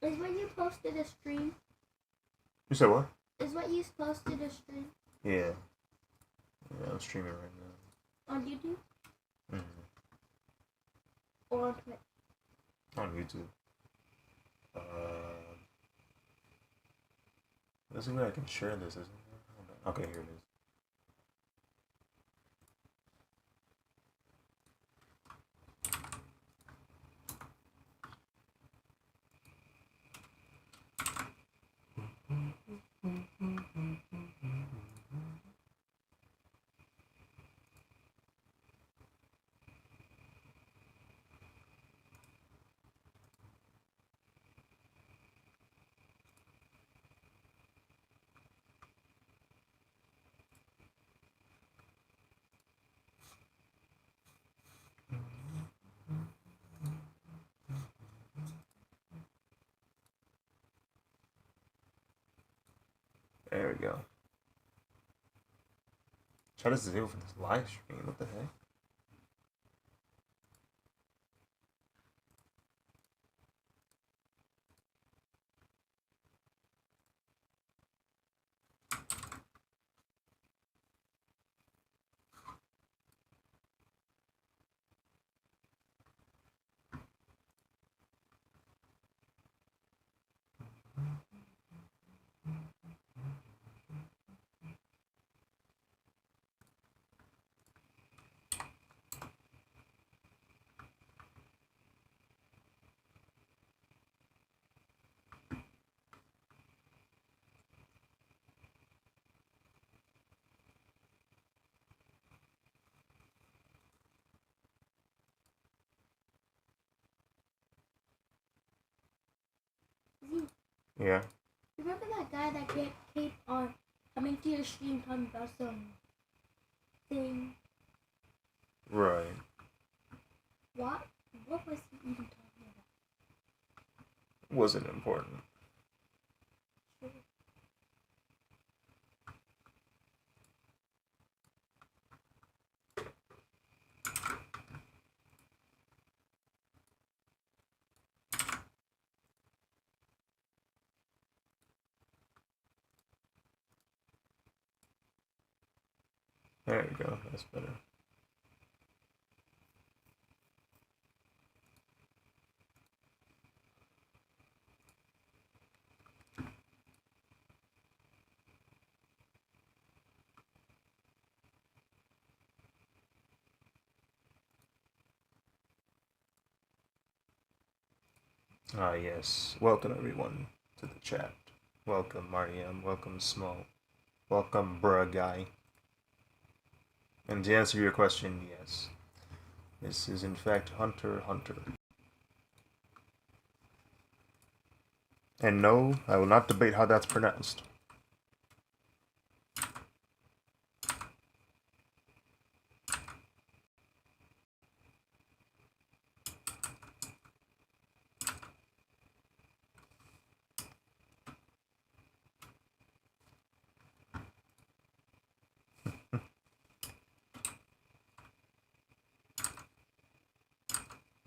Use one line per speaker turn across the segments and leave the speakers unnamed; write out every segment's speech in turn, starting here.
Is what you posted a stream?
You said what?
Is what you posted a stream?
Yeah. Yeah, I'm streaming right now.
On YouTube?
Mm-hmm.
Or on Twitch?
On YouTube. There's a way I can share this, isn't there? Okay, here it is. There we go. Try to disable for this live stream. What the heck? Yeah.
Remember that guy that kept on coming to your stream talking about some thing?
Right.
What? What was he even talking about?
Wasn't important.
Sure.
There you go. That's better. Ah, yes. Welcome, everyone, to the chat. Welcome, Mariam. Welcome, Small. Welcome, bruh guy. And to answer your question, yes. This is, in fact, Hunter x Hunter. And no, I will not debate how that's pronounced.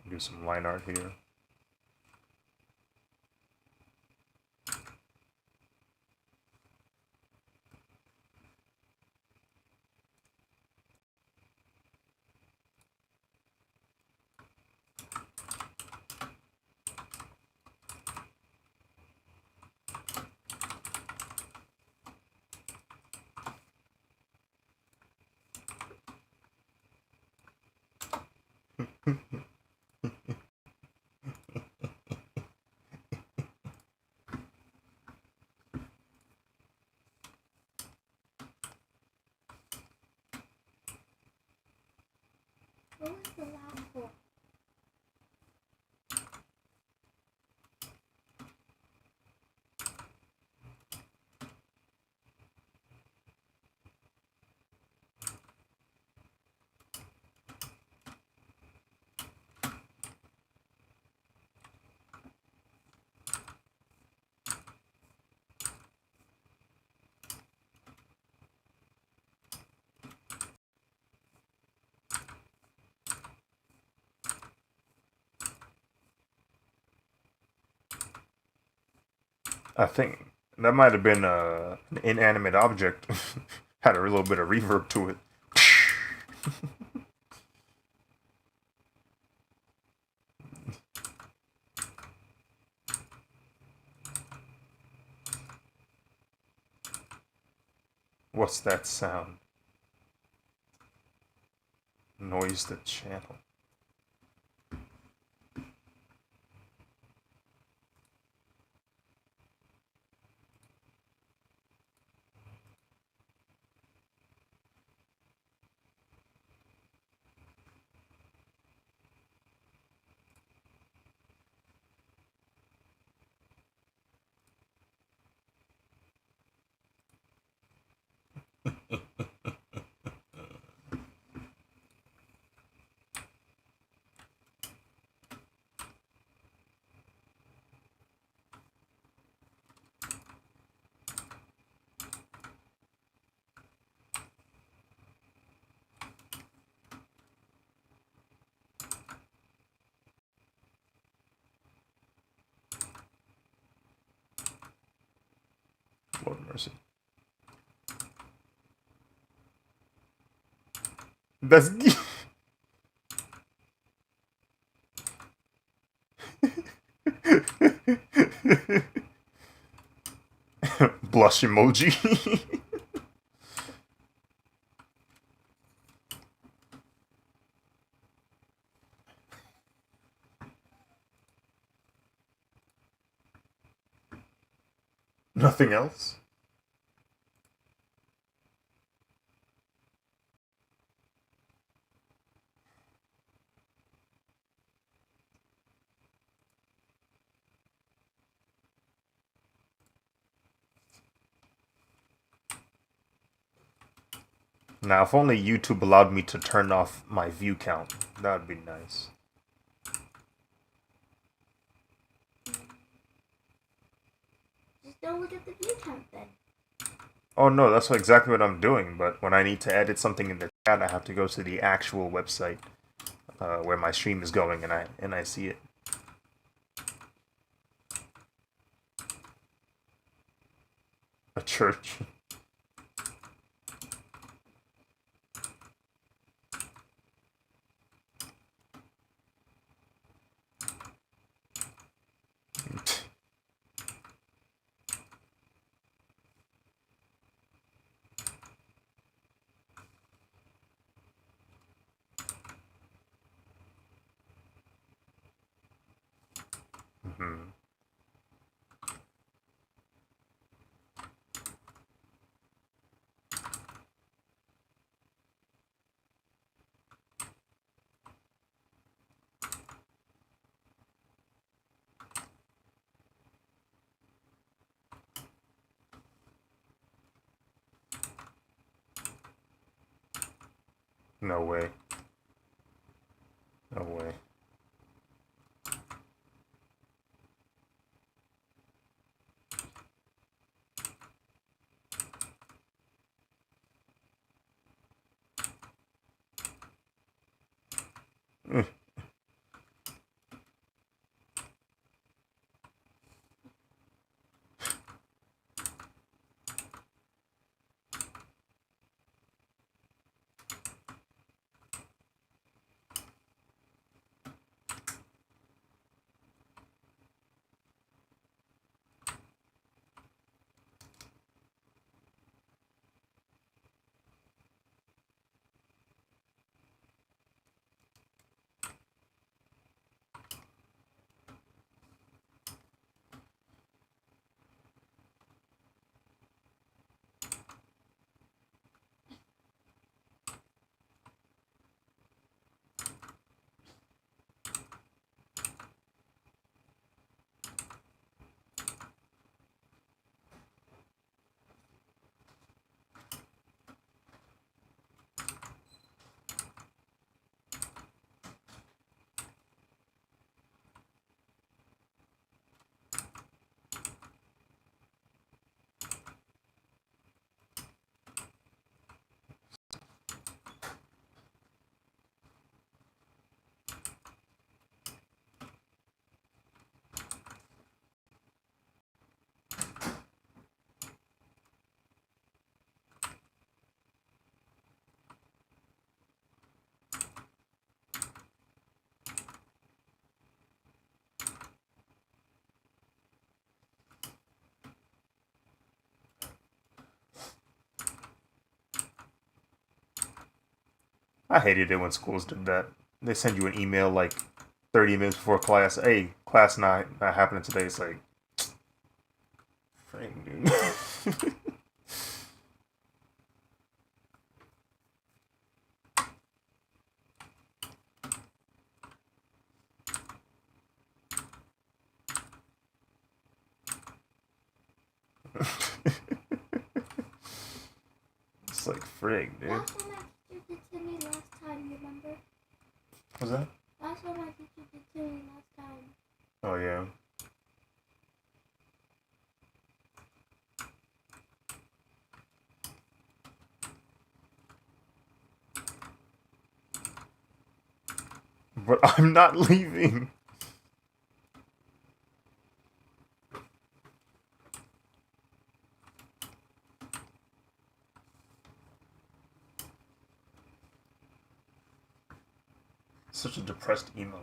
Do some line art here.
What was the last one?
I think that might have been an inanimate object. Had a little bit of reverb to it. What's that sound? Noise the channel. Lord mercy. That's blush emoji. Nothing else? Now, if only YouTube allowed me to turn off my view count, that would be nice.
Just don't look at the view count then.
Oh no, that's exactly what I'm doing, but when I need to edit something in the chat, I have to go to the actual website where my stream is going, and I see it. A church. Mhm. No way. No way. I hated it when schools did that. They send you an email like 30 minutes before class. Hey, class not happening today. It's like, Frank, dude. It's like frig, dude.
That's what my teacher did to me last time, remember?
What's that?
That's what my teacher did to me last time.
Oh yeah. But I'm not leaving. Such a depressed emo.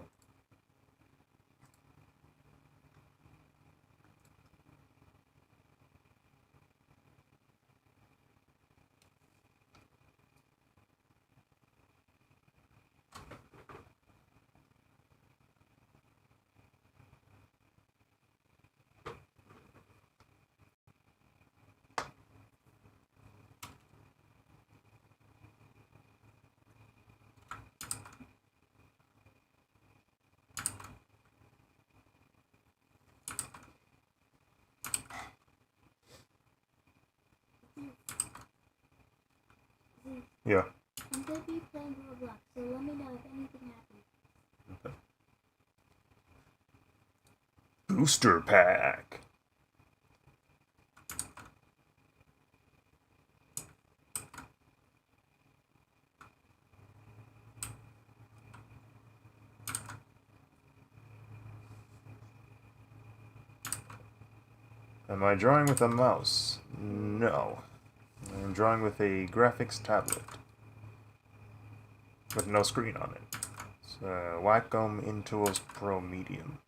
Yeah.
I'm gonna be playing Roblox, so let me know if anything happens.
Okay. Booster pack. Am I drawing with a mouse? No. I'm drawing with a graphics tablet. With no screen on it. It's Wacom Intuos Pro Medium.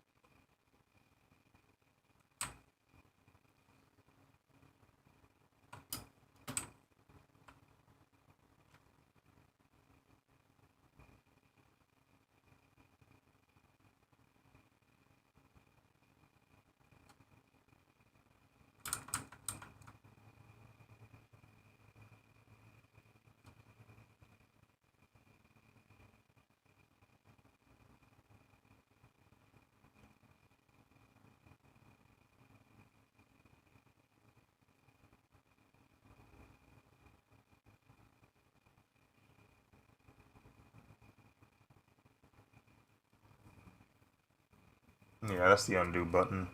Yeah, that's the undo button.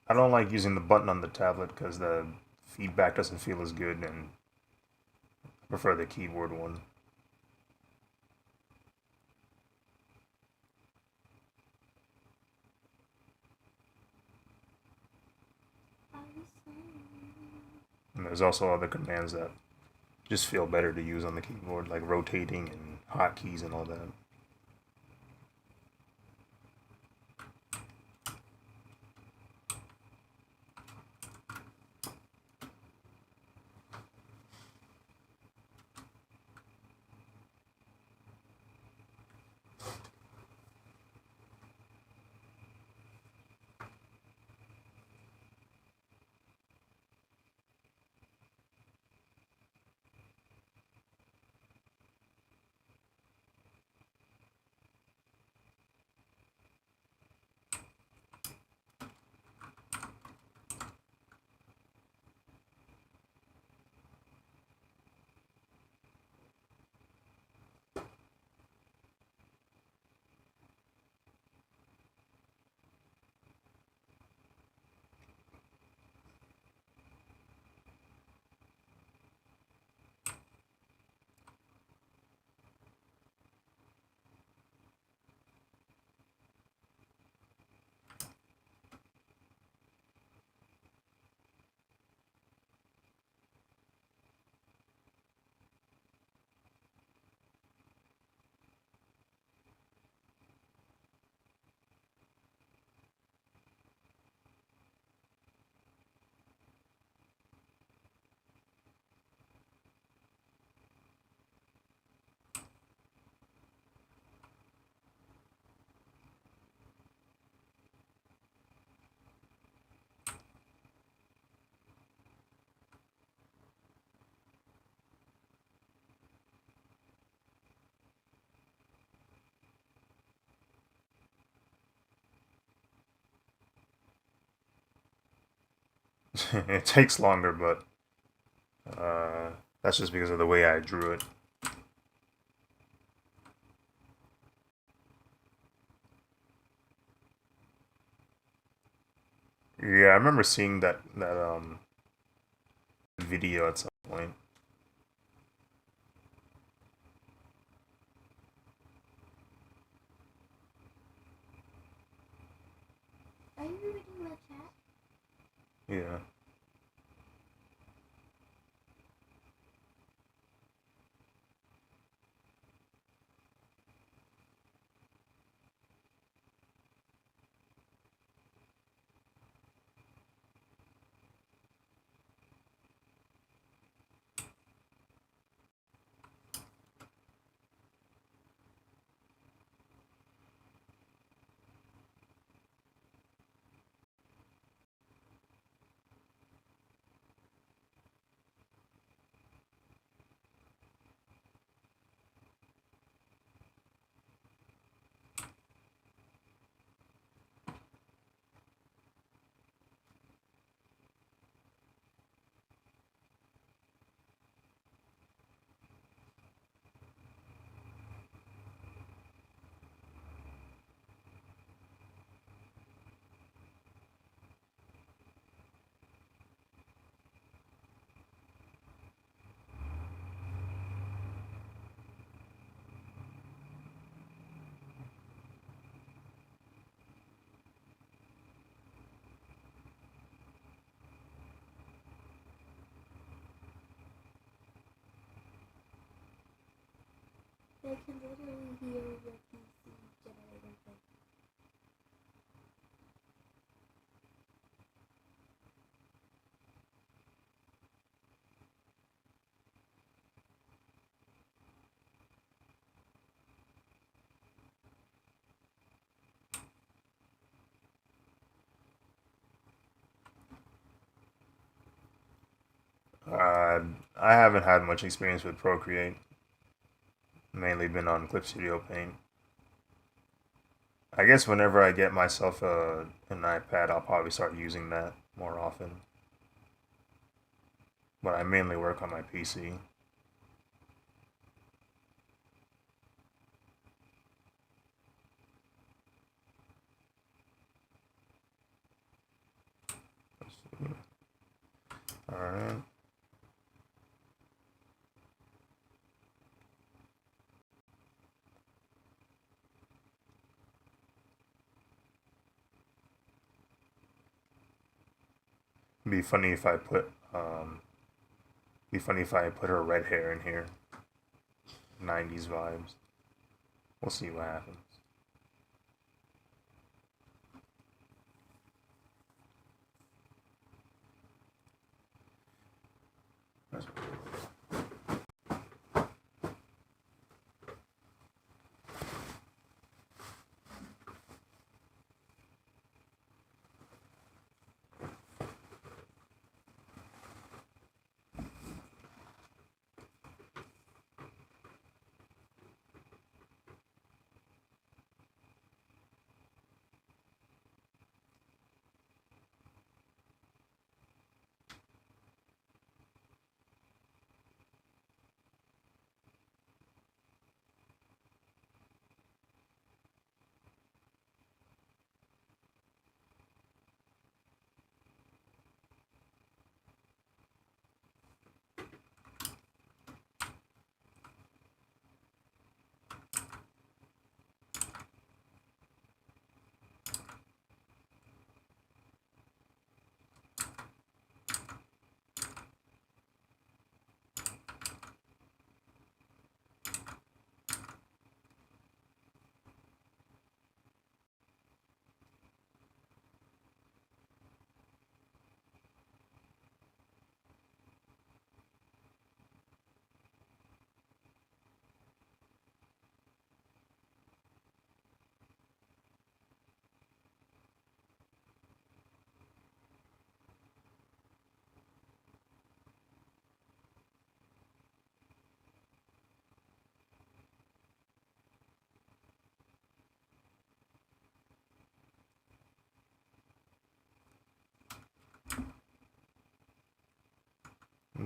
I don't like using the button on the tablet because the feedback doesn't feel as good, and I prefer the keyboard one. And there's also other commands that just feel better to use on the keyboard, like rotating and hotkeys and all that. It takes longer, but that's just because of the way I drew it. Yeah, I remember seeing that video at some point.
Are you reading the chat?
Yeah.
They can literally hear your PC generator thing.
I haven't had much experience with Procreate. Mainly been on Clip Studio Paint. I guess whenever I get myself an iPad, I'll probably start using that more often. But I mainly work on my PC. Alright. Be funny if I put her red hair in here. 90s vibes. We'll see what happens.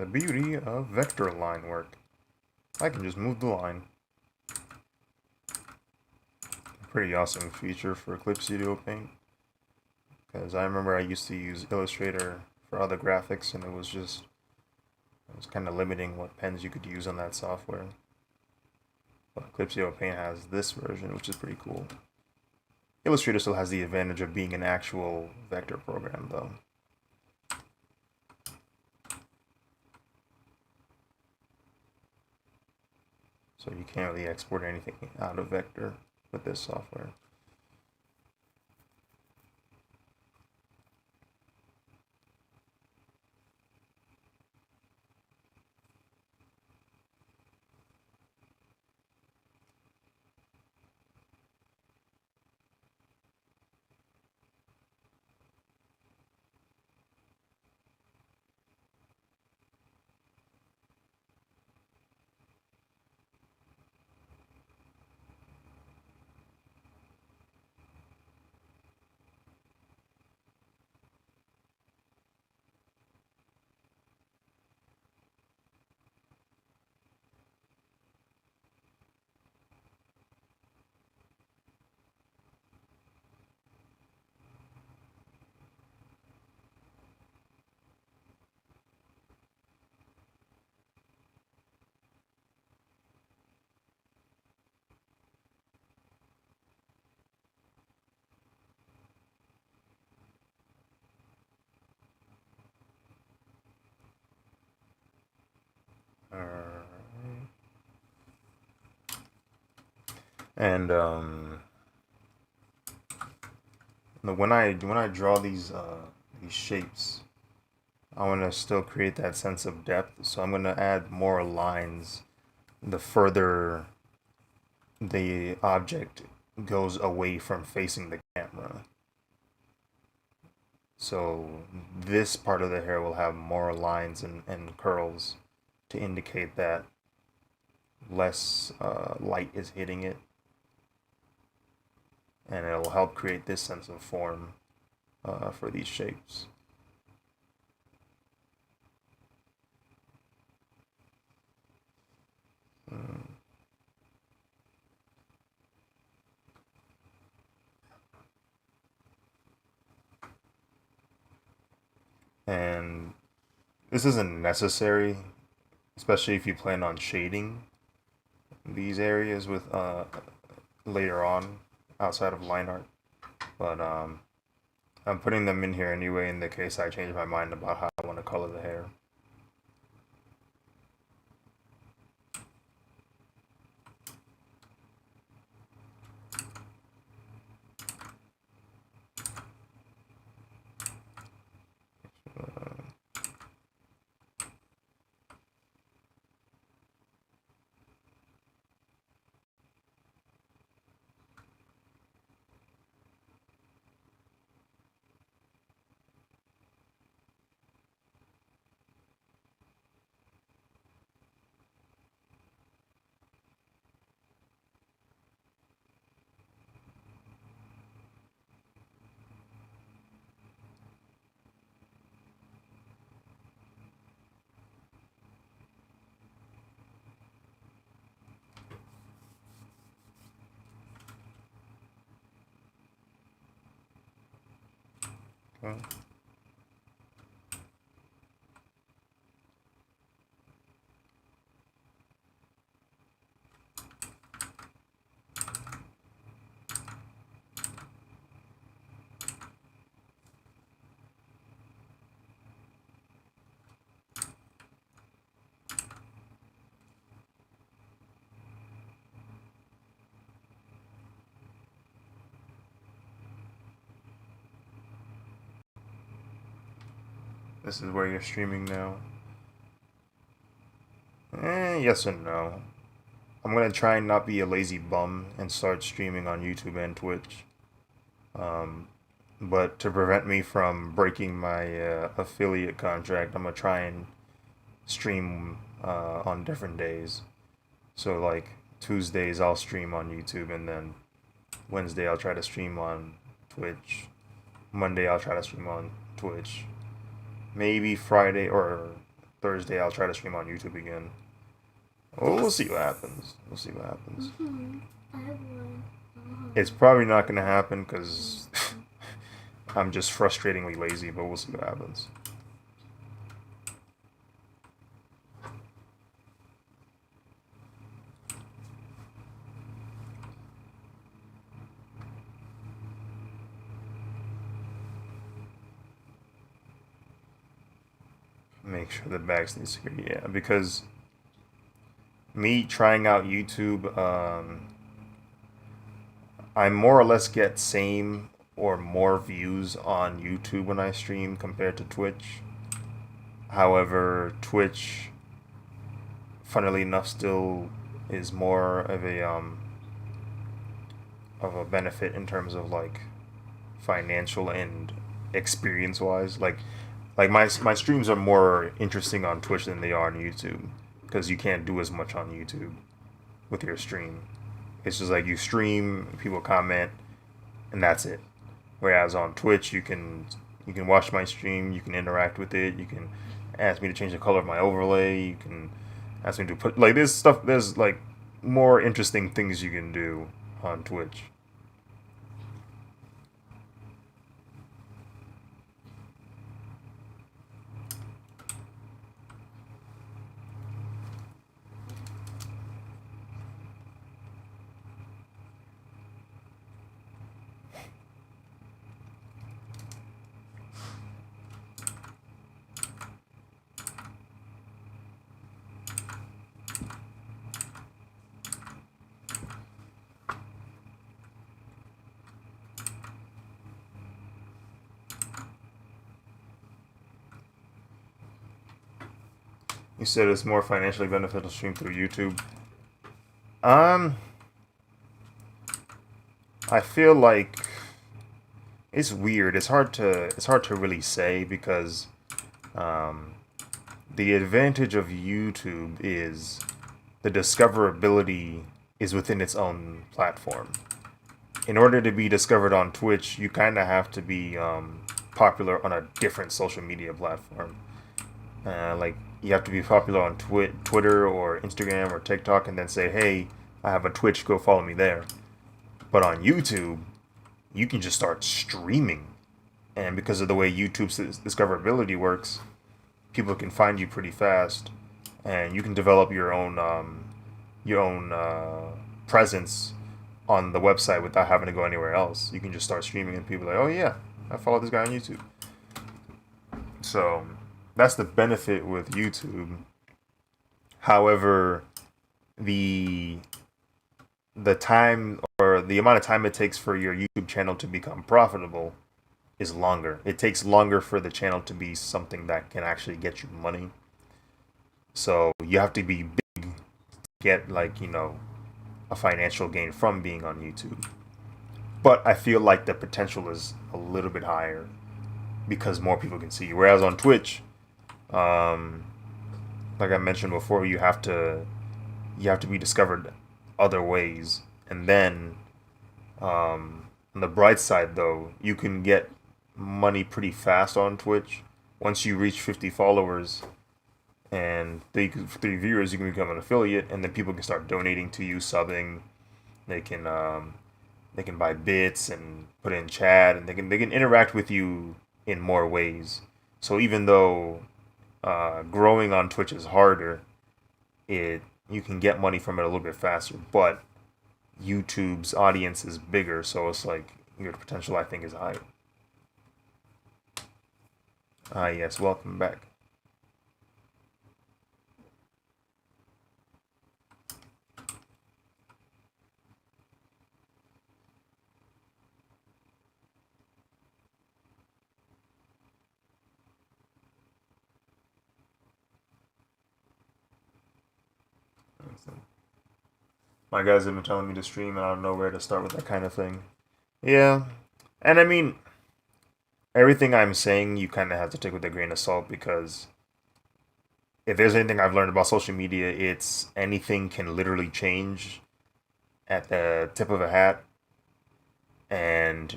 The beauty of vector line work. I can just move the line. Pretty awesome feature for Clip Studio Paint. Because I remember I used to use Illustrator for other graphics, and it was kind of limiting what pens you could use on that software. But Clip Studio Paint has this version, which is pretty cool. Illustrator still has the advantage of being an actual vector program, though. So you can't really export anything out of vector with this software. And when I draw these shapes, I want to still create that sense of depth. So I'm going to add more lines the further the object goes away from facing the camera. So this part of the hair will have more lines and curls to indicate that less light is hitting it, and it'll help create this sense of form for these shapes. And this isn't necessary, especially if you plan on shading these areas with later on outside of line art. But I'm putting them in here anyway in the case I change my mind about how I want to color the hair. Okay. This is where you're streaming now. Yes and no. I'm gonna try and not be a lazy bum and start streaming on YouTube and Twitch. Um, but to prevent me from breaking my affiliate contract, I'm gonna try and stream on different days. So like Tuesdays I'll stream on YouTube, and then Wednesday I'll try to stream on Twitch. Monday I'll try to stream on Twitch. Maybe Friday or Thursday I'll try to stream on YouTube again. Well, we'll see what happens. We'll see what happens.
I have one.
It's probably not gonna happen because I'm just frustratingly lazy, but we'll see what happens. Make sure the bag stays secure. Yeah, because me trying out YouTube, I more or less get same or more views on YouTube when I stream compared to Twitch. However, Twitch, funnily enough, still is more of a benefit in terms of like financial and experience wise. Like my streams are more interesting on Twitch than they are on YouTube because you can't do as much on YouTube with your stream. It's just like you stream, people comment, and that's it. Whereas on Twitch, you can watch my stream, you can interact with it, you can ask me to change the color of my overlay, you can ask me to put like this stuff. There's like more interesting things you can do on Twitch. You said it's more financially beneficial to stream through YouTube. Um, I feel like it's weird. It's hard to really say because um, the advantage of YouTube is the discoverability is within its own platform. In order to be discovered on Twitch, you kind of have to be popular on a different social media platform. Like you have to be popular on Twitter or Instagram or TikTok, and then say, "Hey, I have a Twitch. Go follow me there." But on YouTube, you can just start streaming, and because of the way YouTube's discoverability works, people can find you pretty fast, and you can develop your own presence on the website without having to go anywhere else. You can just start streaming, and people are like, "Oh yeah, I follow this guy on YouTube." So that's the benefit with YouTube. However, the the time or the amount of time it takes for your YouTube channel to become profitable is longer. It takes longer for the channel to be something that can actually get you money. So you have to be big to get like, a financial gain from being on YouTube. But I feel like the potential is a little bit higher because more people can see you. Whereas on Twitch, um, like I mentioned before, you have to be discovered other ways. And then on the bright side, though, you can get money pretty fast on Twitch. Once you reach 50 followers and three viewers, you can become an affiliate, and then people can start donating to you, subbing. They can they can buy bits and put in chat, and they can interact with you in more ways. So even though growing on Twitch is harder, it you can get money from it a little bit faster. But YouTube's audience is bigger, so it's like your potential, I think, is higher. Ah, yes, welcome back. My guys have been telling me to stream, and I don't know where to start with that kind of thing. Yeah, and I mean, everything I'm saying, you kind of have to take with a grain of salt because if there's anything I've learned about social media, it's anything can literally change at the tip of a hat, and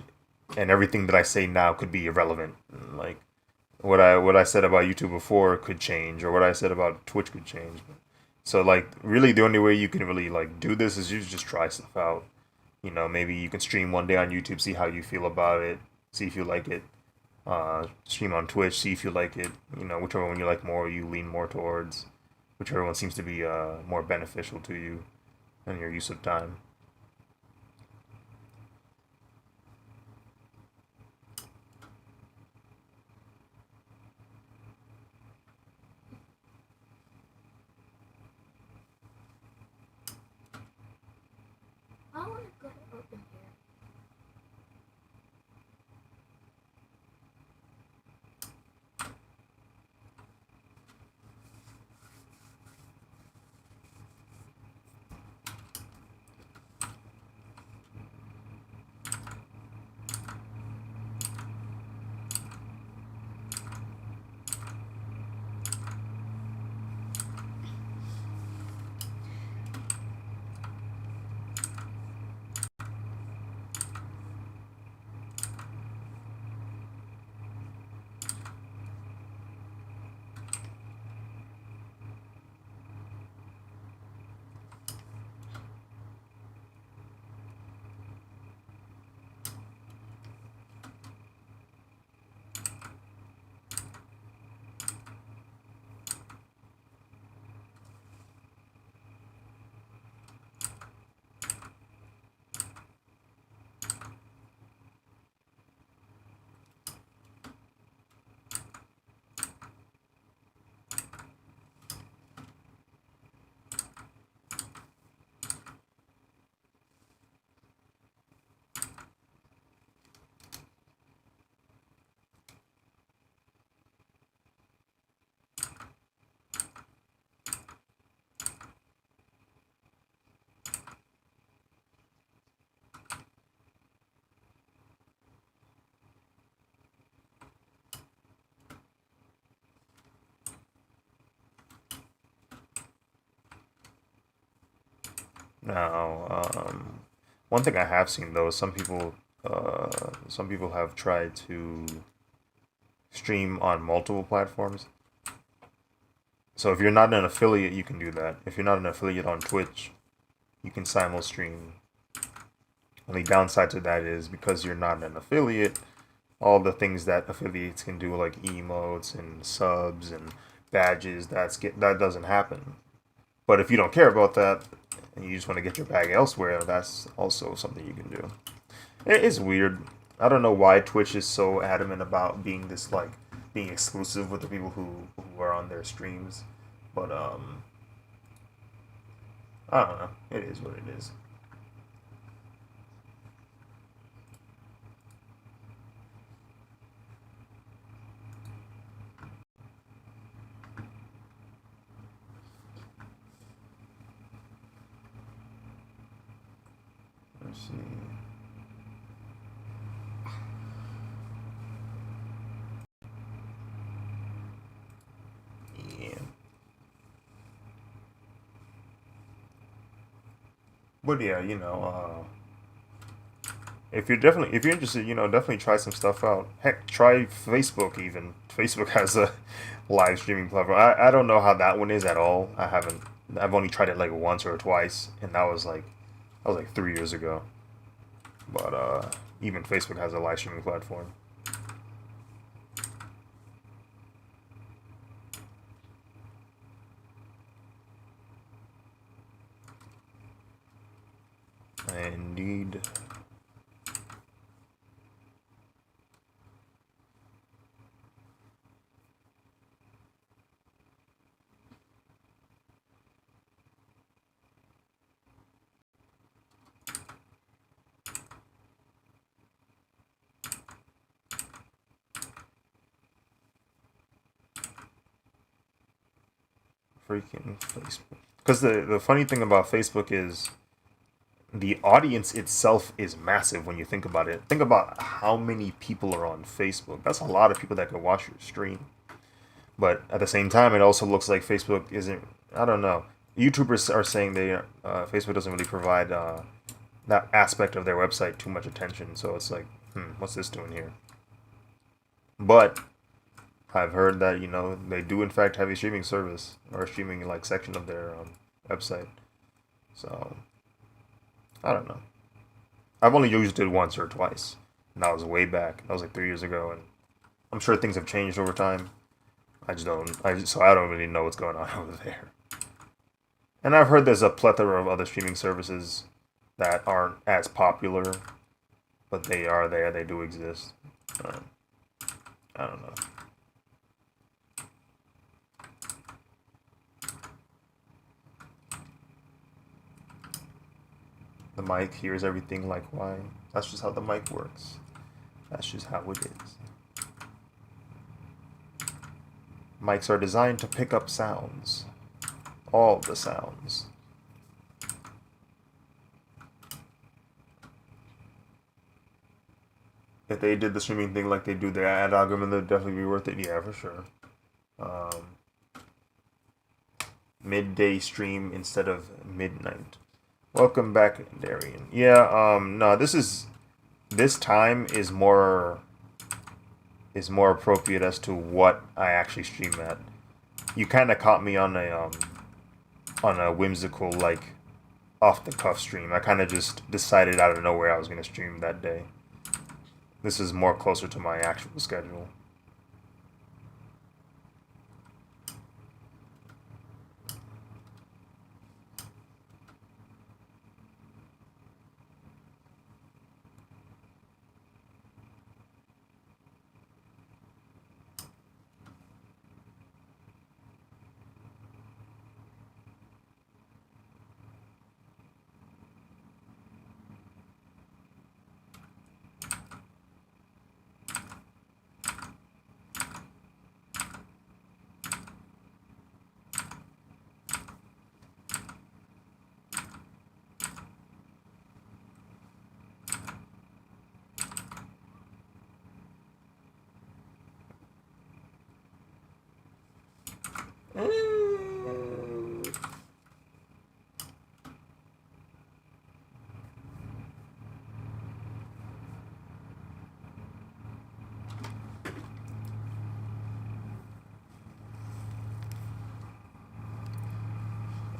everything that I say now could be irrelevant. Like what I said about YouTube before could change, or what I said about Twitch could change. So like really the only way you can really like do this is you just try stuff out. You know, maybe you can stream one day on YouTube, see how you feel about it, see if you like it. Stream on Twitch, see if you like it. You know, whichever one you like more, you lean more towards. Whichever one seems to be more beneficial to you and your use of time.
I want to go over here.
Now, one thing I have seen though is some people have tried to stream on multiple platforms. So if you're not an affiliate, you can do that. If you're not an affiliate on Twitch, you can simul stream. Only downside to that is because you're not an affiliate, all the things that affiliates can do, like emotes and subs and badges, that doesn't happen. But if you don't care about that and you just want to get your bag elsewhere, that's also something you can do. It is weird. I don't know why Twitch is so adamant about being this like being exclusive with the people who are on their streams, but I don't know. It is what it is. Let's see. Yeah. But yeah, if you're interested, definitely try some stuff out. Heck, try Facebook even. Facebook has a live streaming platform. I don't know how that one is at all. I haven't. I've only tried it like once or twice, and that was like 3 years ago. But even Facebook has a live streaming platform. Indeed. Freaking Facebook. Because the funny thing about Facebook is the audience itself is massive when you think about it. Think about how many people are on Facebook. That's a lot of people that could watch your stream. But at the same time, it also looks like Facebook isn't. I don't know. YouTubers are saying Facebook doesn't really provide that aspect of their website too much attention. So it's like, what's this doing here? But I've heard that they do in fact have a streaming service or a streaming like section of their website. So I don't know. I've only used it once or twice, and that was way back. That was like 3 years ago, and I'm sure things have changed over time. I just don't. So I don't really know what's going on over there. And I've heard there's a plethora of other streaming services that aren't as popular, but they are there. They do exist. I don't know. The mic hears everything like why? That's just how the mic works. That's just how it is. Mics are designed to pick up sounds. All the sounds. If they did the streaming thing like they do their ad algorithm, they'd definitely be worth it. Yeah, for sure. Midday stream instead of midnight. Welcome back, Darian. Yeah, no, this time is more appropriate as to what I actually stream at. You kind of caught me on a whimsical like off the cuff stream. I kind of just decided out of nowhere I was gonna stream that day. This is more closer to my actual schedule.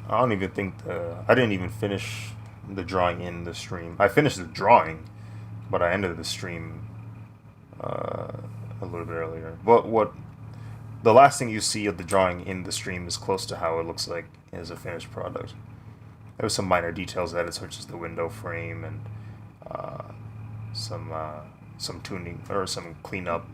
I don't even think I didn't even finish the drawing in the stream. I finished the drawing, but I ended the stream uh, a little bit earlier. But what the last thing you see of the drawing in the stream is close to how it looks like as a finished product. There were some minor details added, such as the window frame and uh, some tuning or some cleanup.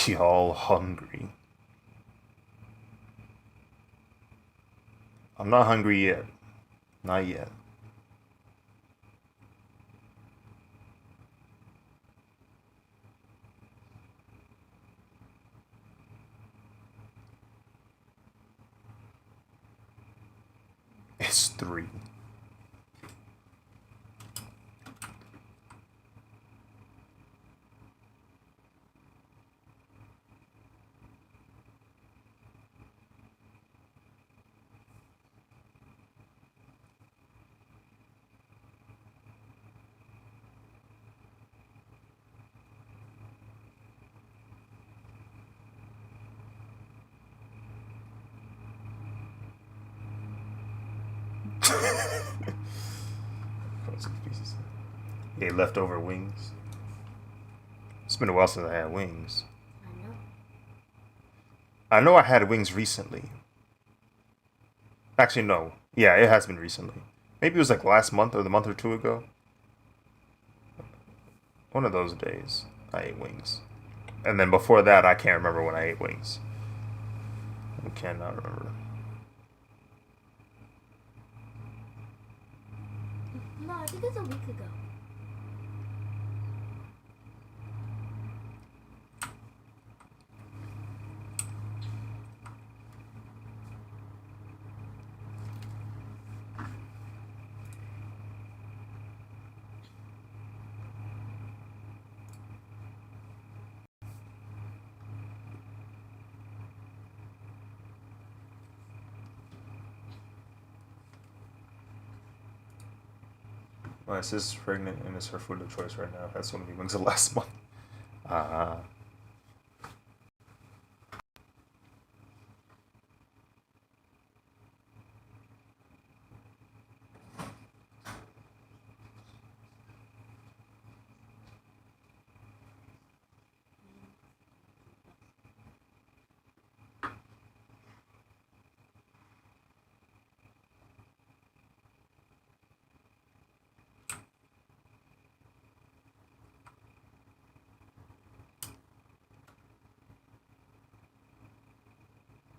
Y'all hungry? I'm not hungry yet. Not yet. It's 3. Yeah, leftover wings. It's been a while since I had wings.
I know.
I know I had wings recently. Actually, no. Yeah, it has been recently. Maybe it was like last month or the month or two ago. One of those days, I ate wings. And then before that, I can't remember when I ate wings. I cannot remember.
No, I think it's a week ago.
My sister's pregnant and it's her food of choice right now. I've had so many wings the last month. Ah.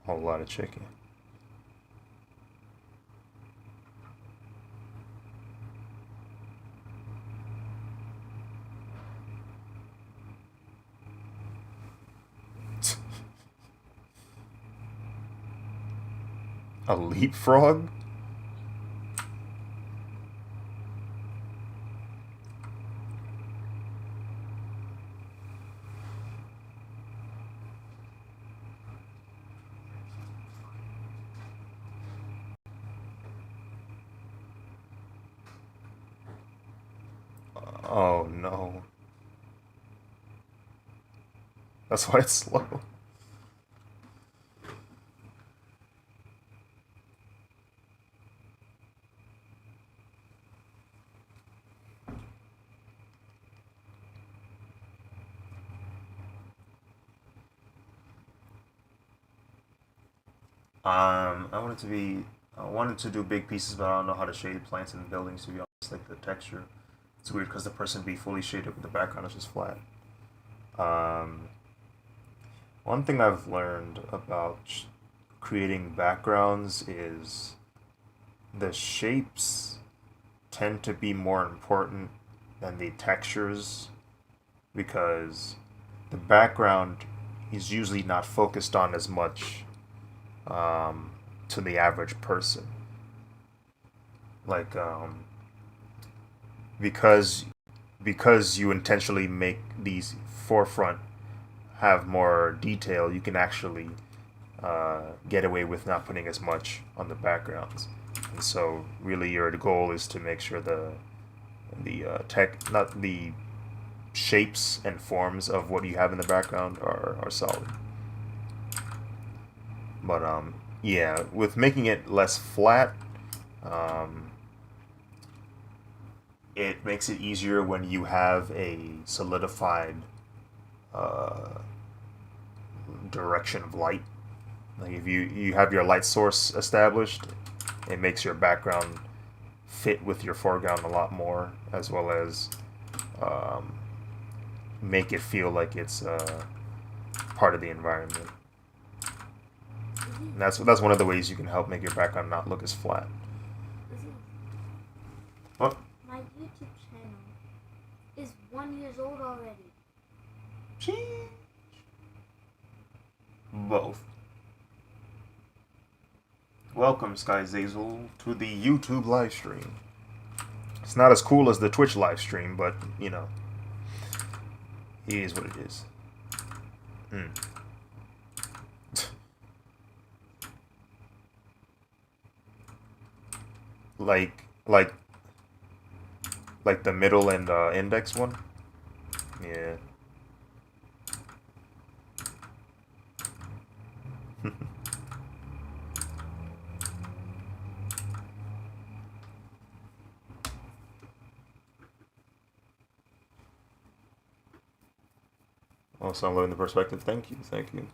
A whole lot of chicken. A leapfrog? Oh no. That's why it's slow. I wanted to do big pieces, but I don't know how to shade plants and buildings, to be honest, like the texture. It's weird because the person be fully shaded, but the background is just flat. Um, One thing I've learned about creating backgrounds is the shapes tend to be more important than the textures because the background is usually not focused on as much um, to the average person. Like because because you intentionally make these forefront have more detail, you can actually get away with not putting as much on the backgrounds. And so, really, your goal is to make sure the tech, not the shapes and forms of what you have in the background are solid. But yeah, with making it less flat, um, it makes it easier when you have a solidified uh, direction of light. Like if you have your light source established, it makes your background fit with your foreground a lot more, as well as um, make it feel like it's part of the environment. And that's one of the ways you can help make your background not look as flat. What?
My YouTube channel is 1 year old already.
Sheesh. Both. Welcome, Sky Zazel, to the YouTube live stream. It's not as cool as the Twitch live stream, but, you know, it is what it is. like the middle and index one? Yeah. Also, I'm loving the perspective. Thank you, thank you.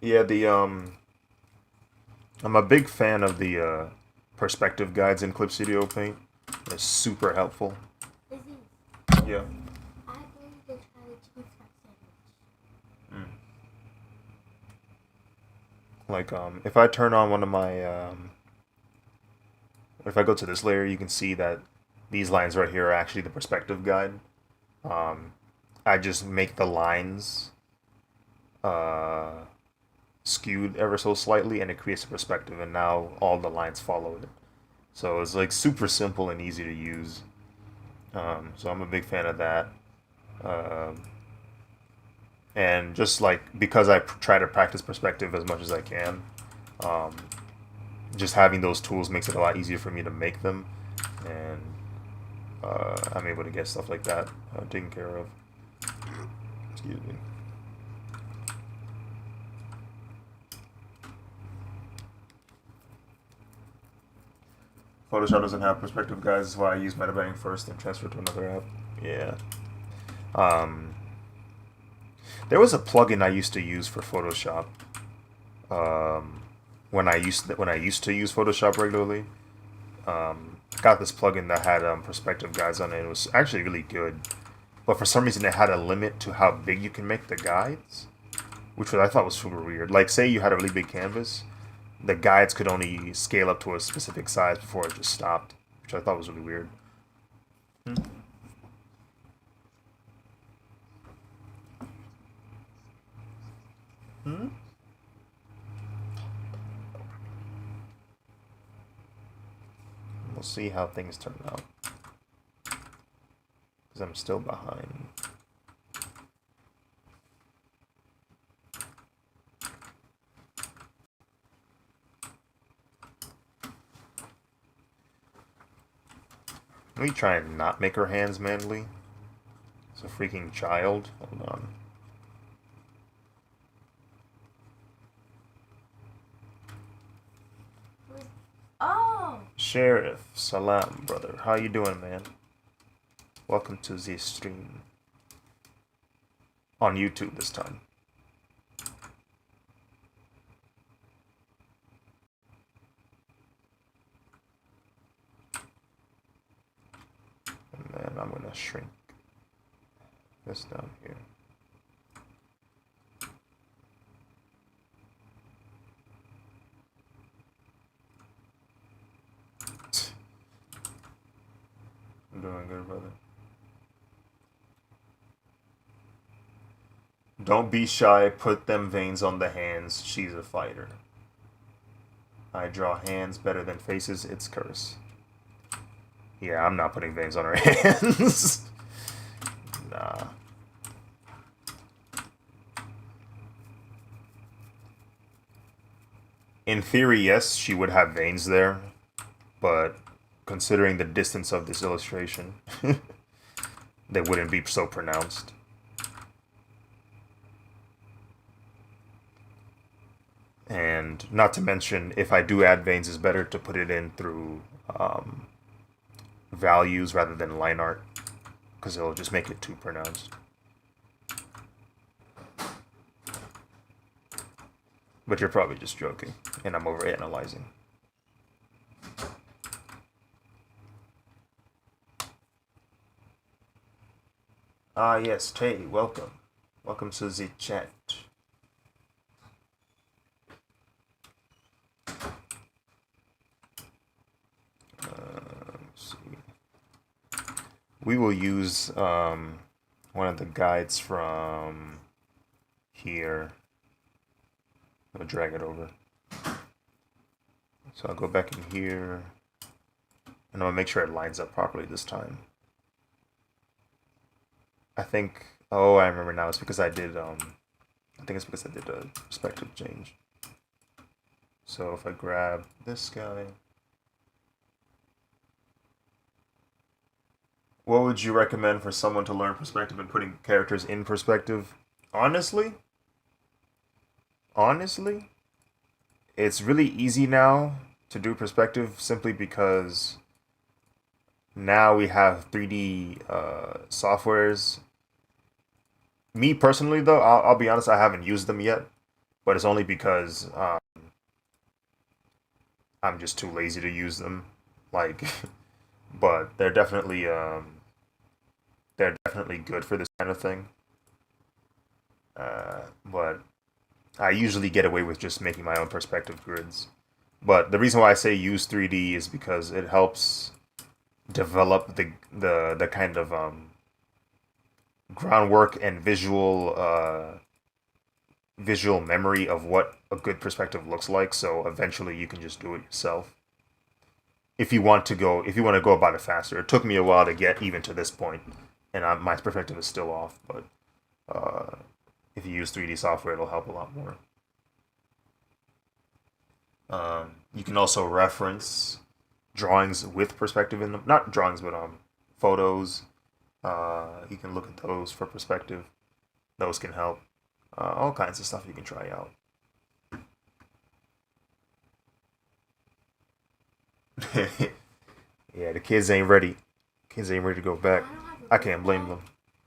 Yeah, I'm a big fan of the perspective guides in Clip Studio Paint. They're super helpful. Yeah.
I believe they try to change that sandwich.
Like, if I turn on one of my, if I go to this layer, you can see that these lines right here are actually the perspective guide. I just make the lines skewed ever so slightly, and it creates a perspective, and now all the lines follow it. So it's like super simple and easy to use. So I'm a big fan of that. And just like, because I try to practice perspective as much as I can, just having those tools makes it a lot easier for me to make them, and I'm able to get stuff like that taken care of. Excuse me. Photoshop doesn't have perspective guides, that's why I use MetaBang first and transfer to another app. Yeah. There was a plugin I used to use for Photoshop. When I used to use Photoshop regularly. Got this plugin that had perspective guides on it. It was actually really good, but for some reason it had a limit to how big you can make the guides, which I thought was super weird. Like, say you had a really big canvas, the guides could only scale up to a specific size before it just stopped, which I thought was really weird. We'll see how things turn out, because I'm still behind. Let me try and not make her hands manly. It's a freaking child. Hold on.
Oh!
Sheriff, salam, brother. How you doing, man? Welcome to the stream. On YouTube this time. And then I'm gonna shrink this down here. I'm doing good, brother. Don't be shy, put them veins on the hands. She's a fighter. I draw hands better than faces, it's curse. Yeah, I'm not putting veins on her hands. Nah. In theory, yes, she would have veins there, but considering the distance of this illustration, they wouldn't be so pronounced. And not to mention, if I do add veins, it's better to put it in through values rather than line art, because it'll just make it too pronounced. But you're probably just joking, and I'm overanalyzing. Ah, yes, Tay, welcome. Welcome to the chat. Let's see. We will use one of the guides from here. I'll drag it over. So I'll go back in here, and I'll make sure it lines up properly this time. I think. Oh, I remember now. It's because I did. I think it's because I did a perspective change. So if I grab this guy, what would you recommend for someone to learn perspective and putting characters in perspective? Honestly, honestly, it's really easy now to do perspective simply because now we have 3D softwares. Me personally, though, I'll be honest, I haven't used them yet, but it's only because I'm just too lazy to use them. Like, but they're definitely good for this kind of thing. But I usually get away with just making my own perspective grids. But the reason why I say use 3D is because it helps develop the kind of groundwork and visual memory of what a good perspective looks like. So eventually you can just do it yourself. If you want to go about it faster. It took me a while to get even to this point, and my perspective is still off. But uh, if you use 3D software, it'll help a lot more. You can also reference drawings with perspective in them. Not drawings, but photos. You can look at those for perspective. Those can help. All kinds of stuff you can try out. Yeah, the kids ain't ready. Kids ain't ready to go back. I can't blame them.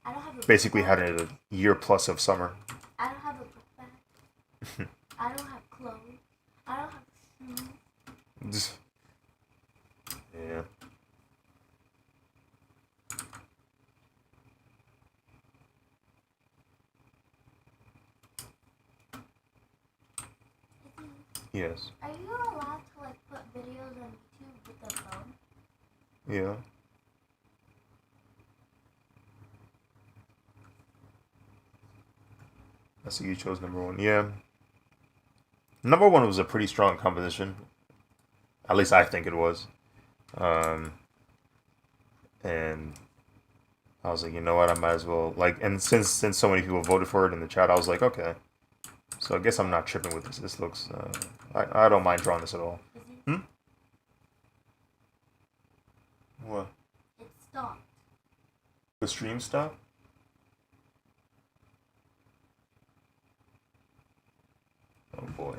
I don't have a
Basically
book
had
bag.
a year plus of summer.
I don't have a book bag. I don't have clothes. I don't have shoes.
Yeah. Yes.
Are you allowed to like put videos on YouTube with the phone?
Yeah. I see you chose number one. Yeah. Number one was a pretty strong composition. At least I think it was. Um, and I was like, you know what, I might as well like. And since so many people voted for it in the chat, I was like, okay. So I guess I'm not tripping with this. This looks. I don't mind drawing this at all. Hmm. What?
It stopped.
The stream stop? Oh boy.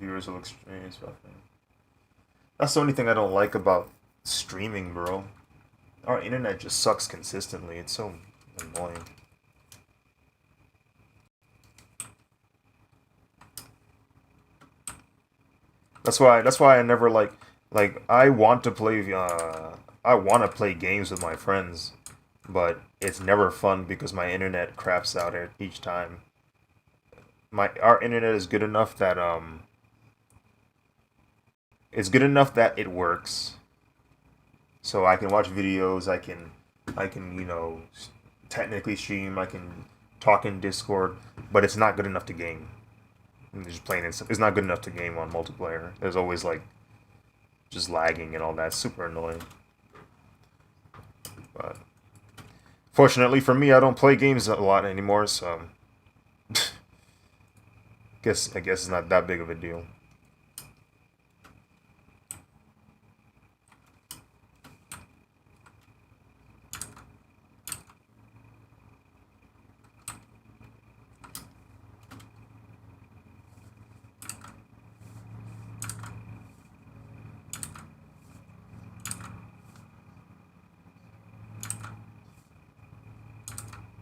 Viewers will experience roughing. That's the only thing I don't like about streaming, bro. Our internet just sucks consistently. It's so annoying. That's why I never like I want to play games with my friends, but it's never fun because my internet craps out each time. Our internet is good enough that it's good enough that it works. So I can watch videos, I can, technically stream, I can talk in Discord, but it's not good enough to game. I'm just playing it. It's not good enough to game on multiplayer. There's always like just lagging and all that. Super annoying. But fortunately for me, I don't play games a lot anymore, so I guess it's not that big of a deal.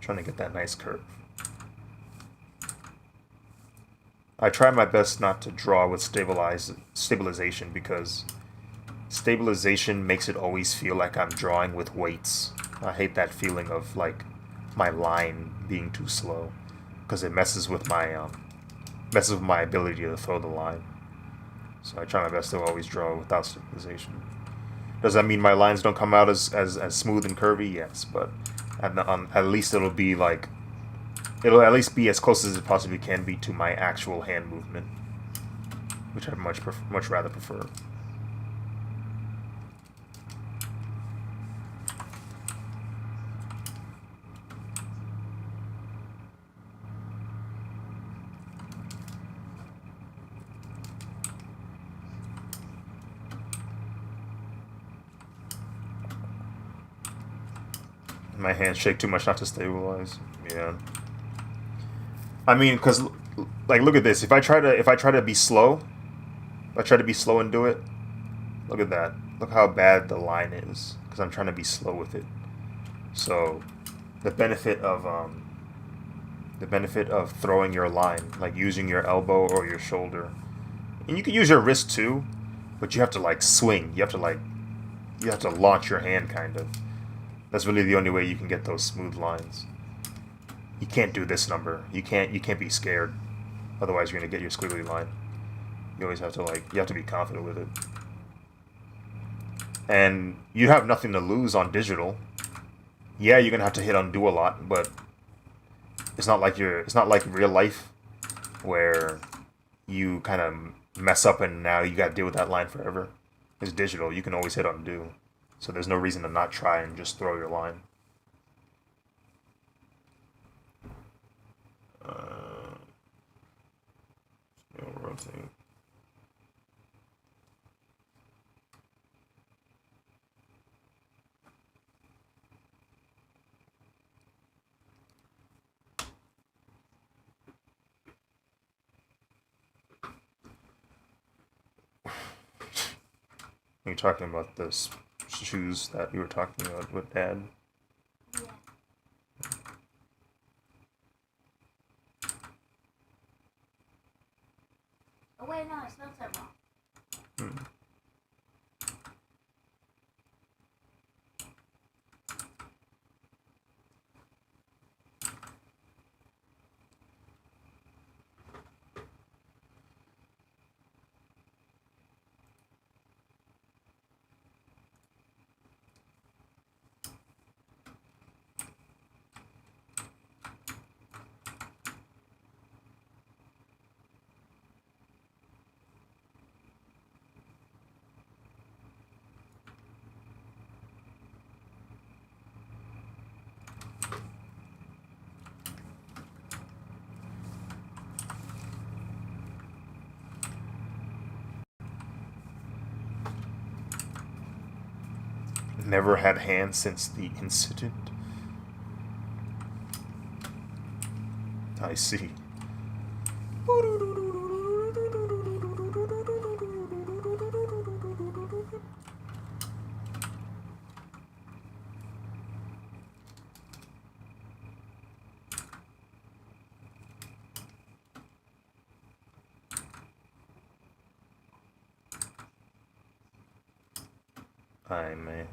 Trying to get that nice curve. I try my best not to draw with stabilization because Stabilization makes it always feel like I'm drawing with weights. I hate that feeling of like my line being too slow, because it messes with my ability to throw the line. So I try my best to always draw without stabilization. Does that mean my lines don't come out as smooth and curvy? Yes, but at least it'll at least be as close as it possibly can be to my actual hand movement, which I much rather prefer. My hands shake too much not to stabilize. Yeah. I mean, cause like look at this. If I try to be slow, if I try to be slow and do it, look at that. Look how bad the line is, because I'm trying to be slow with it. So, the benefit of throwing your line, like using your elbow or your shoulder, and you can use your wrist too, but you have to like swing. You have to launch your hand kind of. That's really the only way you can get those smooth lines. You can't do this number. You can't be scared. Otherwise you're gonna get your squiggly line. You always have to you have to be confident with it. And you have nothing to lose on digital. Yeah, you're gonna have to hit undo a lot, but it's not like real life where you kind of mess up and now you gotta deal with that line forever. It's digital. You can always hit undo. So there's no reason to not try and just throw your line. Rotate. You're talking about the shoes that you were talking about with Dad.
Yeah. Oh wait, no, it's not that wrong.
Never had hands since the incident. I see. Aye, man.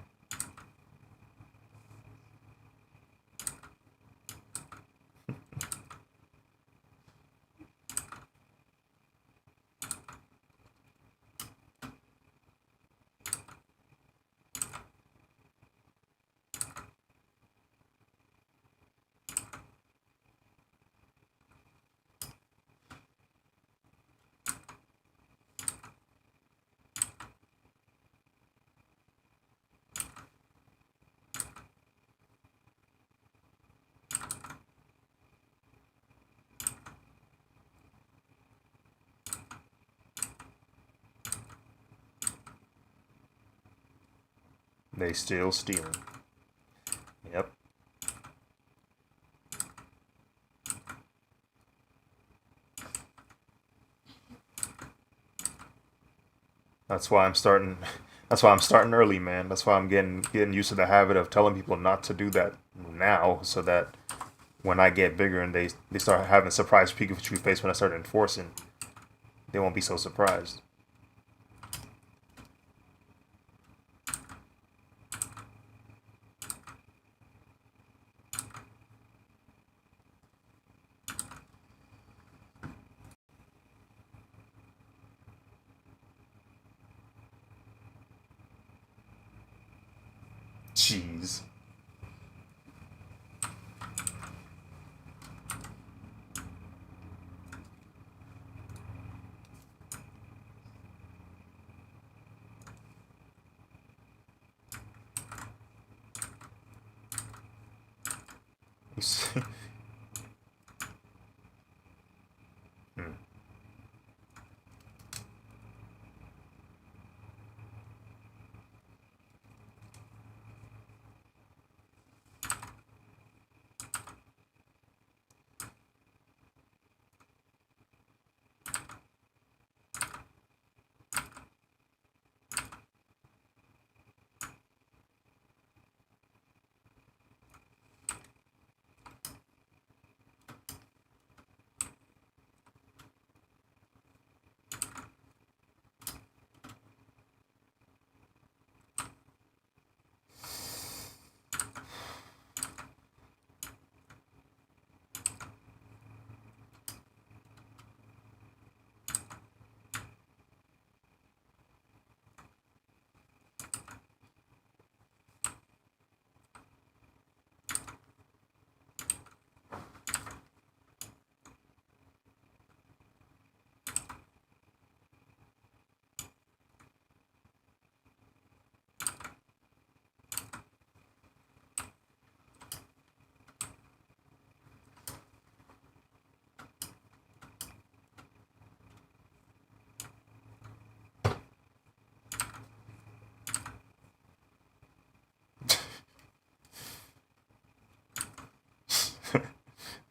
They still stealing. Yep. That's why I'm starting. That's why I'm starting early, man. That's why I'm getting used to the habit of telling people not to do that now, so that when I get bigger and they start having surprise Pikachu face when I start enforcing, they won't be so surprised. Jeez. You see? Hmm.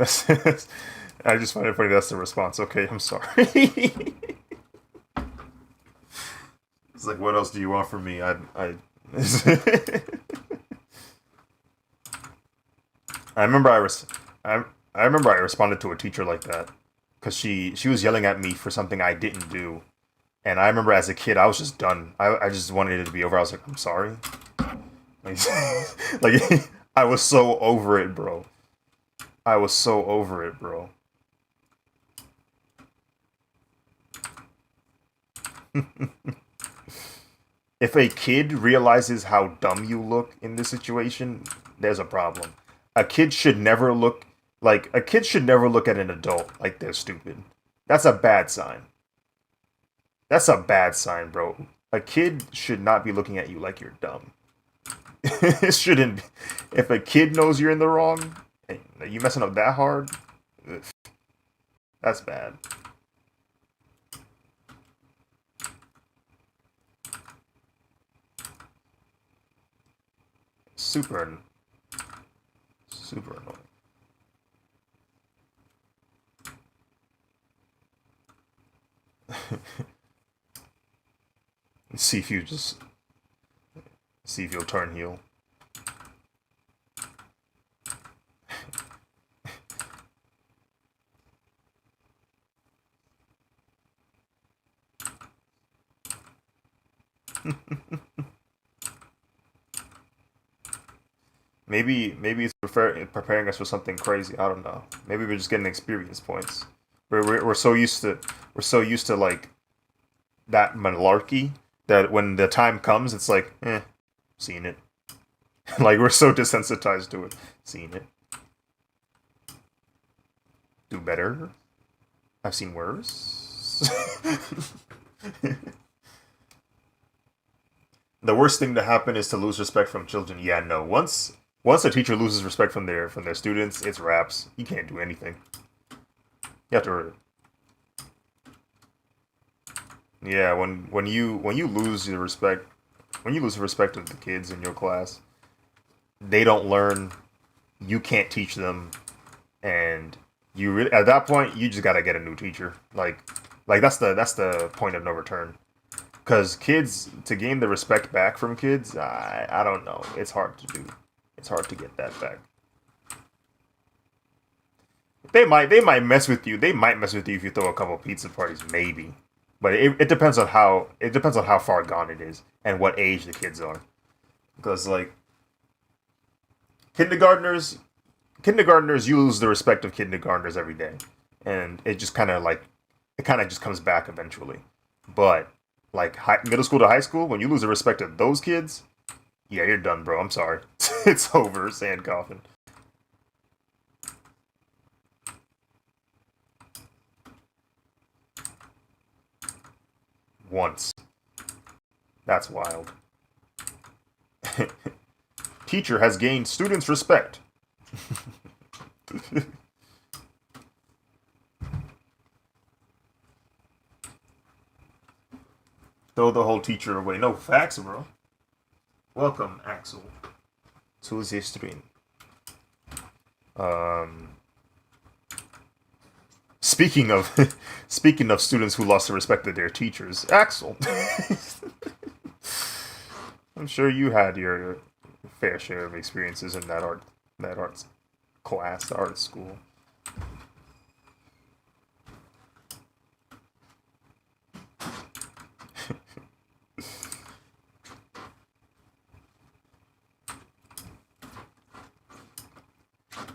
I just find it funny that's the response. Okay, I'm sorry. It's like, what else do you want from me? I remember I, I remember I responded to a teacher like that because she was yelling at me for something I didn't do, and I remember as a kid I was just done. I just wanted it to be over. I was like, I'm sorry. Like, like I was so over it, bro. I was so over it, bro. If a kid realizes how dumb you look in this situation, there's a problem. A kid should never look at an adult like they're stupid. That's a bad sign. That's a bad sign, bro. A kid should not be looking at you like you're dumb. It shouldn't be. If a kid knows you're in the wrong, and you messing up that hard, ugh, that's bad. Super, super annoying. See if you just see if you'll turn heel. Maybe it's preparing us for something crazy. I don't know. Maybe we're just getting experience points. We're so used to like that malarkey that when the time comes, it's like, seen it. Like we're so desensitized to it. Seen it. Do better. I've seen worse. The worst thing to happen is to lose respect from children. Yeah, no. Once a teacher loses respect from their students, it's raps. You can't do anything. You have to. Yeah, when you lose the respect, when you lose the respect of the kids in your class, they don't learn. You can't teach them, and at that point you just gotta get a new teacher. Like that's the point of no return. Because kids, to gain the respect back from kids, I don't know. It's hard to do. It's hard to get that back. They might mess with you. They might mess with you if you throw a couple pizza parties, maybe. But it depends on how far gone it is and what age the kids are. Because like kindergartners, kindergartners, you lose the respect of kindergartners every day, and it kind of just comes back eventually. But like middle school to high school, when you lose the respect of those kids, Yeah, you're done, bro. I'm sorry. It's over, sand coffin. Once. That's wild. Teacher has gained students' respect. Throw the whole teacher away. No facts, bro. Welcome, Axel, to the stream. Um, speaking of speaking of students who lost the respect of their teachers, Axel. I'm sure you had your fair share of experiences in that arts class, art school.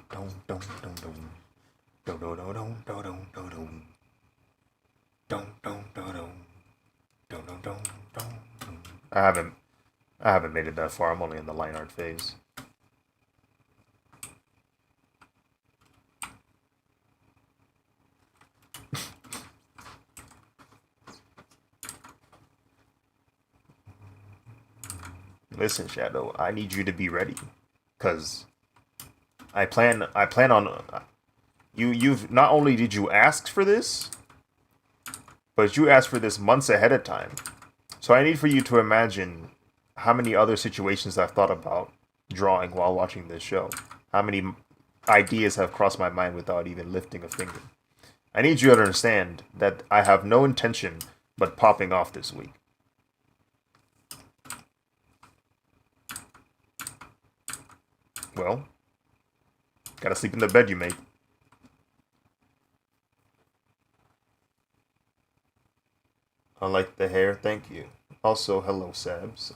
Don't don't don't don't don't don't don't don't don't don't don't don't don't don't. I haven't made it that far. I'm only in the line art phase. Listen, Shadow, I need you to be ready, cause I plan on you've not only did you ask for this, but you asked for this months ahead of time. So I need for you to imagine how many other situations I've thought about drawing while watching this show. How many ideas have crossed my mind without even lifting a finger. I need you to understand that I have no intention but popping off this week. Well, gotta sleep in the bed you made. I like the hair, thank you. Also, hello, Sabs.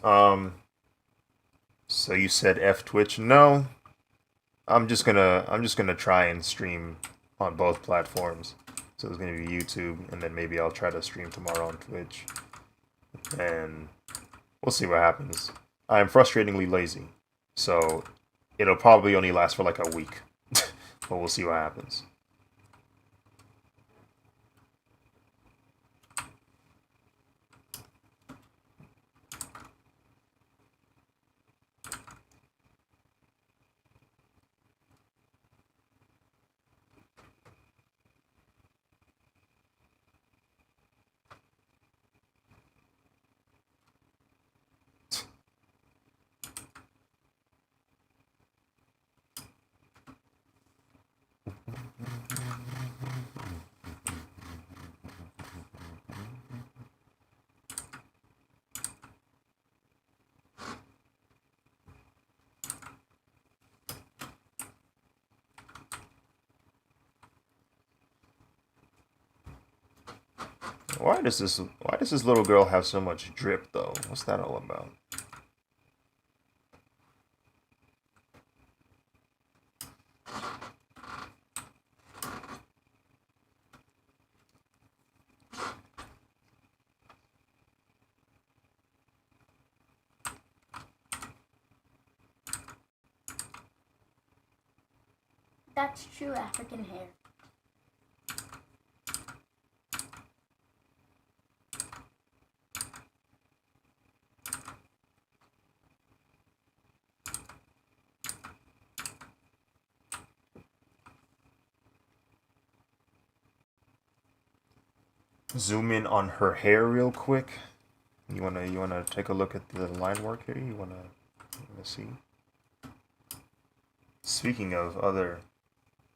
So you said F Twitch? No, I'm just gonna try and stream on both platforms. So it's gonna be YouTube, and then maybe I'll try to stream tomorrow on Twitch, and we'll see what happens. I'm frustratingly lazy, so it'll probably only last for like a week, but we'll see what happens. Why does this little girl have so much drip though? What's that all about?
That's true African hair.
Zoom in on her hair real quick. You wanna take a look at the line work here? You wanna see? Speaking of other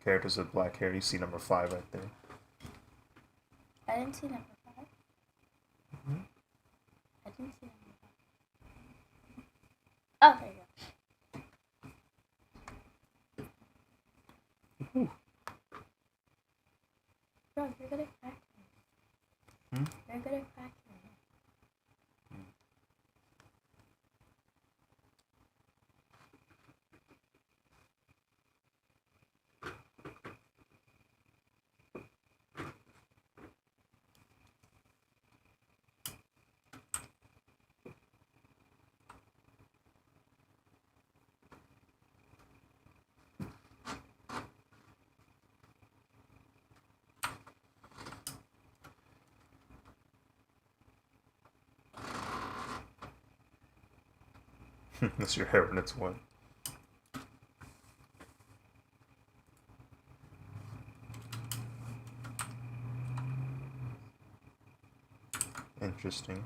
characters with black hair, you see number 5 right there.
I didn't see number 5.
Mhm.
I didn't see number 5. Oh, there you go.
Ooh.
Bro, you're good at cracking. You're good at cracking.
That's your hair when it's wet. Interesting.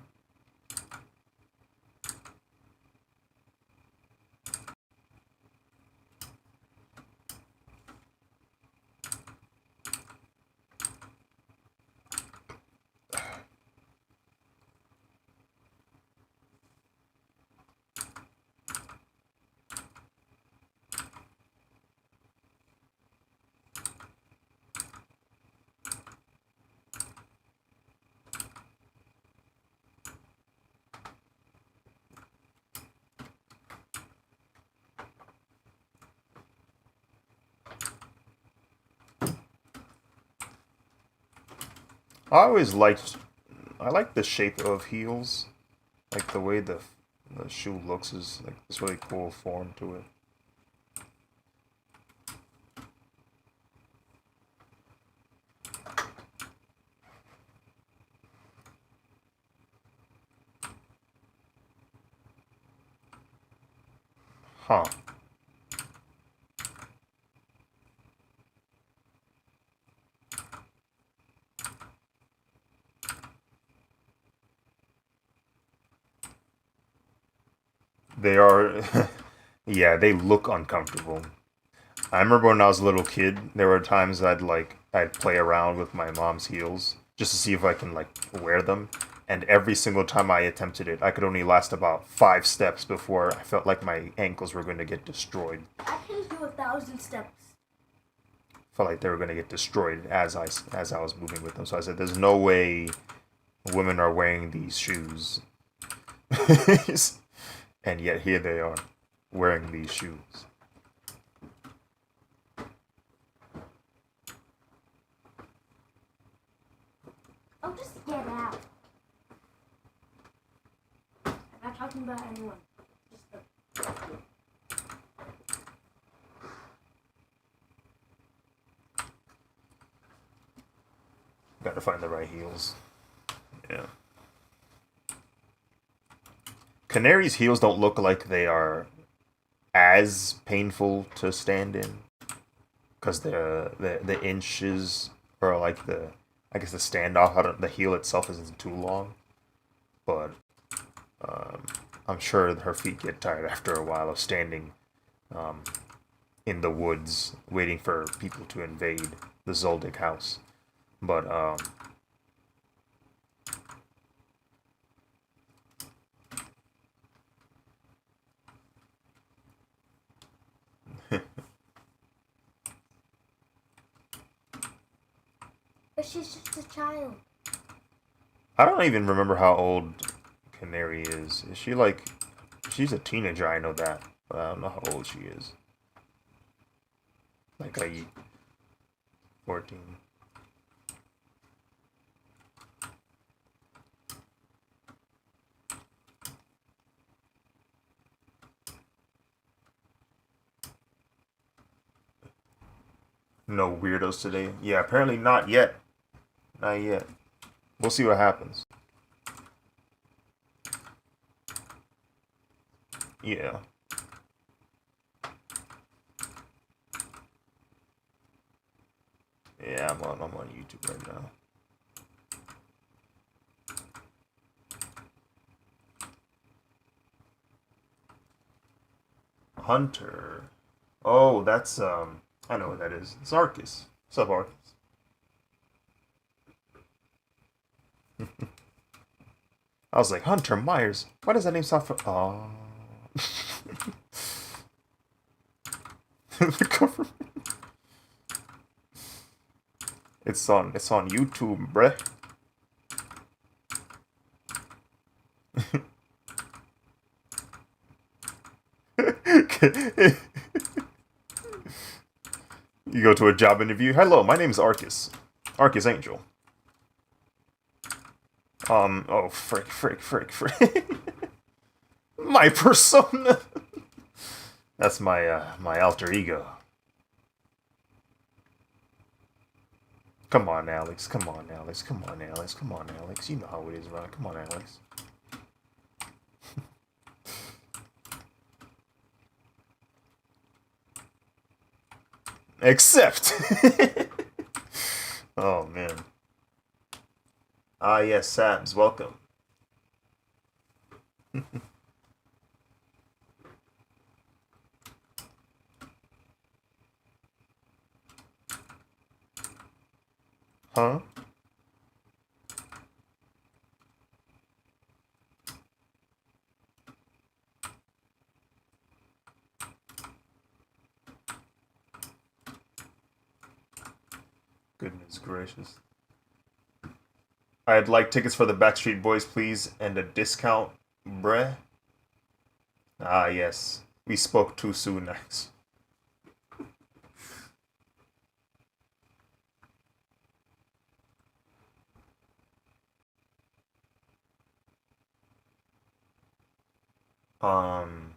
I like the shape of heels. Like the way the shoe looks is like this really cool form to it. Huh. They are, yeah, they look uncomfortable. I remember when I was a little kid, there were times I'd play around with my mom's heels just to see if I can like wear them. And every single time I attempted it, I could only last about 5 steps before I felt like my ankles were going to get destroyed.
I can do 1,000 steps.
Felt like they were going to get destroyed as I was moving with them. So I said, "There's no way women are wearing these shoes." And yet here they are wearing these shoes.
Oh, just get out. I'm not talking about anyone. Just the...
Gotta find the right heels. Yeah. Canary's heels don't look like they are as painful to stand in because the inches or like the I guess the standoff out of the heel itself isn't too long, but um, I'm sure her feet get tired after a while of standing um, in the woods waiting for people to invade the Zoldyck house. But
But she's just a child.
I don't even remember how old Canary is. Is she like? She's a teenager. I know that, but I don't know how old she is. Like a 14. No weirdos today. Yeah, apparently not yet. Not yet. We'll see what happens. Yeah. Yeah, I'm on YouTube right now. Hunter. Oh, that's I know what that is. It's Arcus. What's up, Arcus? I was like, Hunter Myers. Why does that name sound for oh the cover. It's on YouTube, bruh. You go to a job interview. Hello, my name is Arcus. Arcus Angel. Oh, frick. My persona. That's my alter ego. Come on, Alex. Come on, Alex. Come on, Alex. Come on, Alex. You know how it is, right? Come on, Alex. Except. Oh man. Ah yes, Sabs, welcome. Huh? Goodness gracious. I'd like tickets for the Backstreet Boys, please, and a discount, bruh. Ah yes. We spoke too soon, Max. Um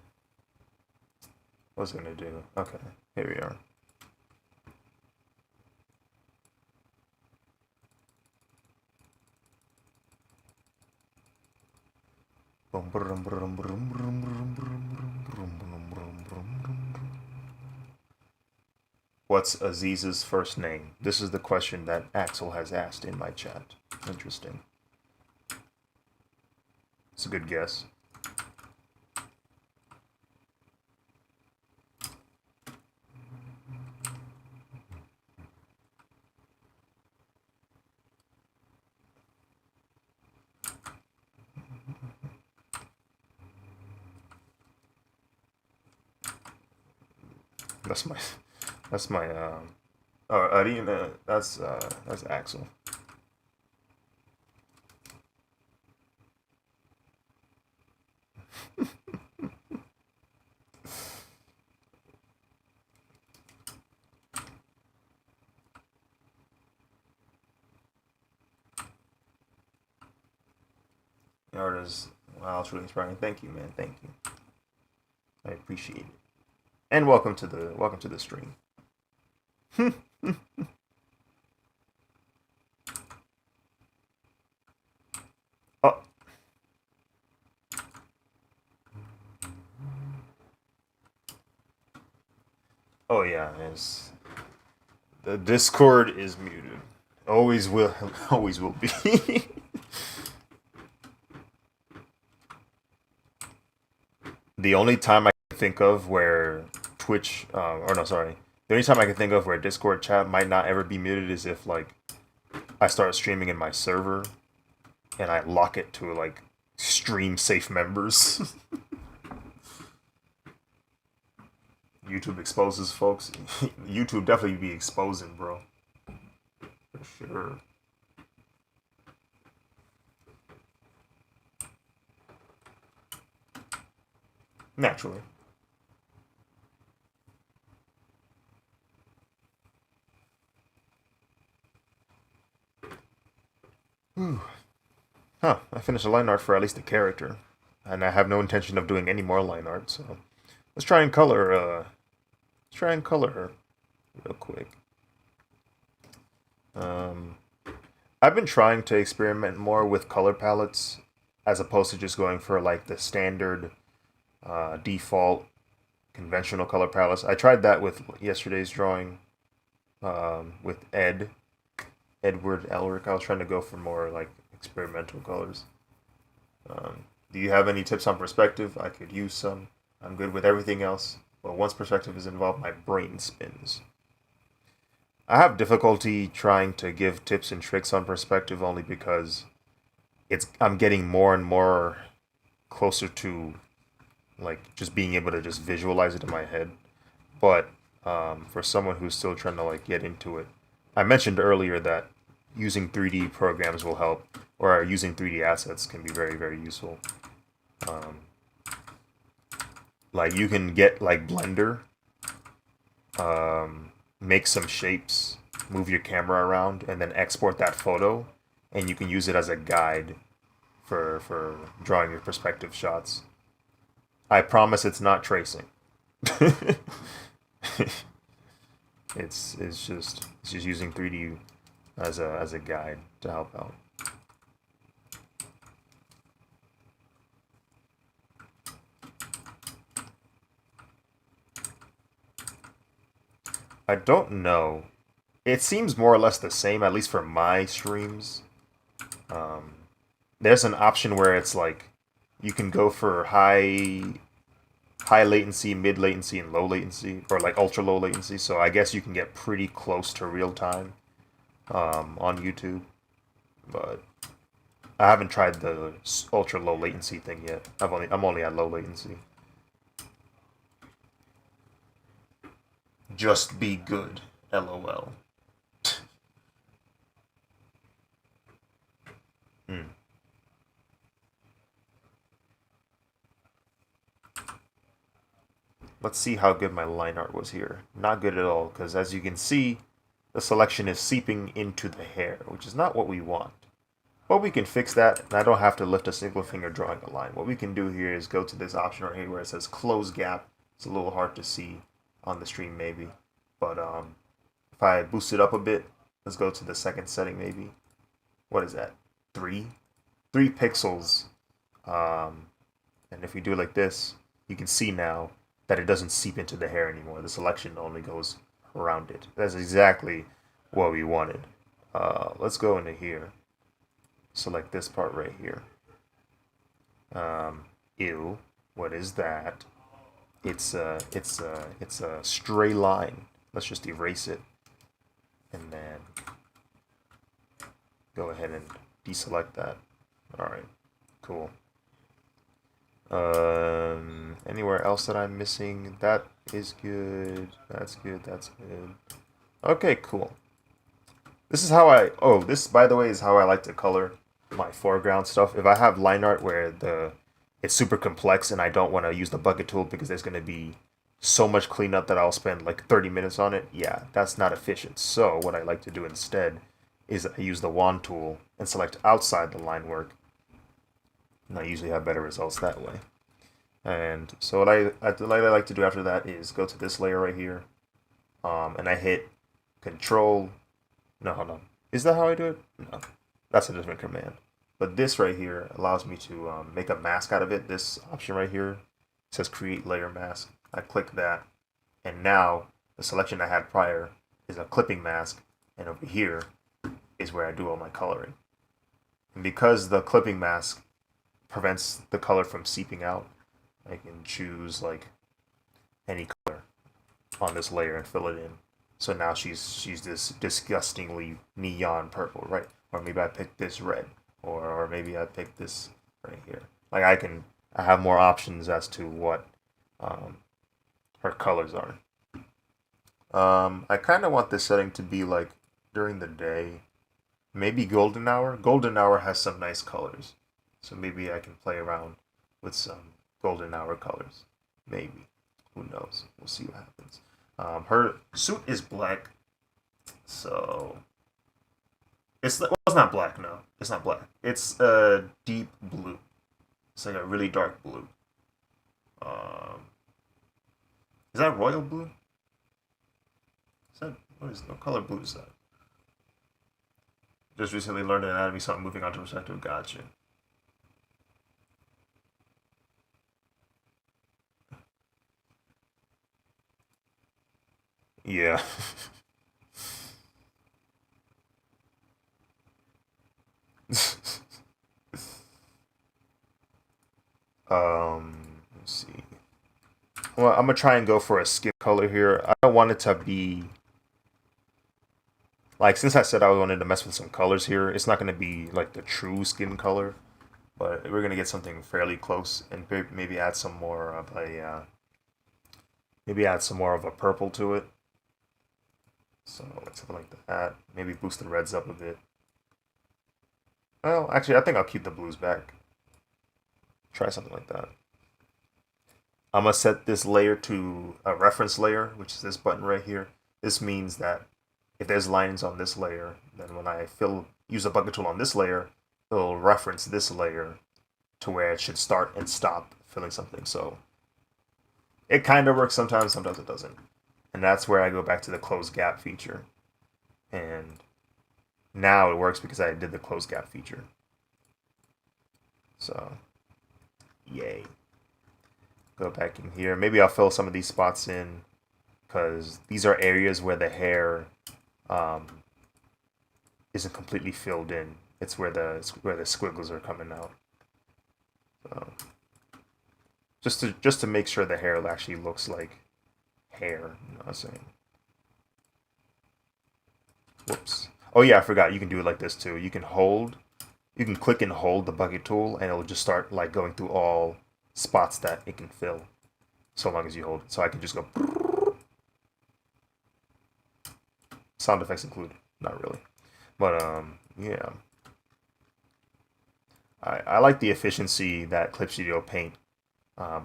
what's it gonna do? Okay, here we are. What's Aziz's first name? This is the question that Axel has asked in my chat. Interesting. It's a good guess. That's my that's my oh Arena, that's Axel. Artist, wow, it's really inspiring. Thank you, man. Thank you. I appreciate it. And welcome to the stream. Oh, oh yeah, it's the Discord is muted. Always will, always will be. The only time I can think of where Twitch, or no, sorry, the only time I can think of where Discord chat might not ever be muted is if like I start streaming in my server and I lock it to like stream safe members. YouTube exposes folks. YouTube definitely be exposing, bro. For sure. Naturally. Ooh. Huh, I finished a line art for at least a character. And I have no intention of doing any more line art, so let's try and color her real quick. Um I've been trying to experiment more with color palettes as opposed to just going for like the standard default conventional color palettes. I tried that with yesterday's drawing with Edward Elric. I was trying to go for more like experimental colors. Do you have any tips on perspective? I could use some. I'm good with everything else, but once perspective is involved, my brain spins. I have difficulty trying to give tips and tricks on perspective only because I'm getting more and more closer to like just being able to just visualize it in my head. But for someone who's still trying to like get into it, I mentioned earlier that using 3D programs will help, or using 3D assets can be very very useful. Um, like you can get like Blender, make some shapes, move your camera around, and then export that photo, and you can use it as a guide for drawing your perspective shots. I promise it's not tracing. It's just using 3D as a guide to help out. I don't know. It seems more or less the same, at least for my streams. Um, there's an option where it's like you can go for high latency, mid latency, and low latency, or like ultra low latency. So I guess you can get pretty close to real time on YouTube, but I haven't tried the ultra low latency thing yet. I'm only at low latency. Just be good, LOL. Hmm. Let's see how good my line art was here. Not good at all, because as you can see, the selection is seeping into the hair, which is not what we want. But we can fix that, and I don't have to lift a single finger drawing a line. What we can do here is go to this option right here where it says close gap. It's a little hard to see on the stream maybe, but if I boost it up a bit, let's go to the second setting maybe. What is that? 3 pixels. Um, and if we do it like this, you can see now that it doesn't seep into the hair anymore. The selection only goes around it. That's exactly what we wanted. Let's go into here. Select this part right here. Ew. What is that? It's a stray line. Let's just erase it, and then go ahead and deselect that. All right, cool. Anywhere else that I'm missing? That is good. That's good. That's good. Okay, cool. This is how I. Oh, this by the way is how I like to color my foreground stuff. If I have line art where the it's super complex and I don't want to use the bucket tool because there's going to be so much cleanup that I'll spend like 30 minutes on it, yeah, that's not efficient. So what I like to do instead is I use the wand tool and select outside the line work, and I usually have better results that way. And so what I like to do after that is go to this layer right here, and I hit Control. No, hold on. Is that how I do it? No, that's a different command. But this right here allows me to make a mask out of it. This option right here says Create Layer Mask. I click that, and now the selection I had prior is a clipping mask, and over here is where I do all my coloring. And because the clipping mask prevents the color from seeping out, I can choose like any color on this layer and fill it in. So now she's this disgustingly neon purple, right? Or maybe I pick this red, or maybe I pick this right here. Like I have more options as to what um, her colors are. I kind of want this setting to be like during the day, maybe golden hour. Golden hour has some nice colors, so maybe I can play around with some golden hour colors. Maybe, who knows? We'll see what happens. Her suit is black, so it's not black. No, it's not black. It's a deep blue. It's like a really dark blue. Um, is that royal blue? Is that what color blue is that? Just recently learned anatomy, so I'm moving on to perspective. Gotcha. Yeah. Let's see. Well, I'm gonna try and go for a skin color here. I don't want it to be like since I said I wanted to mess with some colors here. It's not gonna be like the true skin color, but we're gonna get something fairly close and maybe add some more of a maybe add some more of a purple to it. So something like that. Maybe boost the reds up a bit. Well, actually, I think I'll keep the blues back. Try something like that. I'm gonna set this layer to a reference layer, which is this button right here. This means that if there's lines on this layer, then when I use a bucket tool on this layer, it'll reference this layer to where it should start and stop filling something. So it kind of works sometimes, sometimes it doesn't. And that's where I go back to the close gap feature. And now it works because I did the close gap feature. So, yay. Go back in here. Maybe I'll fill some of these spots in because these are areas where the hair um, isn't completely filled in. It's where the squiggles are coming out. So just to make sure the hair actually looks like hair. You know what I'm saying? Whoops. Oh yeah, I forgot. You can do it like this too. You can click and hold the bucket tool, and it'll just start like going through all spots that it can fill, so long as you hold it. So I can just go. Sound effects included. Not really, but yeah. I like the efficiency that Clip Studio Paint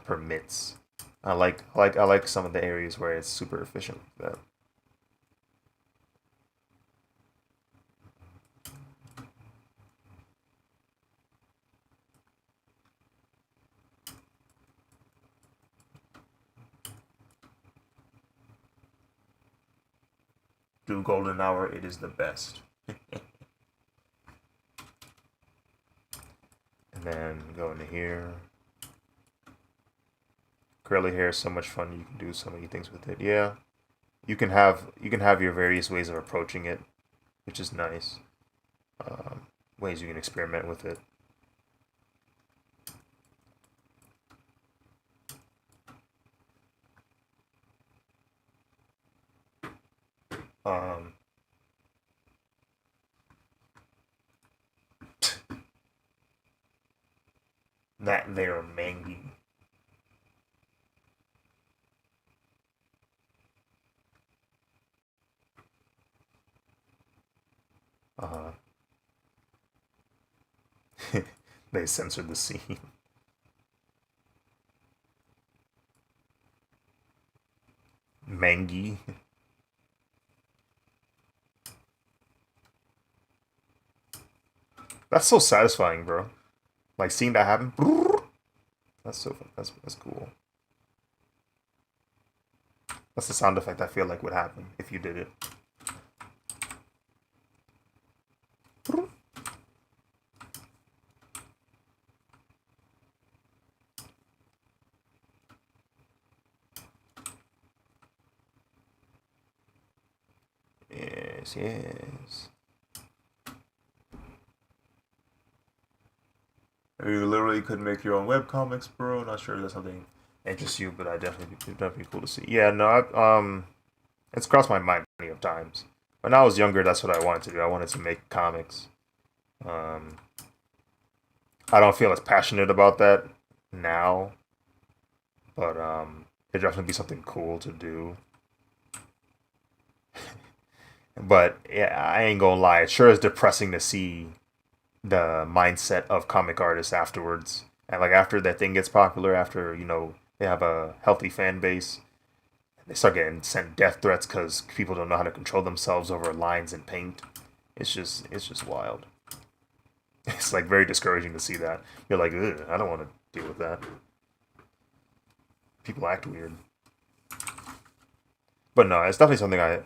permits. I like some of the areas where it's super efficient. That do golden hour, it is the best. And then go into here. Curly hair is so much fun. You can do so many things with it. Yeah, you can have your various ways of approaching it, which is nice. Ways you can experiment with it. Um, that there mangy. Uh, they censored the scene. Mangy. That's so satisfying, bro. Like seeing that happen. That's so fun. That's cool. That's the sound effect I feel like would happen if you did it. Yes, yes. You literally could make your own web comics, bro. Not sure if that's something interests you, but I definitely it'd definitely be cool to see. Yeah, no, it's crossed my mind plenty of times. When I was younger, that's what I wanted to do. I wanted to make comics. Um, I don't feel as passionate about that now, but it'd definitely be something cool to do. But yeah, I ain't gonna lie, it sure is depressing to see the mindset of comic artists afterwards. And like after that thing gets popular, after they have a healthy fan base, they start getting sent death threats because people don't know how to control themselves over lines and paint. It's just wild. It's like very discouraging to see that. You're like, ugh, I don't want to deal with that. People act weird, but no, it's definitely something I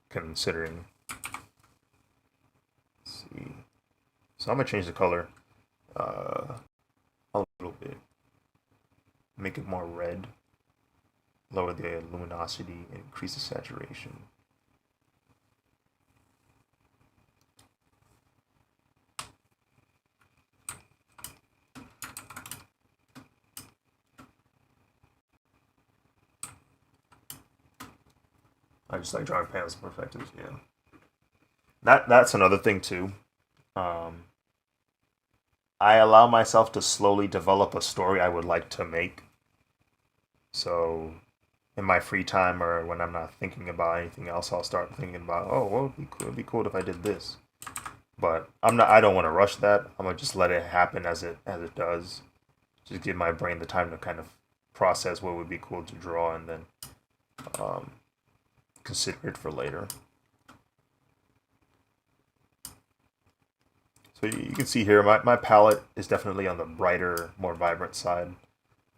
considering. Let's see, so I'm gonna change the color uh, a little bit, make it more red, lower the luminosity, increase the saturation. I just like drawing panels perspectives. Yeah, that's another thing too. Um, I allow myself to slowly develop a story I would like to make. So in my free time or when I'm not thinking about anything else, I'll start thinking about, oh, well, it'd be cool if I did this. But I'm not. I don't want to rush that. I'm gonna just let it happen as it does. Just give my brain the time to kind of process what would be cool to draw, and then um, consider it for later. So you can see here, my palette is definitely on the brighter, more vibrant side.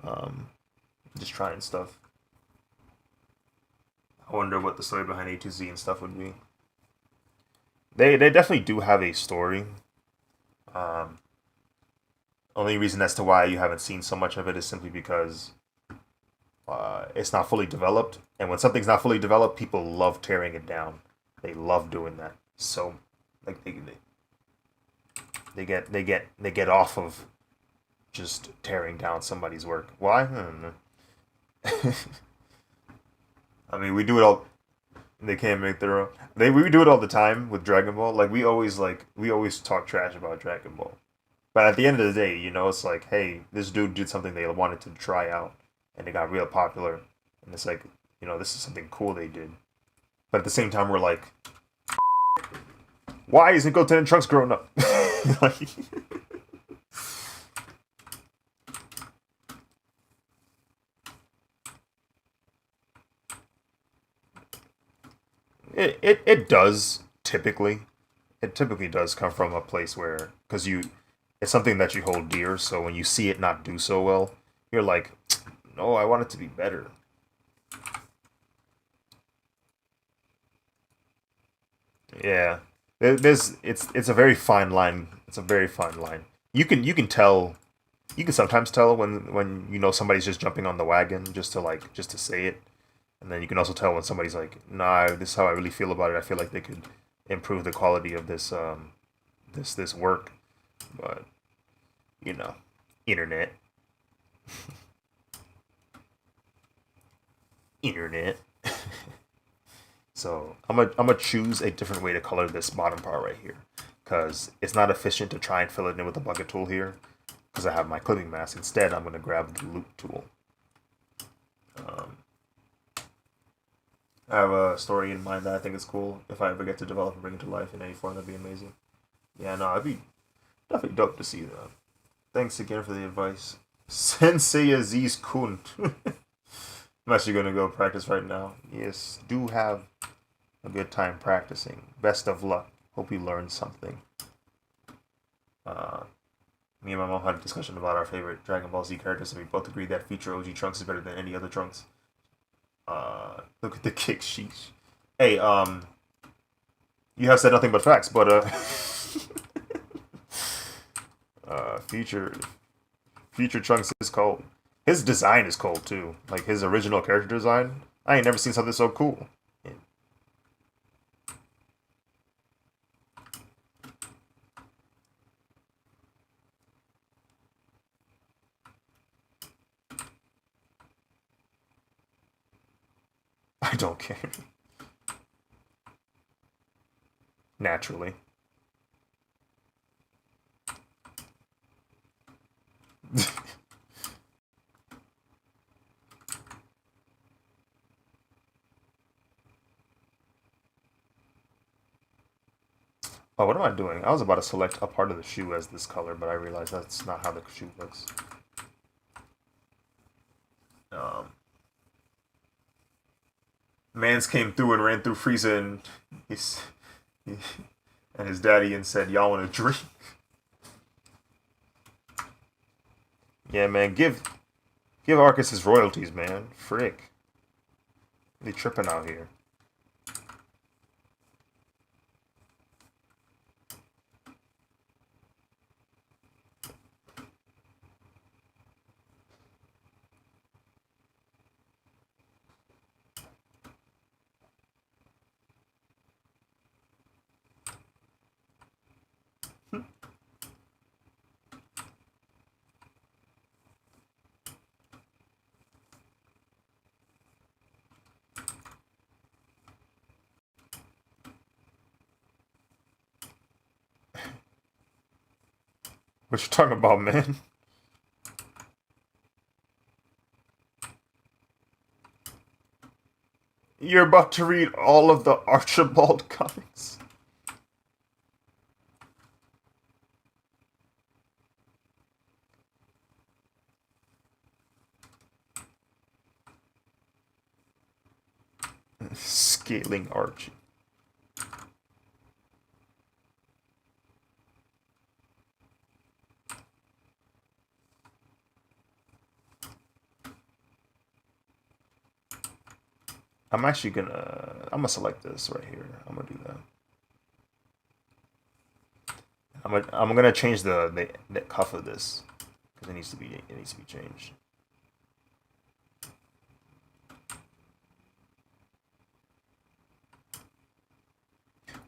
Um, just trying stuff. I wonder what the story behind A to Z and stuff would be. They definitely do have a story. Um, Only reason as to why you haven't seen so much of it is simply because it's not fully developed, and when something's not fully developed, people love tearing it down. They love doing that. So, like they get off of just tearing down somebody's work. Why? I don't know. I mean, we do it all. They can't make their own. We do it all the time with Dragon Ball. We always talk trash about Dragon Ball. But at the end of the day, it's like, hey, this dude did something they wanted to try out, and it got real popular, and it's like, this is something cool they did. But at the same time, we're like, why isn't Goten and Trunks growing up? Like, it does typically. It typically does come from a place where, because it's something that you hold dear. So when you see it not do so well, you're like, no, I want it to be better. Yeah, it's a very fine line. It's a very fine line. You can tell. You can sometimes tell when somebody's just jumping on the wagon just to say it, and then you can also tell when somebody's like, nah, this is how I really feel about it. I feel like they could improve the quality of this work, but you know, internet, internet. So I'm gonna choose a different way to color this bottom part right here, because it's not efficient to try and fill it in with the bucket tool here, because I have my clipping mask. Instead, I'm gonna grab the loop tool. Um, I have a story in mind that I think is cool. If I ever get to develop and bring it to life in any form, that'd be amazing. Yeah, no, it'd be definitely dope to see that. Thanks again for the advice. Sensei Aziz Kun. I'm actually gonna go practice right now. Yes, do have a good time practicing. Best of luck. Hope you learned something. Uh, Me and my mom had a discussion about our favorite Dragon Ball Z characters, and we both agreed that future OG Trunks is better than any other Trunks. Look at the kick, sheesh. Hey, you have said nothing but facts, but future Trunks is cold. His design is cold too. Like his original character design. I ain't never seen something so cool. Yeah. I don't care. Naturally. Oh, what am I doing? I was about to select a part of the shoe as this color, but I realized that's not how the shoe looks. Um, Mans came through and ran through Frieza and his, and his daddy and said, "Y'all want a drink?" Yeah, man, give Arcus his royalties, man. Frick, they tripping out here. What you talking about, man? You're about to read all of the Archibald comics. Scaling Archie. I'm gonna select this right here. I'm gonna do that. I'm gonna change the cuff of this because it needs to be changed.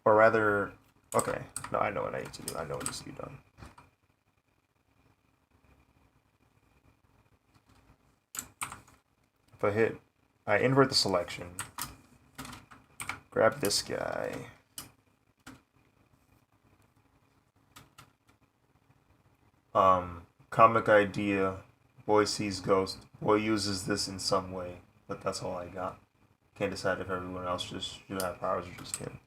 Or rather, okay, no, I know what I need to do. I know what needs to be done. If I invert the selection, grab this guy. Comic idea, boy sees ghost, boy uses this in some way, but that's all I got. Can't decide if everyone else just should have powers or just him.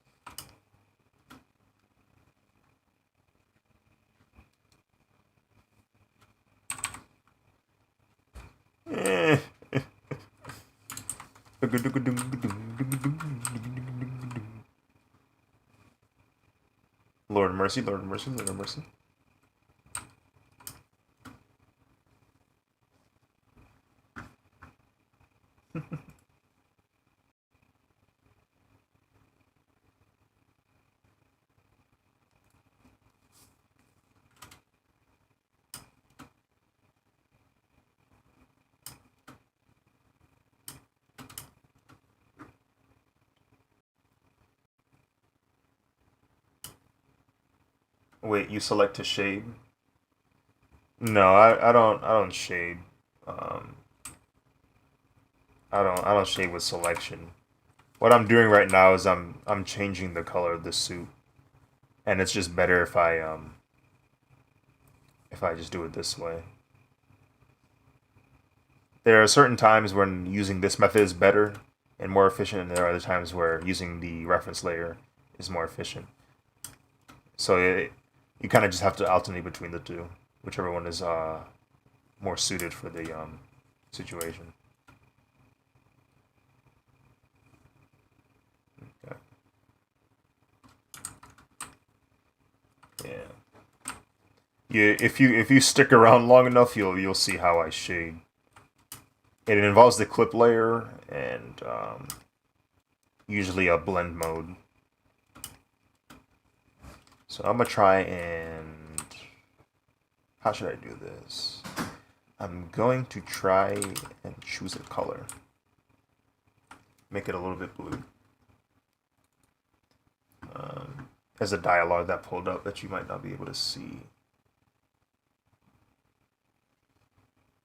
Lord of mercy, Lord of mercy, Lord of mercy. Wait, you select to shade? No, I don't shade. Um, I don't shade with selection. What I'm doing right now is I'm changing the color of the suit, and it's just better if I just do it this way. There are certain times when using this method is better and more efficient, and there are other times where using the reference layer is more efficient. So you kind of just have to alternate between the two, whichever one is more suited for the situation. Okay. Yeah. Yeah. If you stick around long enough, you'll see how I shade. It involves the clip layer and usually a blend mode. So I'm gonna try and how should I do this? I'm going to try and choose a color. Make it a little bit blue. There's a dialogue that pulled up that you might not be able to see.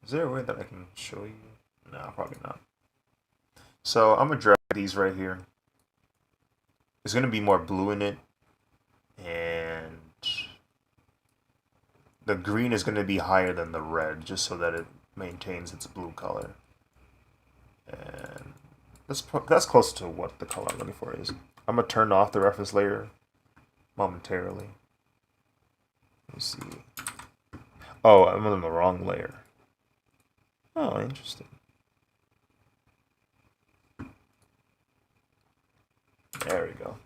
Is there a way that I can show you? No, probably not. So I'm gonna drag these right here. There's gonna be more blue in it, and the green is gonna be higher than the red, just so that it maintains its blue color. And that's close to what the color I'm looking for is. I'm gonna turn off the reference layer momentarily. Let me see. Oh, I'm on the wrong layer. Oh, interesting. There we go.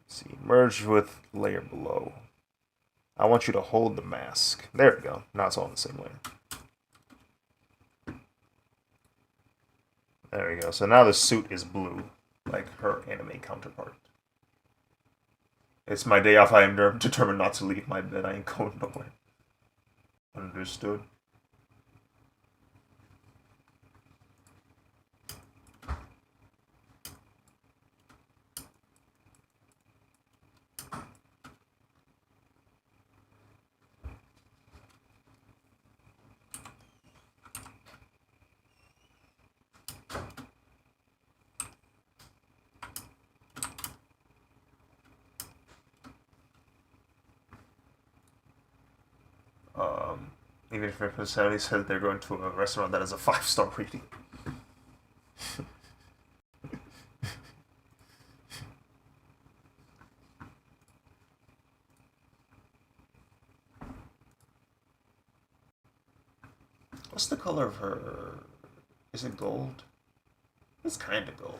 Let's see, merge with layer below. I want you to hold the mask. There we go. Now it's all in the same layer. There we go. So now the suit is blue, like her anime counterpart. It's my day off. I am determined not to leave my bed. I ain't going nowhere. Understood. Even if your personality says they're going to a restaurant that has a 5-star rating. What's the color of her? Is it gold? It's kind of gold.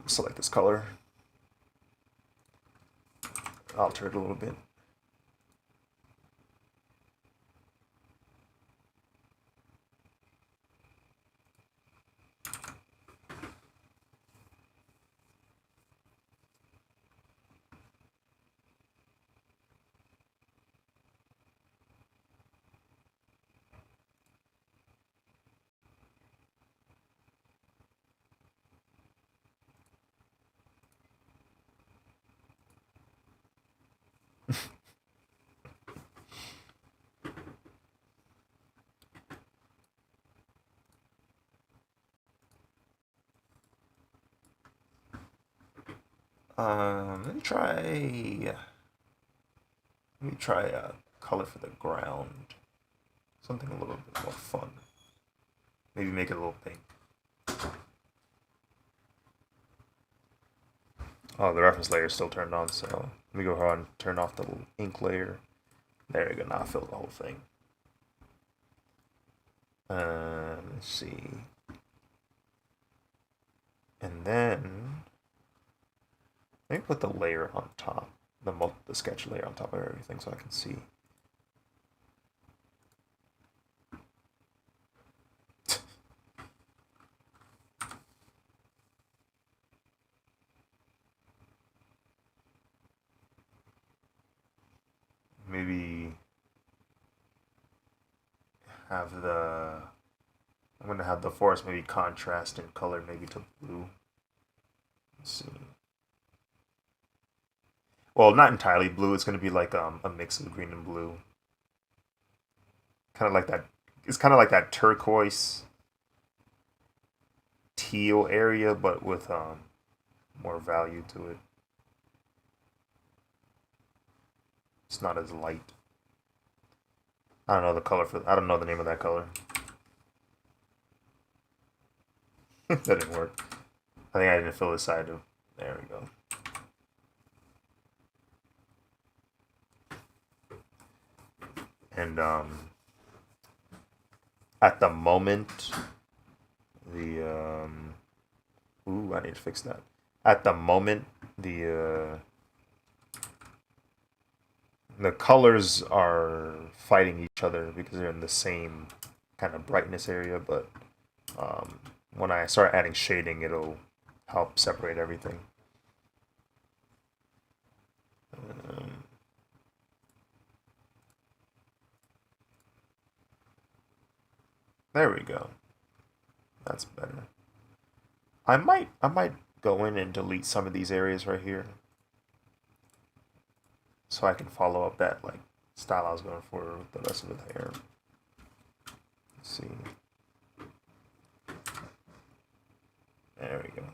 Select this color. Alter it a little bit. Let me try. Let me try a color for the ground. Something a little bit more fun. Maybe make it a little pink. Oh, the reference layer is still turned on, so let me go ahead and turn off the little ink layer. There we go. Now I fill the whole thing. Let's see. And then let me put the layer on top, the sketch layer on top of everything, so I can see. Maybe have the I'm gonna have the forest maybe contrast in color maybe to blue. Let's see. Well, not entirely blue. It's gonna be like a mix of green and blue. Kind of like that. It's kind of like that turquoise teal area, but with more value to it. It's not as light. I don't know the color for. I don't know the name of that color. That didn't work. I think I didn't fill this side of. There we go. And at the moment, the ooh, I need to fix that. At the moment, the colors are fighting each other because they're in the same kind of brightness area, but um, when I start adding shading, it'll help separate everything. Um, there we go. That's better. I might go in and delete some of these areas right here so I can follow up that like style I was going for with the rest of the hair. Let's see. There we go.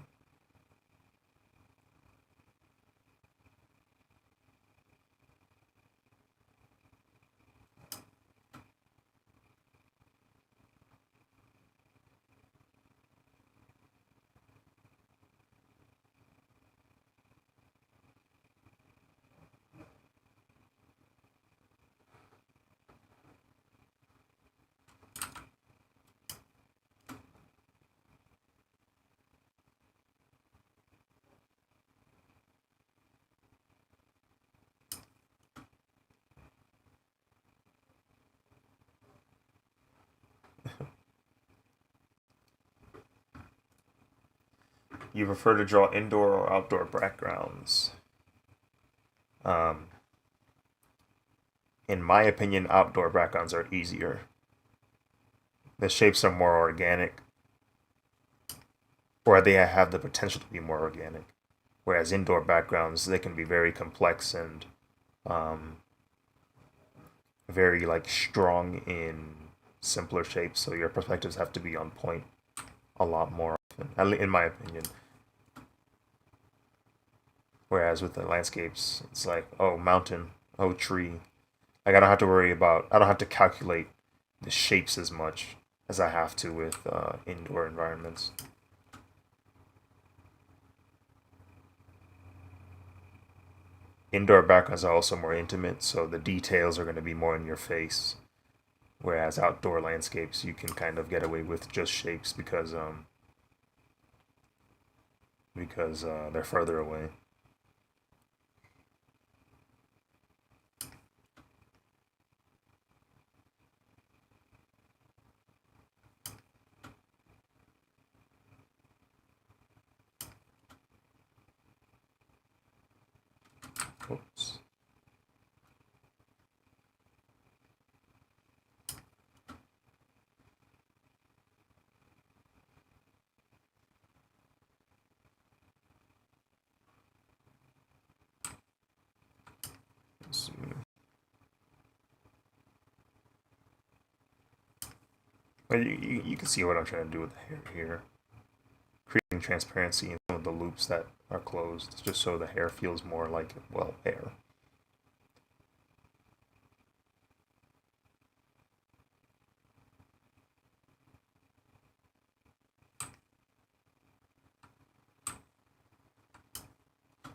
You prefer to draw indoor or outdoor backgrounds? Um, in my opinion, outdoor backgrounds are easier. The shapes are more organic, or they have the potential to be more organic. Whereas indoor backgrounds, they can be very complex and um, very like strong in simpler shapes. So your perspectives have to be on point a lot more often, in my opinion. Whereas with the landscapes, it's like, oh, mountain, oh, tree. Like I don't have to worry about, I don't have to calculate the shapes as much as I have to with indoor environments. Indoor backgrounds are also more intimate, so the details are going to be more in your face. Whereas outdoor landscapes, you can kind of get away with just shapes because they're further away. Oops. Let's see. But you can see what I'm trying to do with the hair here. Creating transparency in some of the loops that are closed, just so the hair feels more like, well, hair.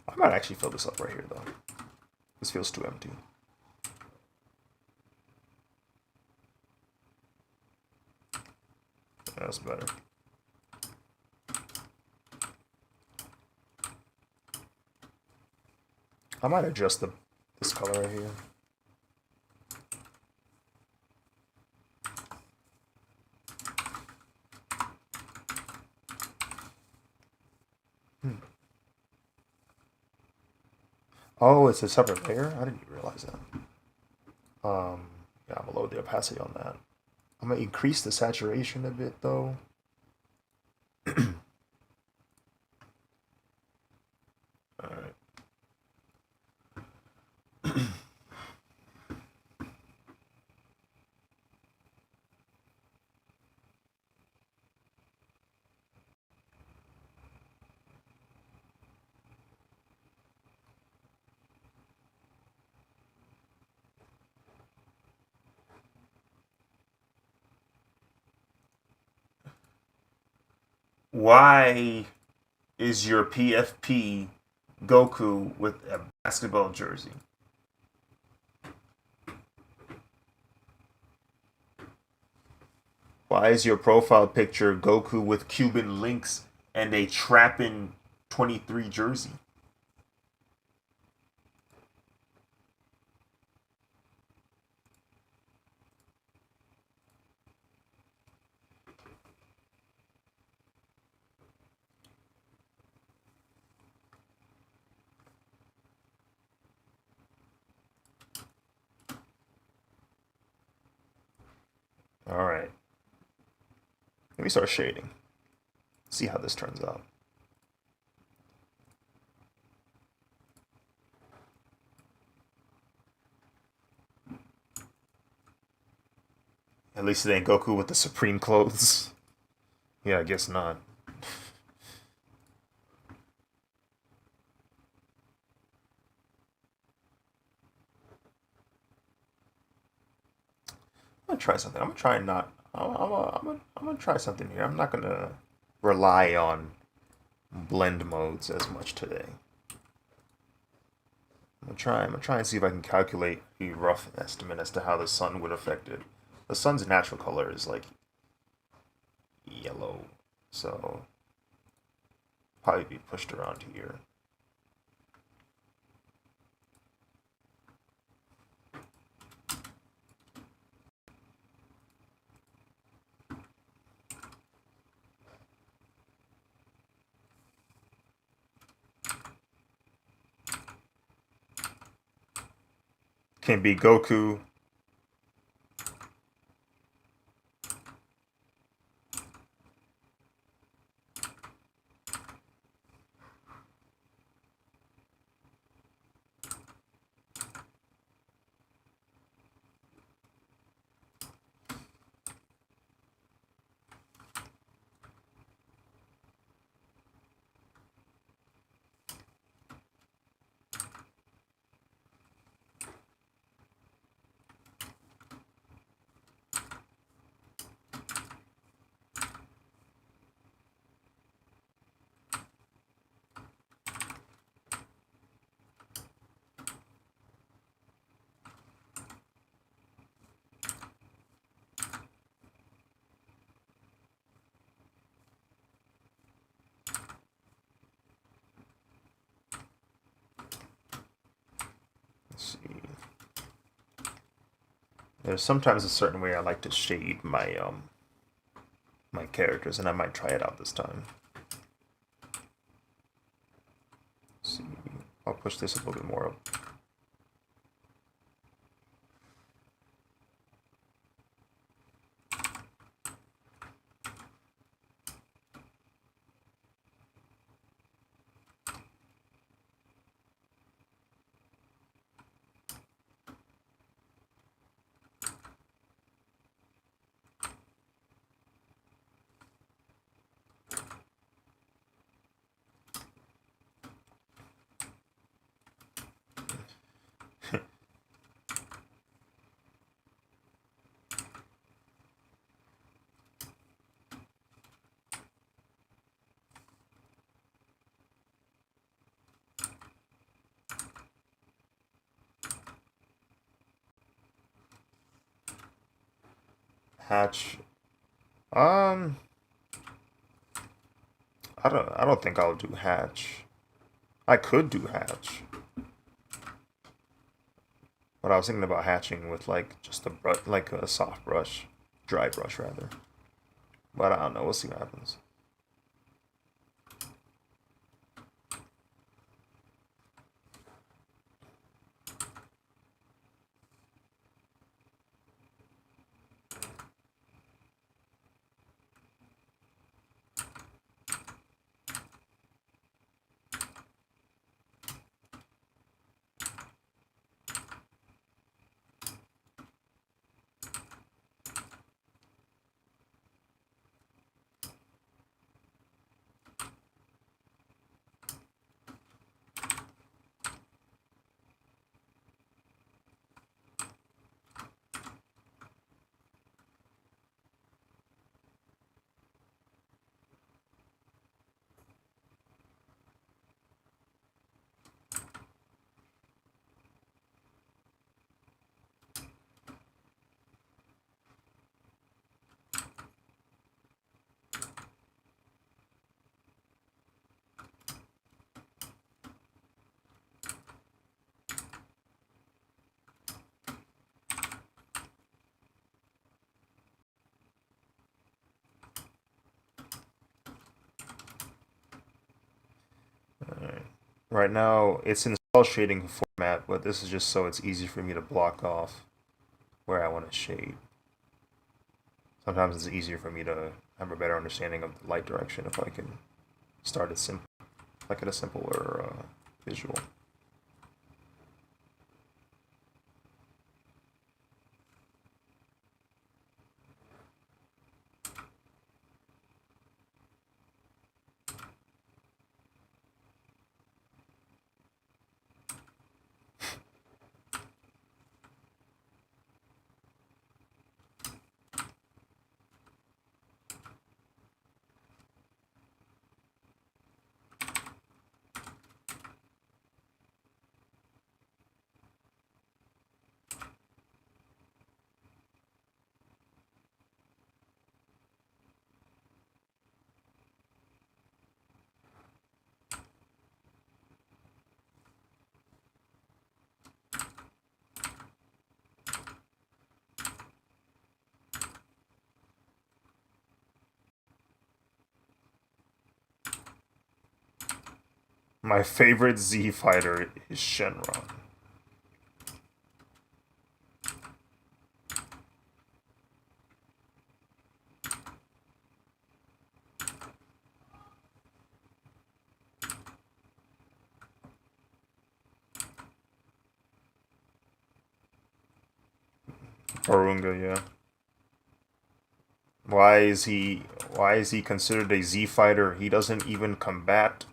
I might actually fill this up right here, though. This feels too empty. That's better. I might adjust this color right here. Oh, it's a separate layer? I didn't even realize that. Yeah, I'm gonna lower the opacity on that. I'm gonna increase the saturation a bit though. Alright. Why is your PFP Goku with a basketball jersey? Why is your profile picture Goku with Cuban links and a Trappin 23 jersey? Alright. Let me start shading. See how this turns out. At least it ain't Goku with the Supreme clothes. Yeah, I guess not. I'm gonna try something. I'm gonna try not. I'm gonna try something here. I'm not gonna rely on blend modes as much today. I'm gonna try and see if I can calculate a rough estimate as to how the sun would affect it. The sun's natural color is like yellow, so probably be pushed around here. Can be Goku. Let's see. There's sometimes a certain way I like to shade my characters, and I might try it out this time. Let's see. I'll push this a little bit more up. Hatch. Um, I don't think I'll do hatch. I could do hatch, but I was thinking about hatching with like just a brush, like a soft brush, dry brush rather. But I don't know. We'll see what happens. Alright. Right now, it's in cell shading format, but this is just so it's easy for me to block off where I want to shade. Sometimes it's easier for me to have a better understanding of the light direction if I can start it simple, like at a simpler visual. My favorite Z fighter is Shenron. Orunga, yeah. Why is he why is he considered a Z fighter? He doesn't even combat.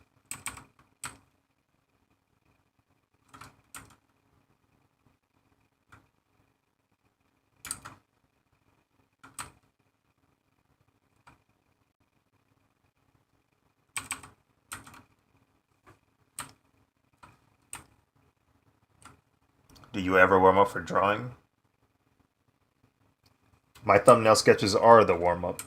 Do you ever warm up for drawing? My thumbnail sketches are the warm up.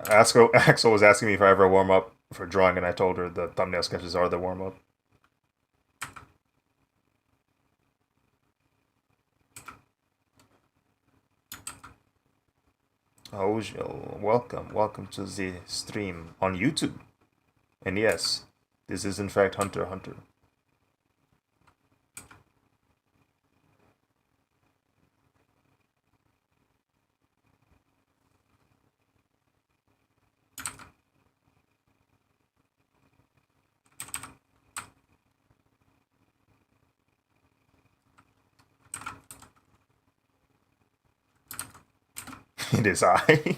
Axel was asking me if I ever warm up for drawing, and I told her the thumbnail sketches are the warm up. Oh, welcome to the stream on YouTube. And yes, this is in fact Hunter x Hunter. It is I.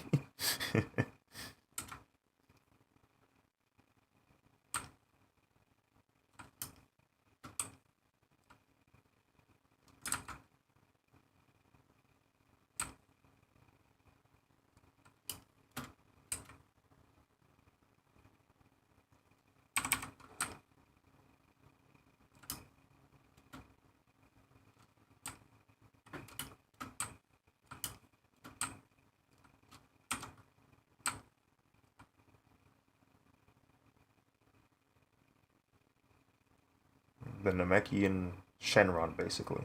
the Namekian Shenron, basically.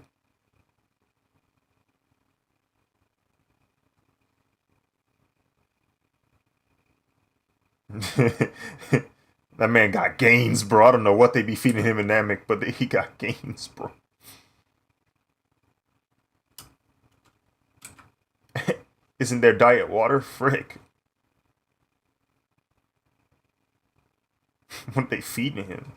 That man got gains, bro. I don't know what they be feeding him in Namek, but he got gains, bro. Isn't their diet water? Frick. What they feeding him?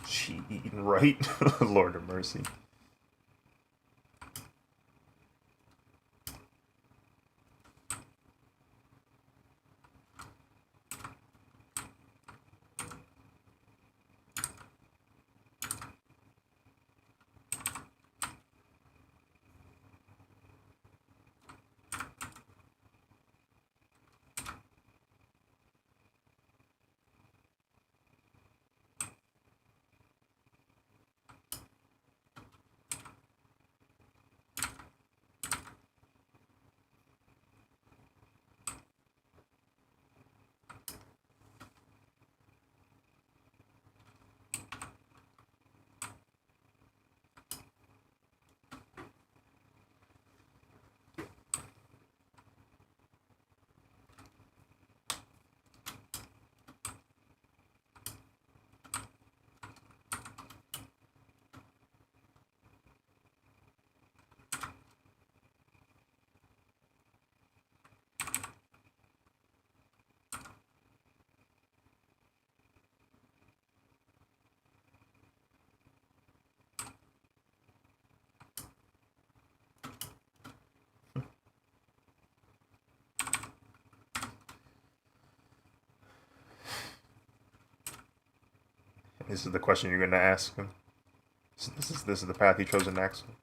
She eating right? Lord of mercy. This is the question you're gonna ask him. This is the path he chose to ask him.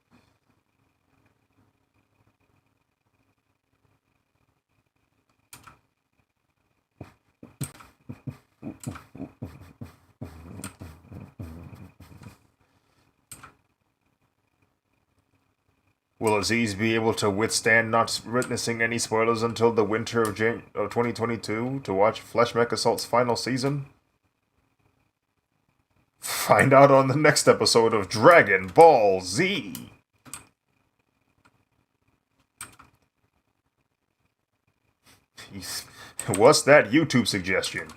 Will Aziz be able to withstand not witnessing any spoilers until the winter of 2022 to watch Flesh Mech Assault's final season? Find out on the next episode of Dragon Ball Z! What's that YouTube suggestion?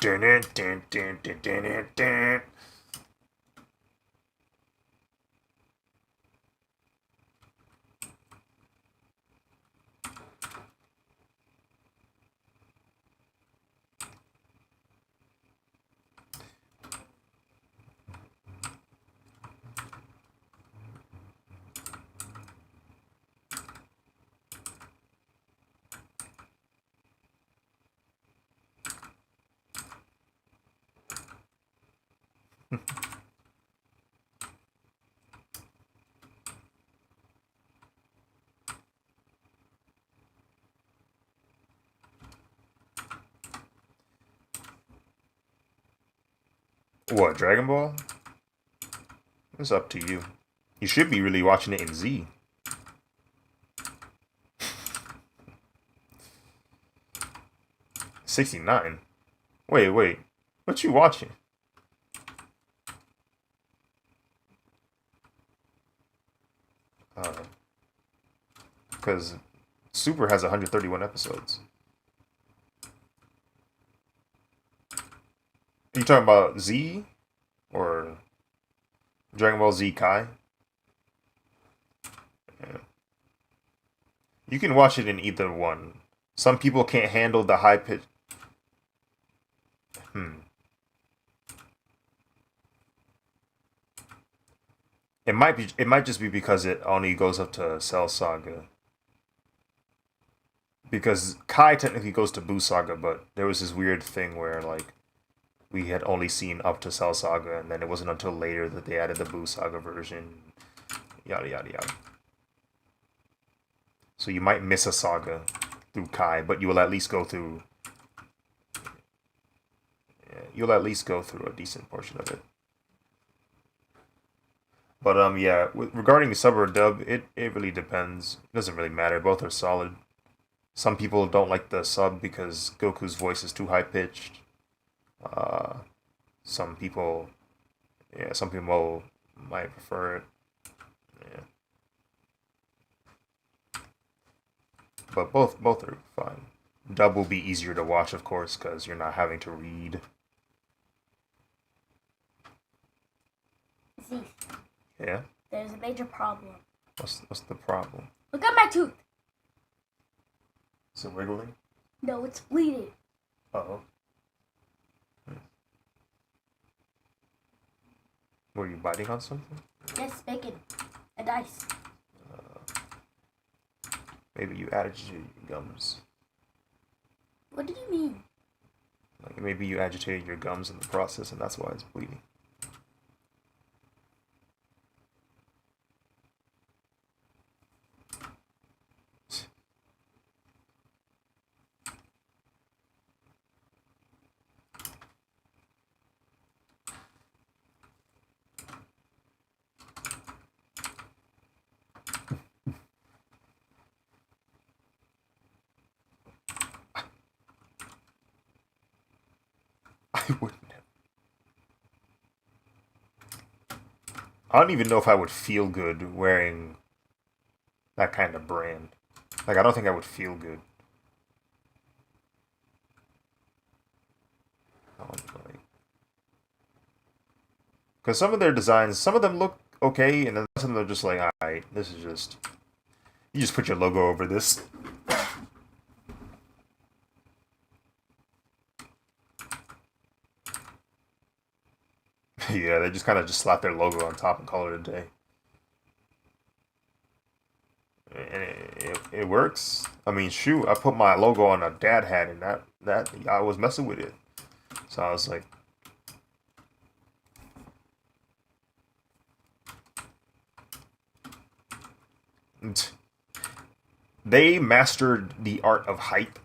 What, Dragon Ball? It's up to you. You should be really watching it in Z. '69. Wait. What you watching? Because Super has 131 episodes. Are you talking about Z or Dragon Ball Z Kai? Yeah. You can watch it in either one. Some people can't handle the high pitch. Hmm. It might be. It might just be because it only goes up to Cell Saga. Because Kai technically goes to Buu Saga, but there was this weird thing where like we had only seen up to Cell Saga, and then it wasn't until later that they added the Buu Saga version. Yada yada yada. So you might miss a saga through Kai, but you will at least go through. Yeah, you'll at least go through a decent portion of it. But yeah. Regarding sub or dub, it really depends. It doesn't really matter. Both are solid. Some people don't like the sub because Goku's voice is too high pitched. Uh, some people, yeah, some people might prefer it. Yeah, but both are fine. Dub will be easier to watch, of course, because you're not having to read.
See,
Yeah.
there's a major problem.
What's the problem?
Look at my tooth.
Is it wiggling?
No, it's bleeding.
Oh. Were you biting on something?
Yes, bacon and ice.
Maybe you agitated your gums.
What do you mean?
Like maybe you agitated your gums in the process, and that's why it's bleeding. I wouldn't have. I don't even know if I would feel good wearing that kind of brand. Like I don't think I would feel good. Because some of their designs, some of them look okay, and then some of them are just like, alright, this is just. You just put your logo over this. Yeah, they just kind of just slap their logo on top and call it a day. And it works. I mean, shoot, I put my logo on a dad hat, and that I was messing with it. So I was like, they mastered the art of hype.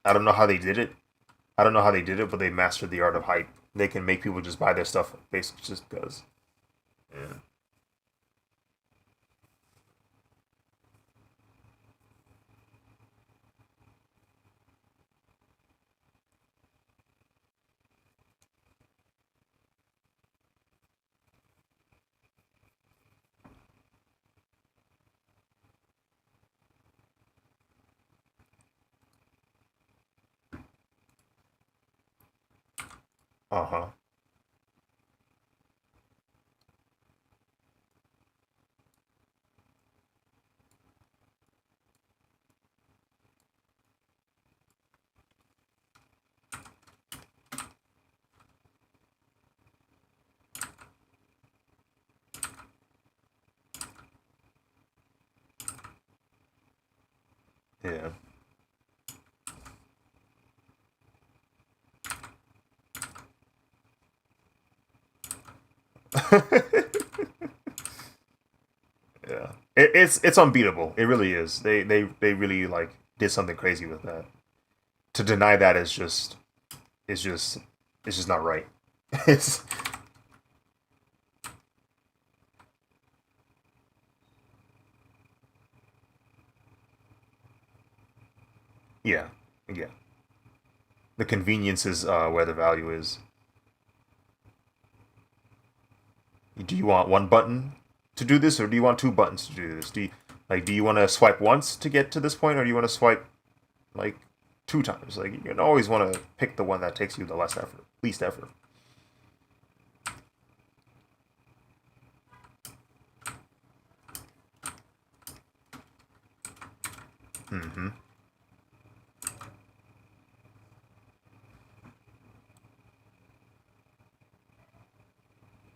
I don't know how they did it. I don't know how they did it, but they mastered the art of hype. They can make people just buy their stuff basically just because. Yeah. Uh huh. Yeah. Yeah. It's unbeatable. It really is. They really like did something crazy with that. To deny that is just it's just it's just not right. It's yeah. Yeah. The convenience is where the value is. Do you want one button? to do this, or do you want two buttons to do this? Do you want to swipe once to get to this point, or do you want to swipe like two times? Like you always want to pick the one that takes you the least effort. Mm-hmm.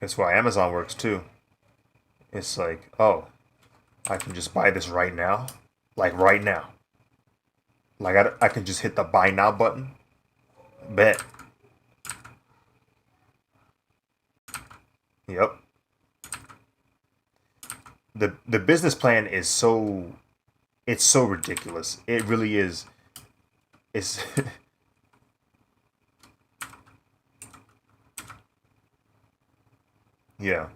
That's why Amazon works too. It's like, oh, I can just buy this right now, like right now. Like I can just hit the buy now button. Bet. Yep. The business plan is it's so ridiculous. It really is. It's yeah.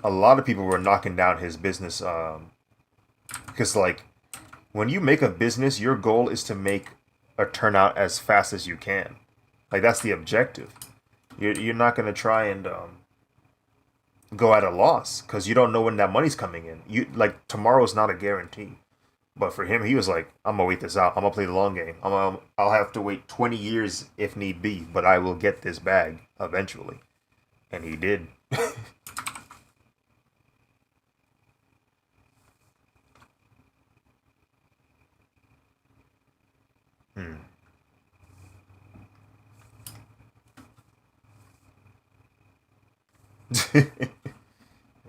A lot of people were knocking down his business because like when you make a business, your goal is to make a turnout as fast as you can. Like that's the objective. You're not gonna try and go at a loss because you don't know when that money's coming in. You like tomorrow's not a guarantee. But for him, he was like, "I'm gonna wait this out. I'm gonna play the long game. I'll have to wait 20 years if need be, but I will get this bag eventually." And he did. Hmm.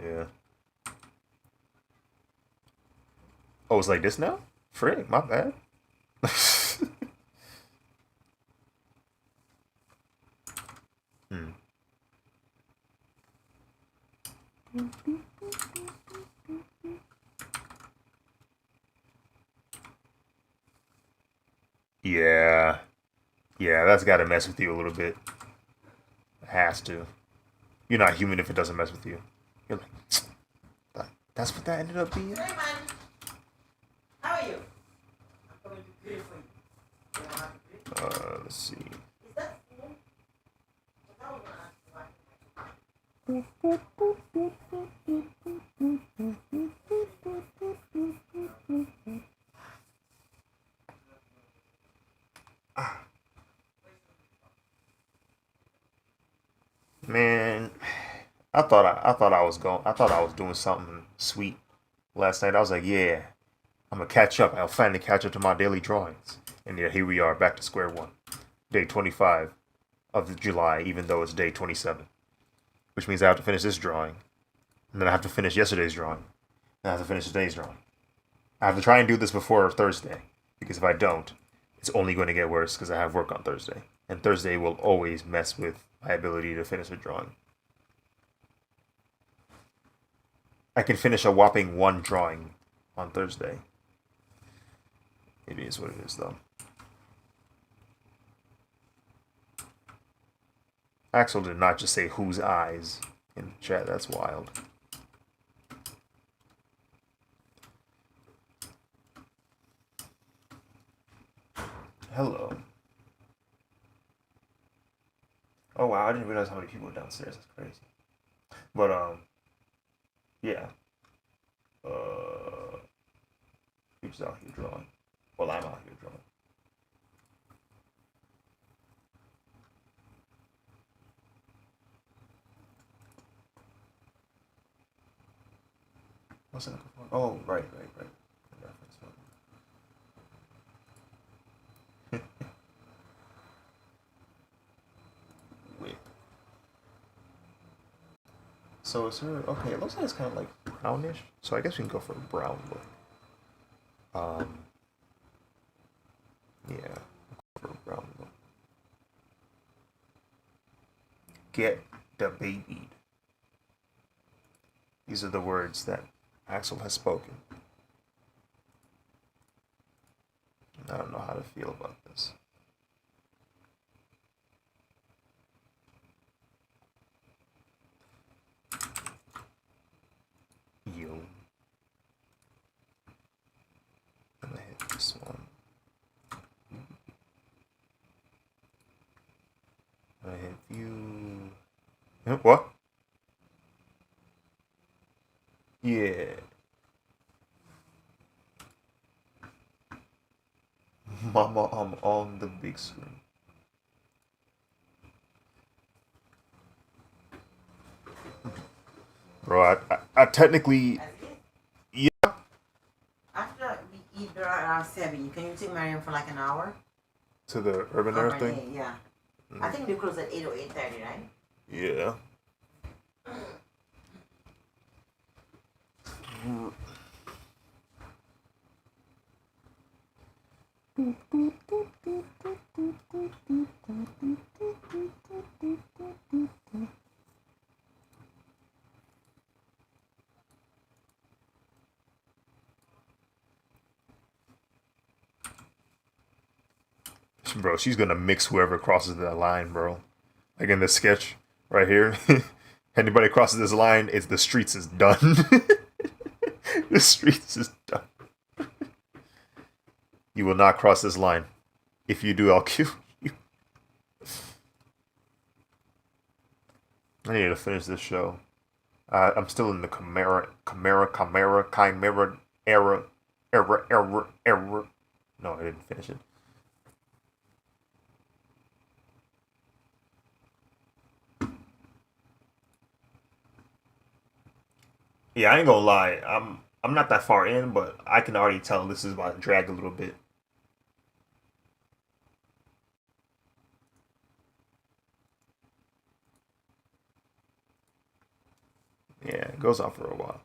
Yeah. Oh, it's like this now? Frick, my bad. Hmm. Yeah. Yeah, that's got to mess with you a little bit. It has to. You're not human if it doesn't mess with you. You're like, that's what that ended up being?
Hey man, how are you? I'm coming to grill for you. You know how to grill?
Let's see.
Is that full? But I was gonna ask you why.
Man, I thought I was doing something sweet last night. I was like, yeah, I'm gonna catch up. I'll finally catch up to my daily drawings. And yeah, here we are back to square one. Day 25 of July, even though it's day 27. Which means I have to finish this drawing. And then I have to finish yesterday's drawing. And I have to finish today's drawing. I have to try and do this before Thursday. Because if I don't, it's only going to get worse because I have work on Thursday. And Thursday will always mess with my ability to finish a drawing. I can finish a whopping one drawing on Thursday. It is what it is, though. Axel did not just say whose eyes in the chat. That's wild. Hello. Oh wow, I didn't realize how many people were downstairs. That's crazy. But yeah. Uh, who's out here drawing? Well, I'm out here drawing. What's that? Oh, right. Wait. So is her okay? It looks like it's kind of like brownish. So I guess we can go for a brown look. Um, yeah, for a brown look. Get the baby. These are the words that Axel has spoken. I don't know how to feel about this. Yo. I'm gonna hit this one. I'm gonna hit view. What? Yeah, Mama, I'm on the big screen. Bro, I technically,
That's it.
yeah,
After we eat around 7, can you take Mariam for like an hour?
to the urban
Or
air
an
thing.
8, yeah. I
Mm,
think they close at 8 or 8:30, right?
yeah. Bro, she's gonna mix whoever crosses that line, bro. Like in the sketch right here. Anybody crosses this line, it's the streets is done. The streets is done. You will not cross this line. If you do, I'll kill you. I need to finish this show. I'm still in the Chimera era. No, I didn't finish it. Yeah, I ain't gonna lie. I'm not that far in, but I can already tell this is about to drag a little bit. Yeah, it goes on for a while.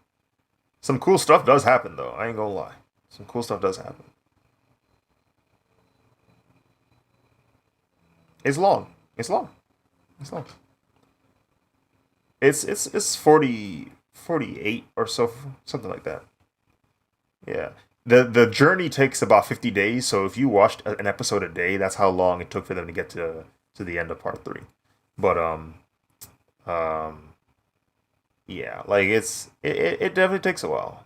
Some cool stuff does happen though. I ain't gonna lie. Some cool stuff does happen. It's long. It's long. It's long. It's 48 or so, something like that. Yeah. The journey takes about 50 days, so if you watched an episode a day, that's how long it took for them to get to the end of part 3. But um yeah, like it definitely takes a while.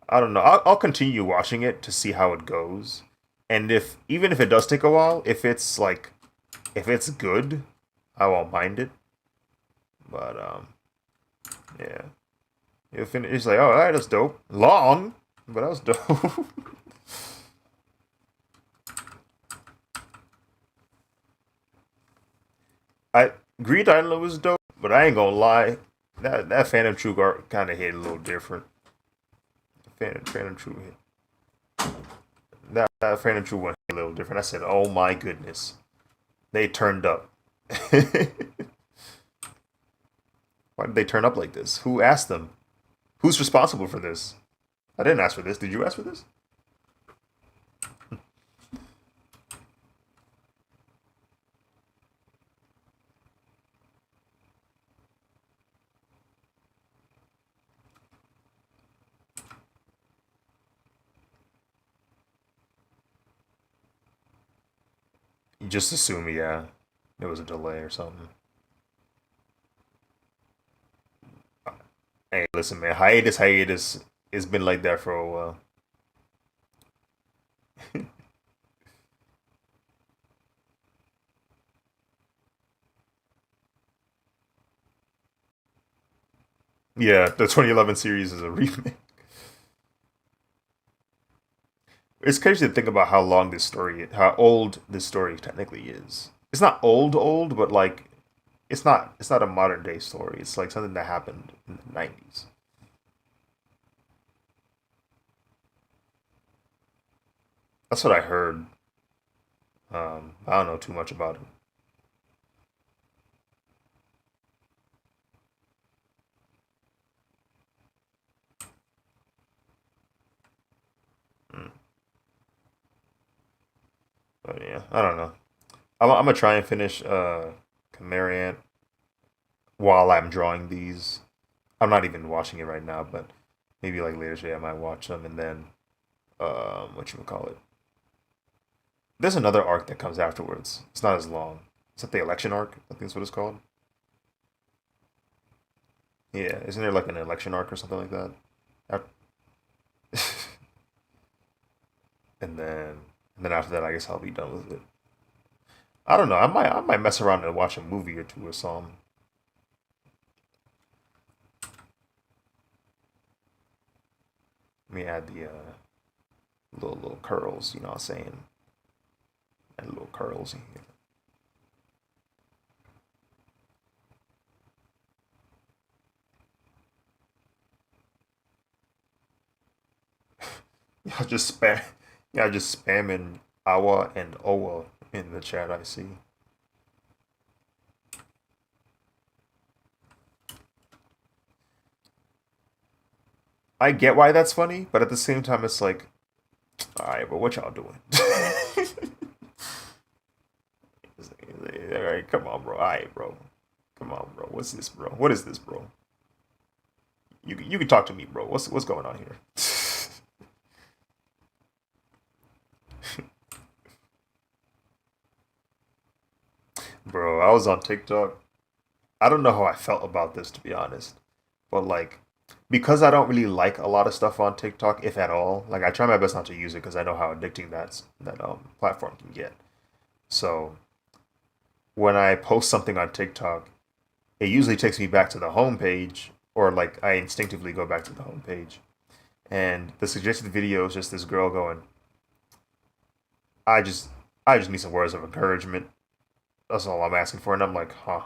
I don't know. I'll continue watching it to see how it goes. And if even if it does take a while, if it's good, I won't mind it. But yeah. It's like, oh, all right, that's dope. Long, but that was dope. I Greed Island was dope, but I ain't gonna lie, that Phantom Troop art kind of hit a little different. Phantom Troop hit that Phantom Troop one hit a little different. I said, oh my goodness, they turned up. Why did they turn up like this? Who asked them? Who's responsible for this? I didn't ask for this. Did you ask for this? You just assume, yeah, there was a delay or something. Hey, listen, man, hiatus. It's been like that for a while. Yeah, the 2011 series is a remake. It's crazy to think about how old this story technically is. It's not old, but like it's not a modern day story. It's like something that happened in the 90s. That's what I heard. I don't know too much about it. Mm. But yeah, I don't know. I'm gonna try and finish Canary while I'm drawing these. I'm not even watching it right now, but maybe like later today I might watch them and then what you call it. There's another arc that comes afterwards. It's not as long. Is that the election arc? I think that's what it's called. Yeah, isn't there like an election arc or something like that? Af- and then after that, I guess I'll be done with it. I don't know. I might mess around and watch a movie or two or something. Let me add the little curls. You know what I'm saying? Add little curls in here. Y'all just spam. Y'all just spamming Awa and Owa in the chat. I see. I get why that's funny, but at the same time, it's like, all right, but what y'all doing? All right, come on, bro. All right, bro. Come on, bro. What's this, bro? What is this, bro? You can talk to me, bro. What's going on here? Bro, I was on TikTok. I don't know how I felt about this to be honest, but like because I don't really like a lot of stuff on TikTok, if at all. Like I try my best not to use it because I know how addicting that platform can get. So when I post something on TikTok, it usually takes me back to the home page, or like I instinctively go back to the home page. And the suggested video is just this girl going, I just I just need some words of encouragement. That's all I'm asking for. And I'm like, huh,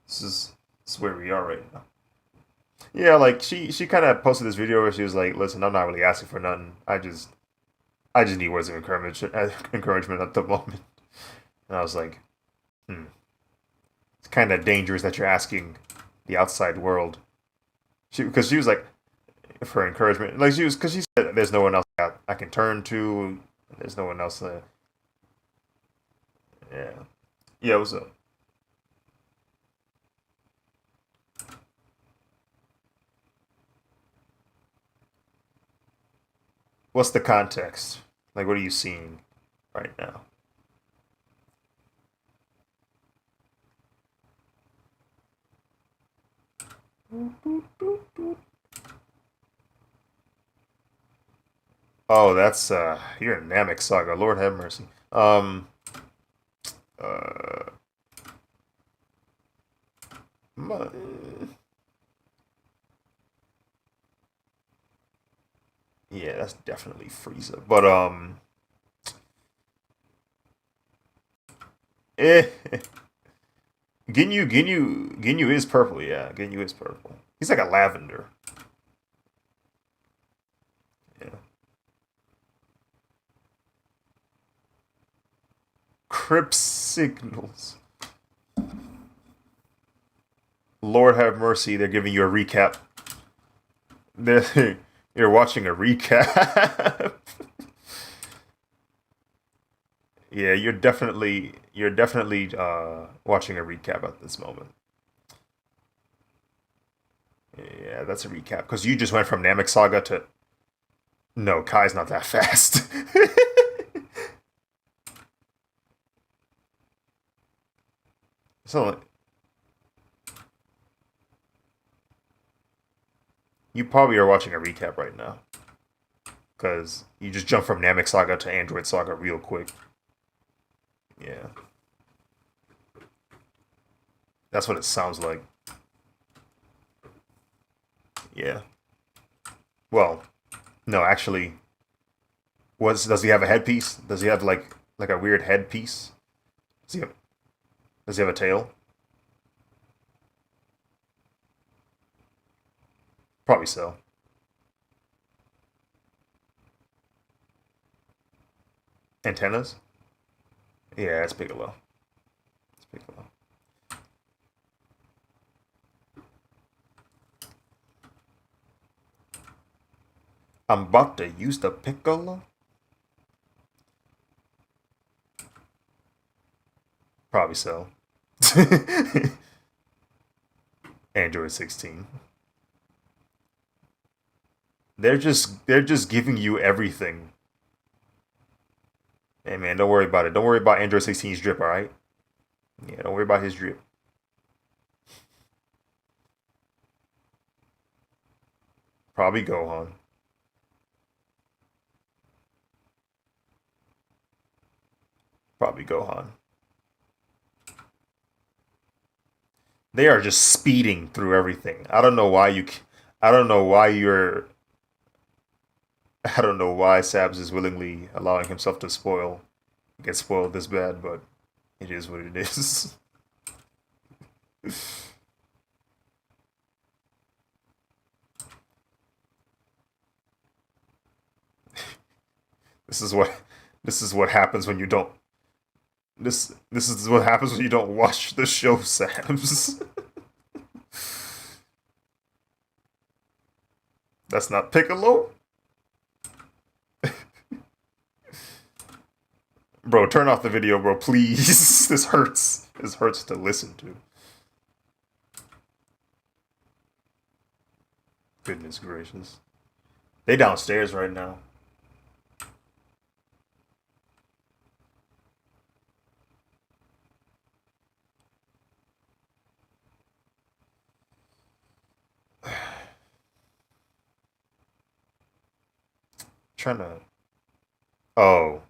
this is this is where we are right now. Yeah, like she kind of posted this video where she was like, listen, I'm not really asking for nothing. I just need words of encouragement at the moment. And I was like, hmm, it's kind of dangerous that you're asking the outside world. Because she was like, for encouragement, like she was, because she said there's no one else I can turn to. There's no one else. Yeah, yeah. What's up? What's the context? Like, what are you seeing right now? Oh, that's you're in Namek Saga. Lord have mercy. Uh, yeah, that's definitely Frieza. But eh, Ginyu is purple. Yeah, Ginyu is purple. He's like a lavender. Yeah. Crypt signals. Lord have mercy. They're giving you a recap. You're watching a recap. Yeah, you're definitely watching a recap at this moment. Yeah, that's a recap because you just went from Namek Saga to no. Kai's not that fast. So you probably are watching a recap right now because you just jumped from Namek Saga to Android Saga real quick. Yeah, that's what it sounds like. Yeah. Well, no, actually, was does he have a headpiece? Does he have like a weird headpiece? Does he have does he have a tail? Probably so. Antennas? Yeah, it's Piccolo. It's Piccolo. I'm about to use the Piccolo. Probably so. Android 16. They're just giving you everything. Hey man, don't worry about it. Don't worry about Android 16's drip, all right? Yeah, don't worry about his drip. Probably Gohan. Probably Gohan. They are just speeding through everything. I don't know why I don't know why you're. I don't know why Sabs is willingly allowing himself to get spoiled this bad, but it is what it is. This is what this is what happens when you don't this is what happens when you don't watch the show, Sabs. That's not Piccolo? Bro, turn off the video, bro, please. This hurts. This hurts to listen to. Goodness gracious. They downstairs right now. Trying to. Oh,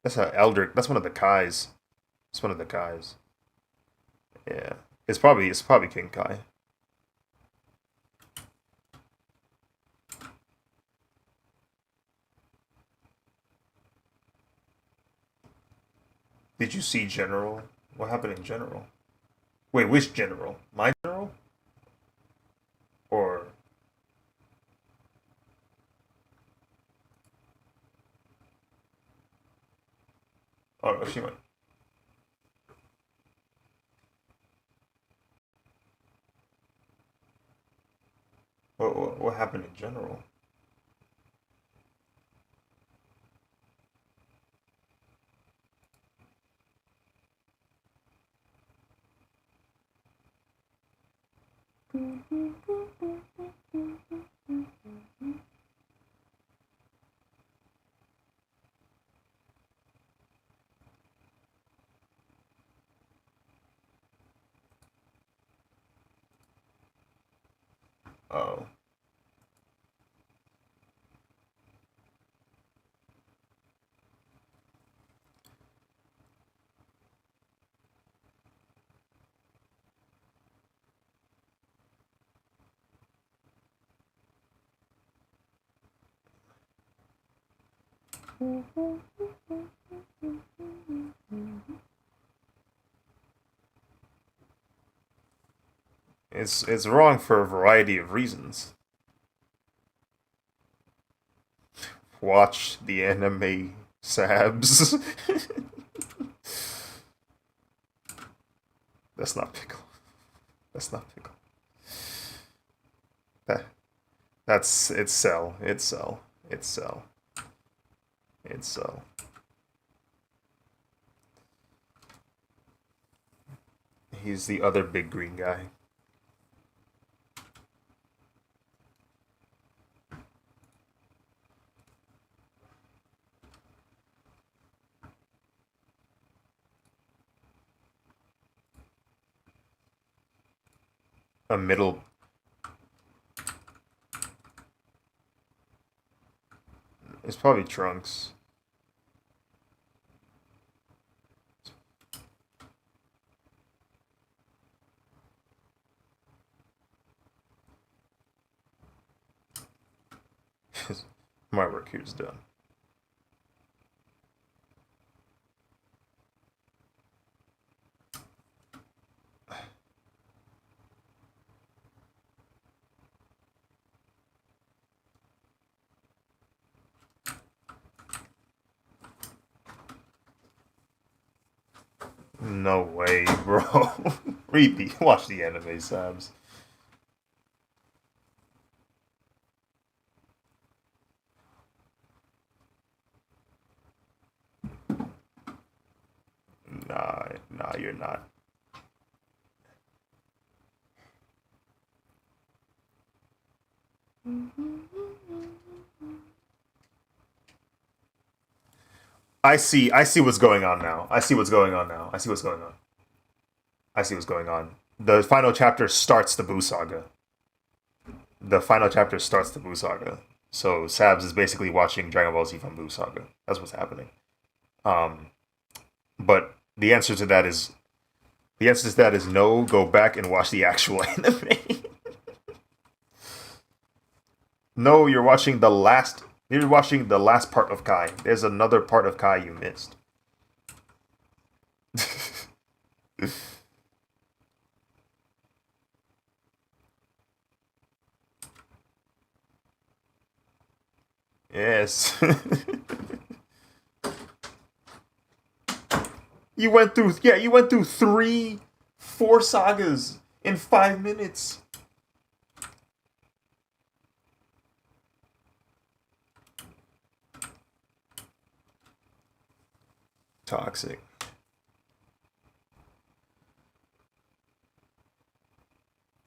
that's a Eldrick. That's one of the Kais. It's one of the Kais. Yeah, it's probably King Kai. Did you see General? What happened in General? Wait, which General? My General? Or oh, she went. What happened in General? Oh, it's wrong for a variety of reasons. Watch the anime Sabs. That's not Pickle. That's not Pickle. That that's it's Cell. It's Cell. It's Cell. It's Cell. He's the other big green guy. A middle. It's probably Trunks. My work here's done. No way, bro. Repeat. Watch the anime, Sabs. Nah, you're not. I see what's going on now. I see what's going on now. I see what's going on. I see what's going on. The final chapter starts the Buu saga. The final chapter starts the Buu saga. So Sabs is basically watching Dragon Ball Z from Buu saga. That's what's happening. Um, but the answer to that is no. Go back and watch the actual anime. No, you're watching the last. You're watching the last part of Kai. There's another part of Kai you missed. Yes. You went through. Yeah, you went through 4 sagas in 5 minutes. Toxic.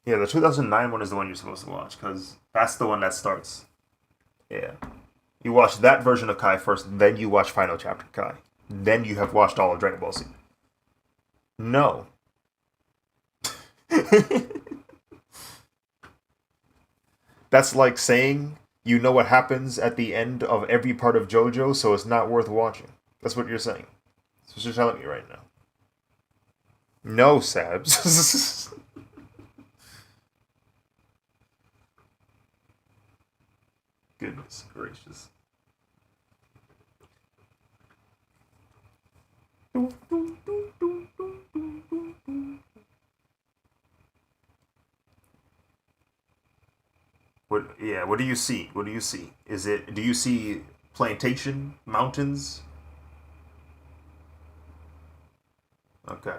Yeah, the 2009 one is the one you're supposed to watch because that's the one that starts. Yeah. You watch that version of Kai first, then you watch Final Chapter Kai. Then you have watched all of Dragon Ball Z. No. That's like saying you know what happens at the end of every part of JoJo, so it's not worth watching. That's what you're saying. That's what you're telling me right now. No, Sabs. Goodness gracious. What? Yeah. What do you see? What do you see? Is it? Do you see plantation mountains? Okay.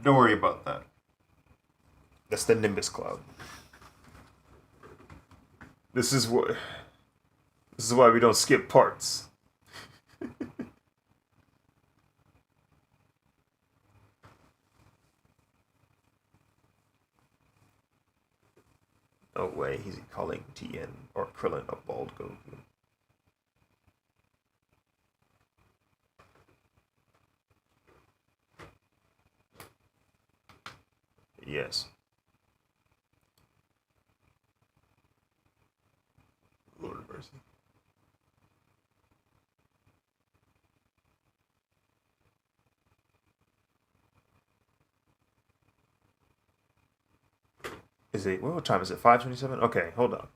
Don't worry about that. That's the Nimbus cloud. This is what. This is why we don't skip parts. No way. He's calling Tien or Krillin a bald Goku. Yes. Lord of mercy. Is it? What time is it? 5:27. Okay, hold on.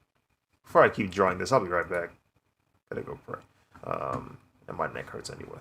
Before I keep drawing this, I'll be right back. Gotta go pray. And my neck hurts anyway.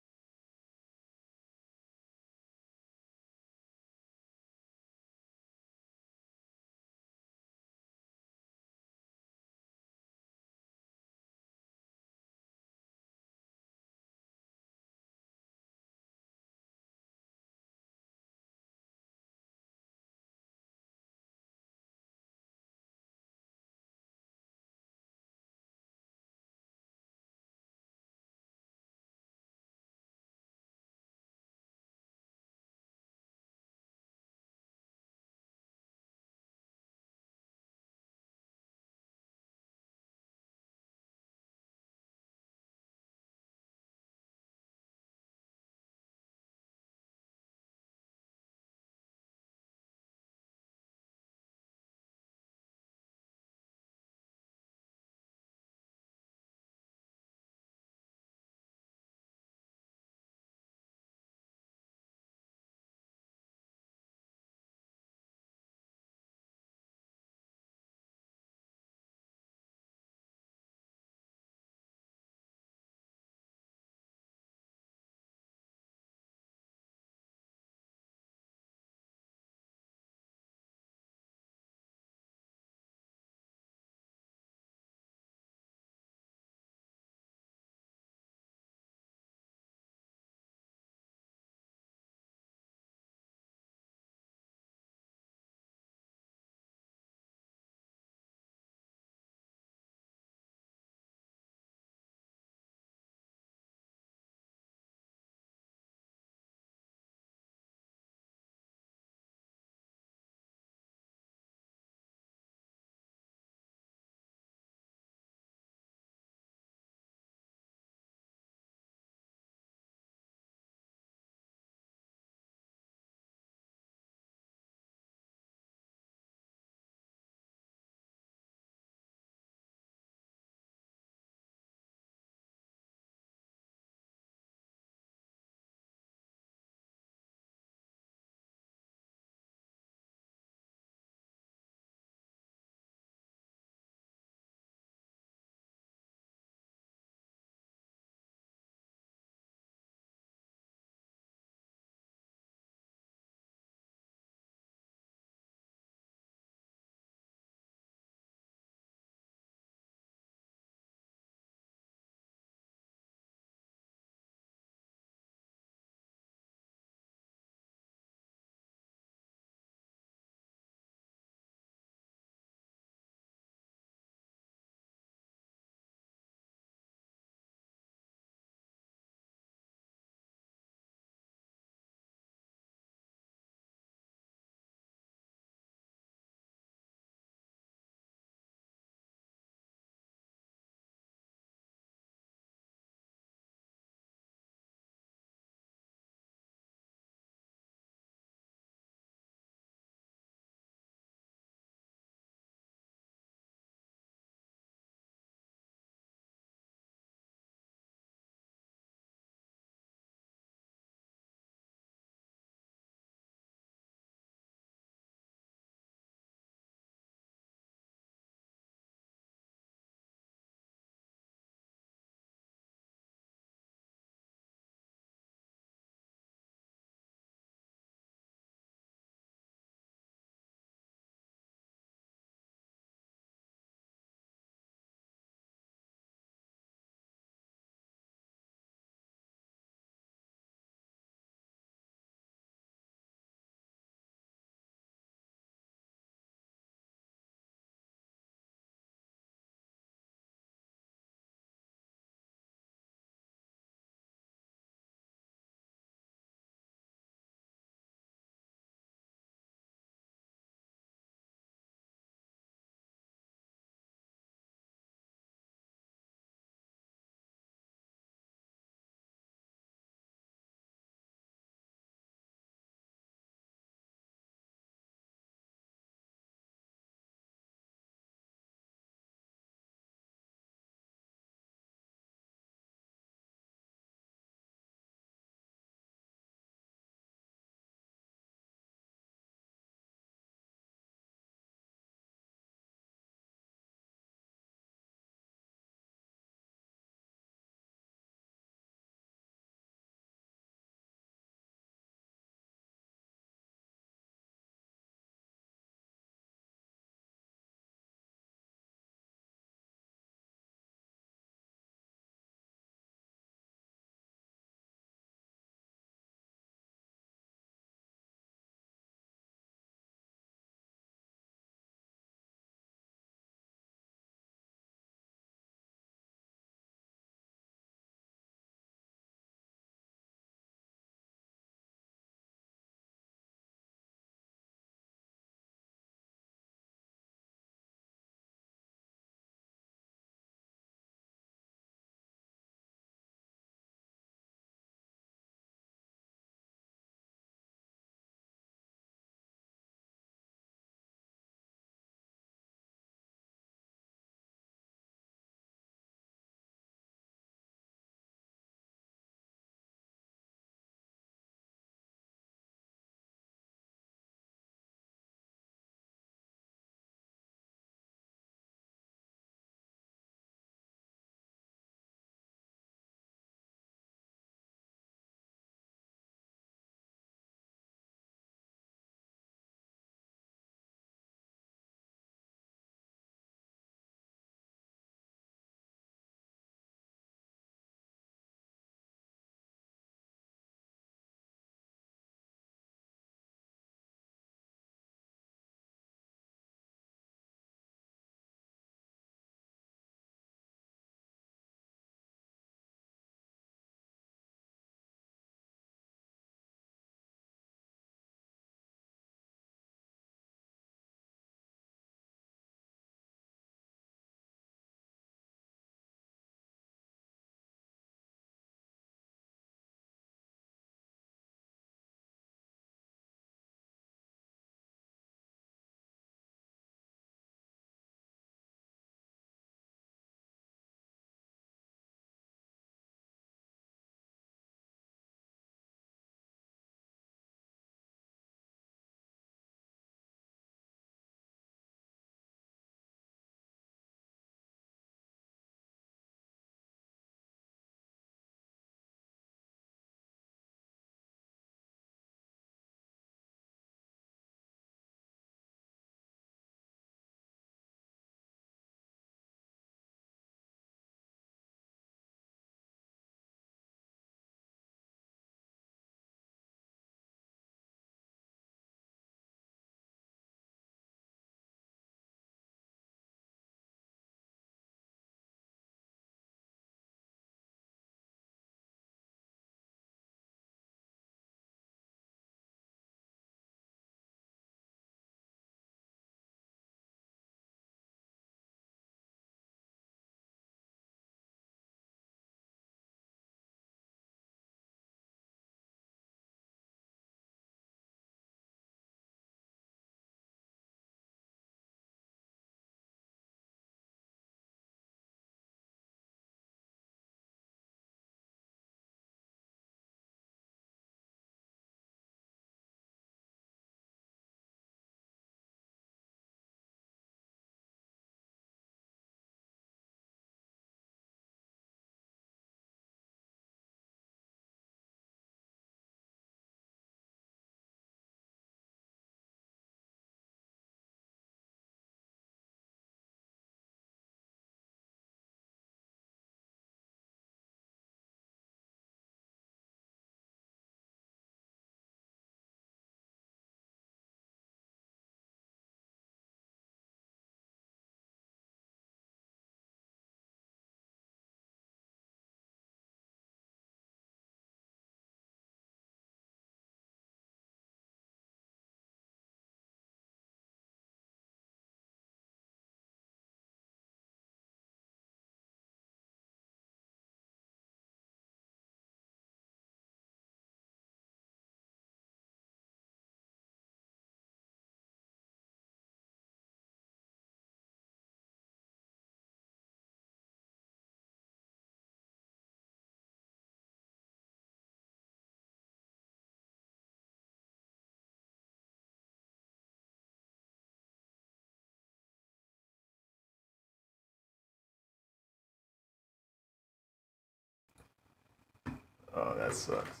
Oh, that sucks.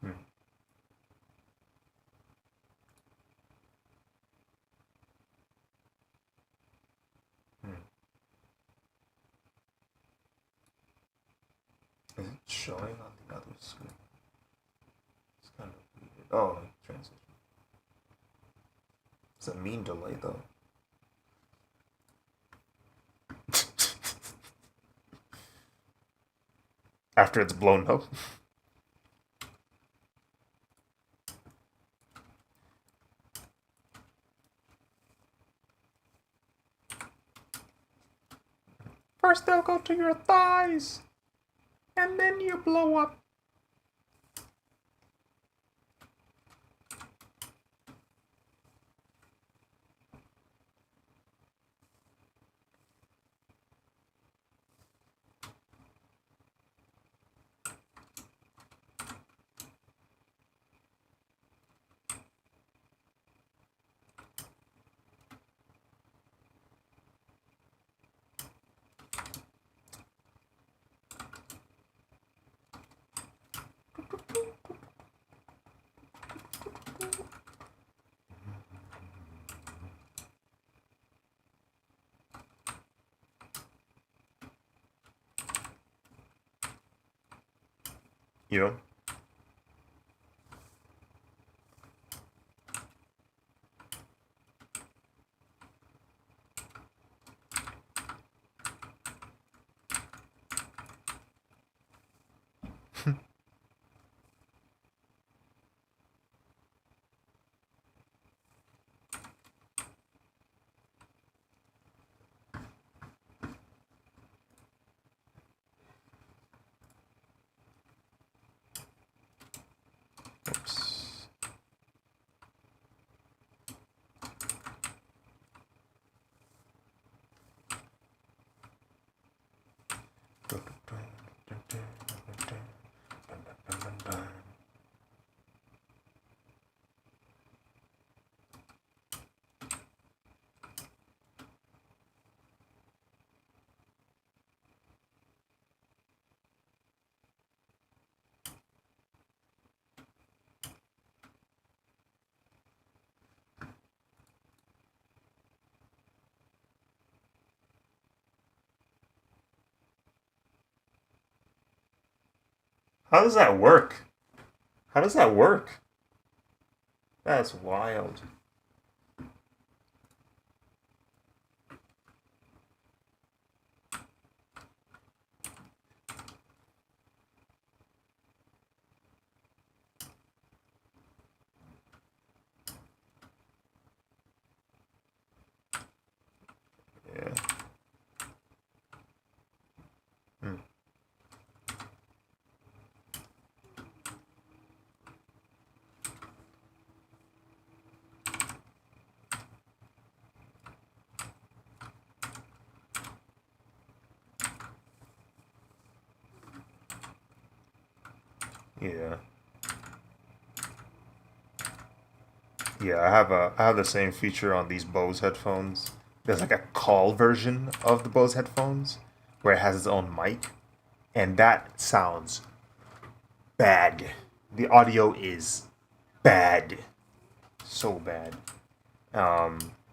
Hmm. Hmm. Is it showing on the other screen? It's kind of weird. Oh, transition. It's a mean delay though. After it's blown up. First they'll go to your thighs, and then you blow up. You know? Oops. How does that work? How does that work? That's wild. Yeah. Hmm. Yeah. Yeah, I have the same feature on these Bose headphones. There's like a call version of the Bose headphones where it has its own mic, and that sounds bad. The audio is bad. So bad.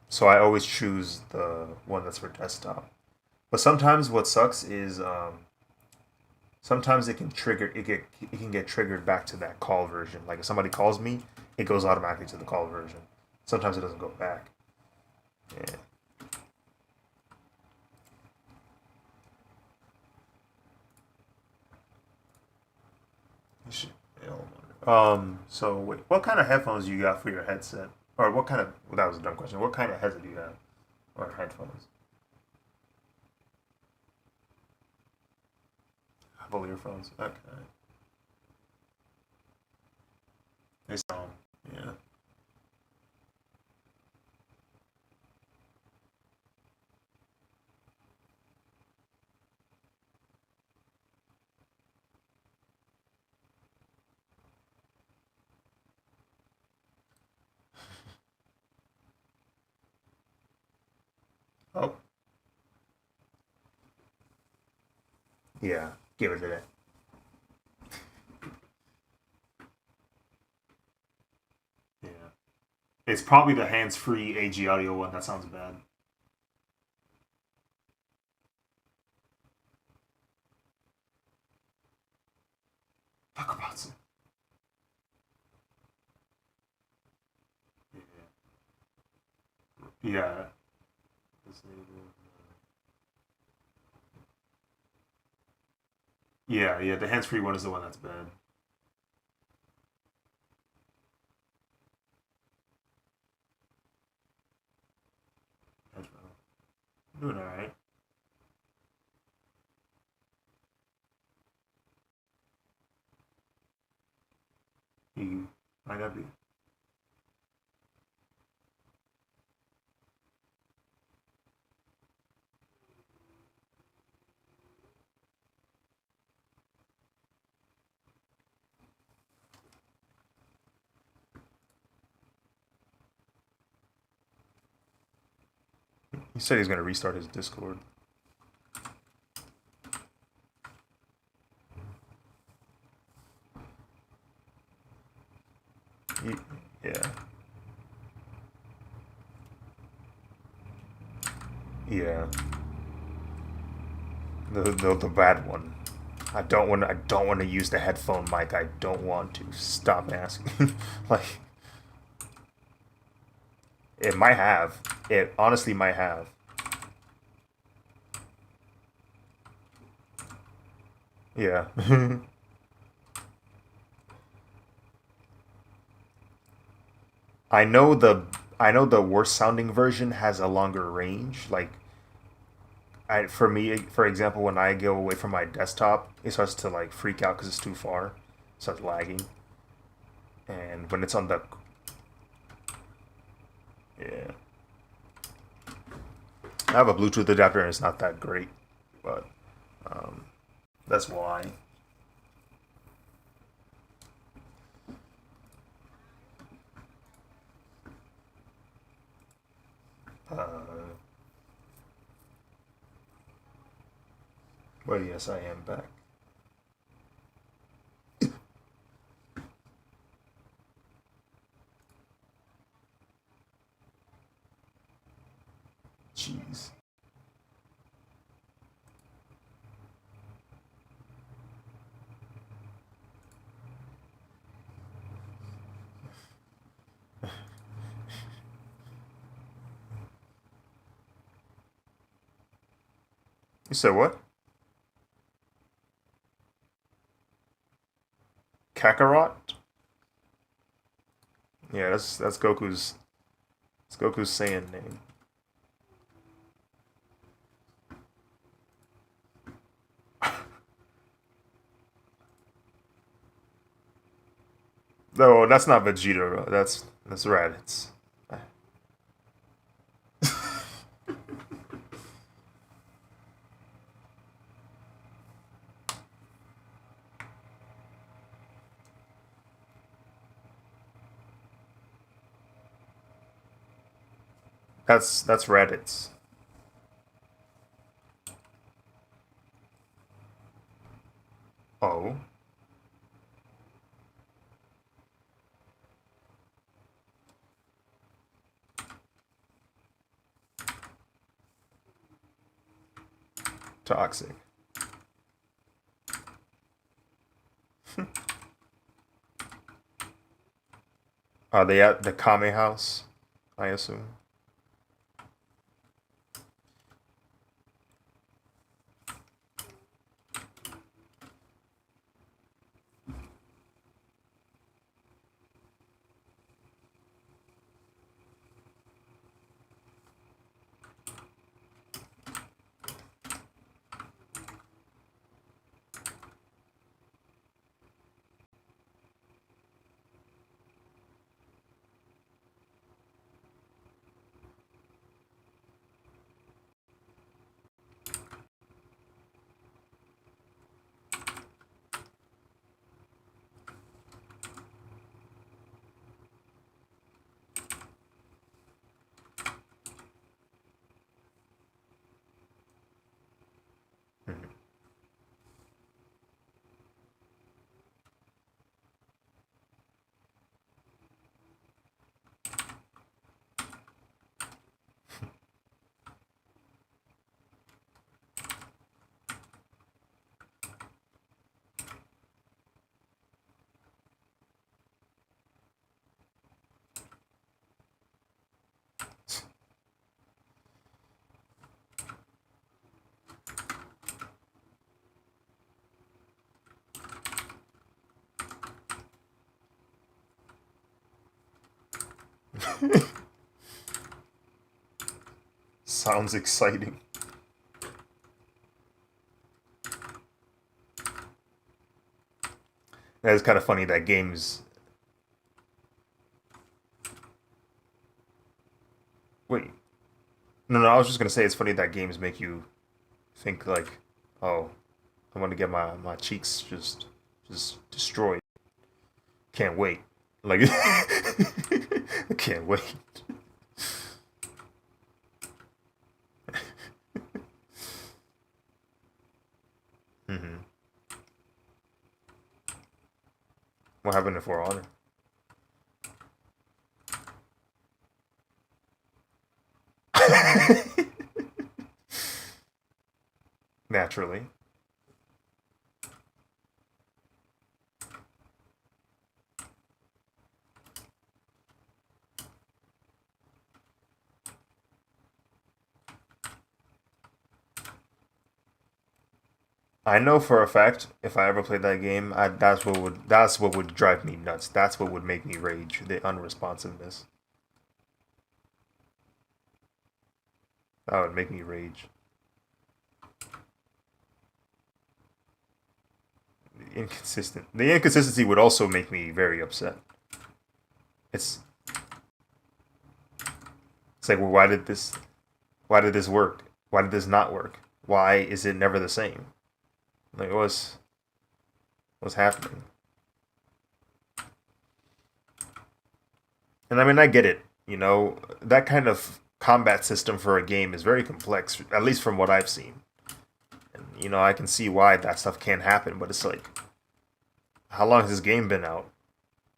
So I always choose the one that's for desktop. But sometimes what sucks is sometimes it can get triggered back to that call version. Like if somebody calls me, it goes automatically to the call version. Sometimes it doesn't go back. Yeah. You should- yeah, so wait, what kind of headphones do you got for your headset? Or what kind of, well, that was a dumb question. What kind of headset do you have? Or headphones? Apple earphones. Okay. They sound, yeah. Yeah, give it to that. Yeah. It's probably the hands-free AG audio one that sounds bad. Talk about some. Yeah. Yeah. Yeah, yeah. The hands-free one is the one that's bad. That's doing all right. You might not be. He said he's gonna restart his Discord. Yeah. Yeah. The bad one. I don't want to use the headphone mic. I don't want to. Stop asking. Like it might have. It honestly might have. Yeah. I know the I know the worst sounding version has a longer range. Like for me, for example, when I go away from my desktop, it starts to like freak out because it's too far. It starts lagging. And when it's on the yeah, I have a Bluetooth adapter and it's not that great, but um, that's why. Uh, well, yes, I am back. Jeez. You said what? Kakarot? Yeah, that's Goku's Saiyan name. No, that's not Vegeta, bro. That's Raditz. That's Raditz. Oh, toxic. Are they at the Kame house? I assume. Sounds exciting. It's kind of funny that games. Wait, no, I was just gonna say it's funny that games make you think like, oh, I want to get my cheeks just destroyed. Can't wait. Like, I can't wait. hmm What happened to For Honor? Naturally. I know for a fact if I ever played that game, that's what would drive me nuts. That's what would make me rage. The unresponsiveness. That would make me rage. Inconsistent. The inconsistency would also make me very upset. It's it's like, well, why did this work? Why did this not work? Why is it never the same? Like what's happening? And I mean, I get it. That kind of combat system for a game is very complex, at least from what I've seen. And I can see why that stuff can happen, but it's like, how long has this game been out?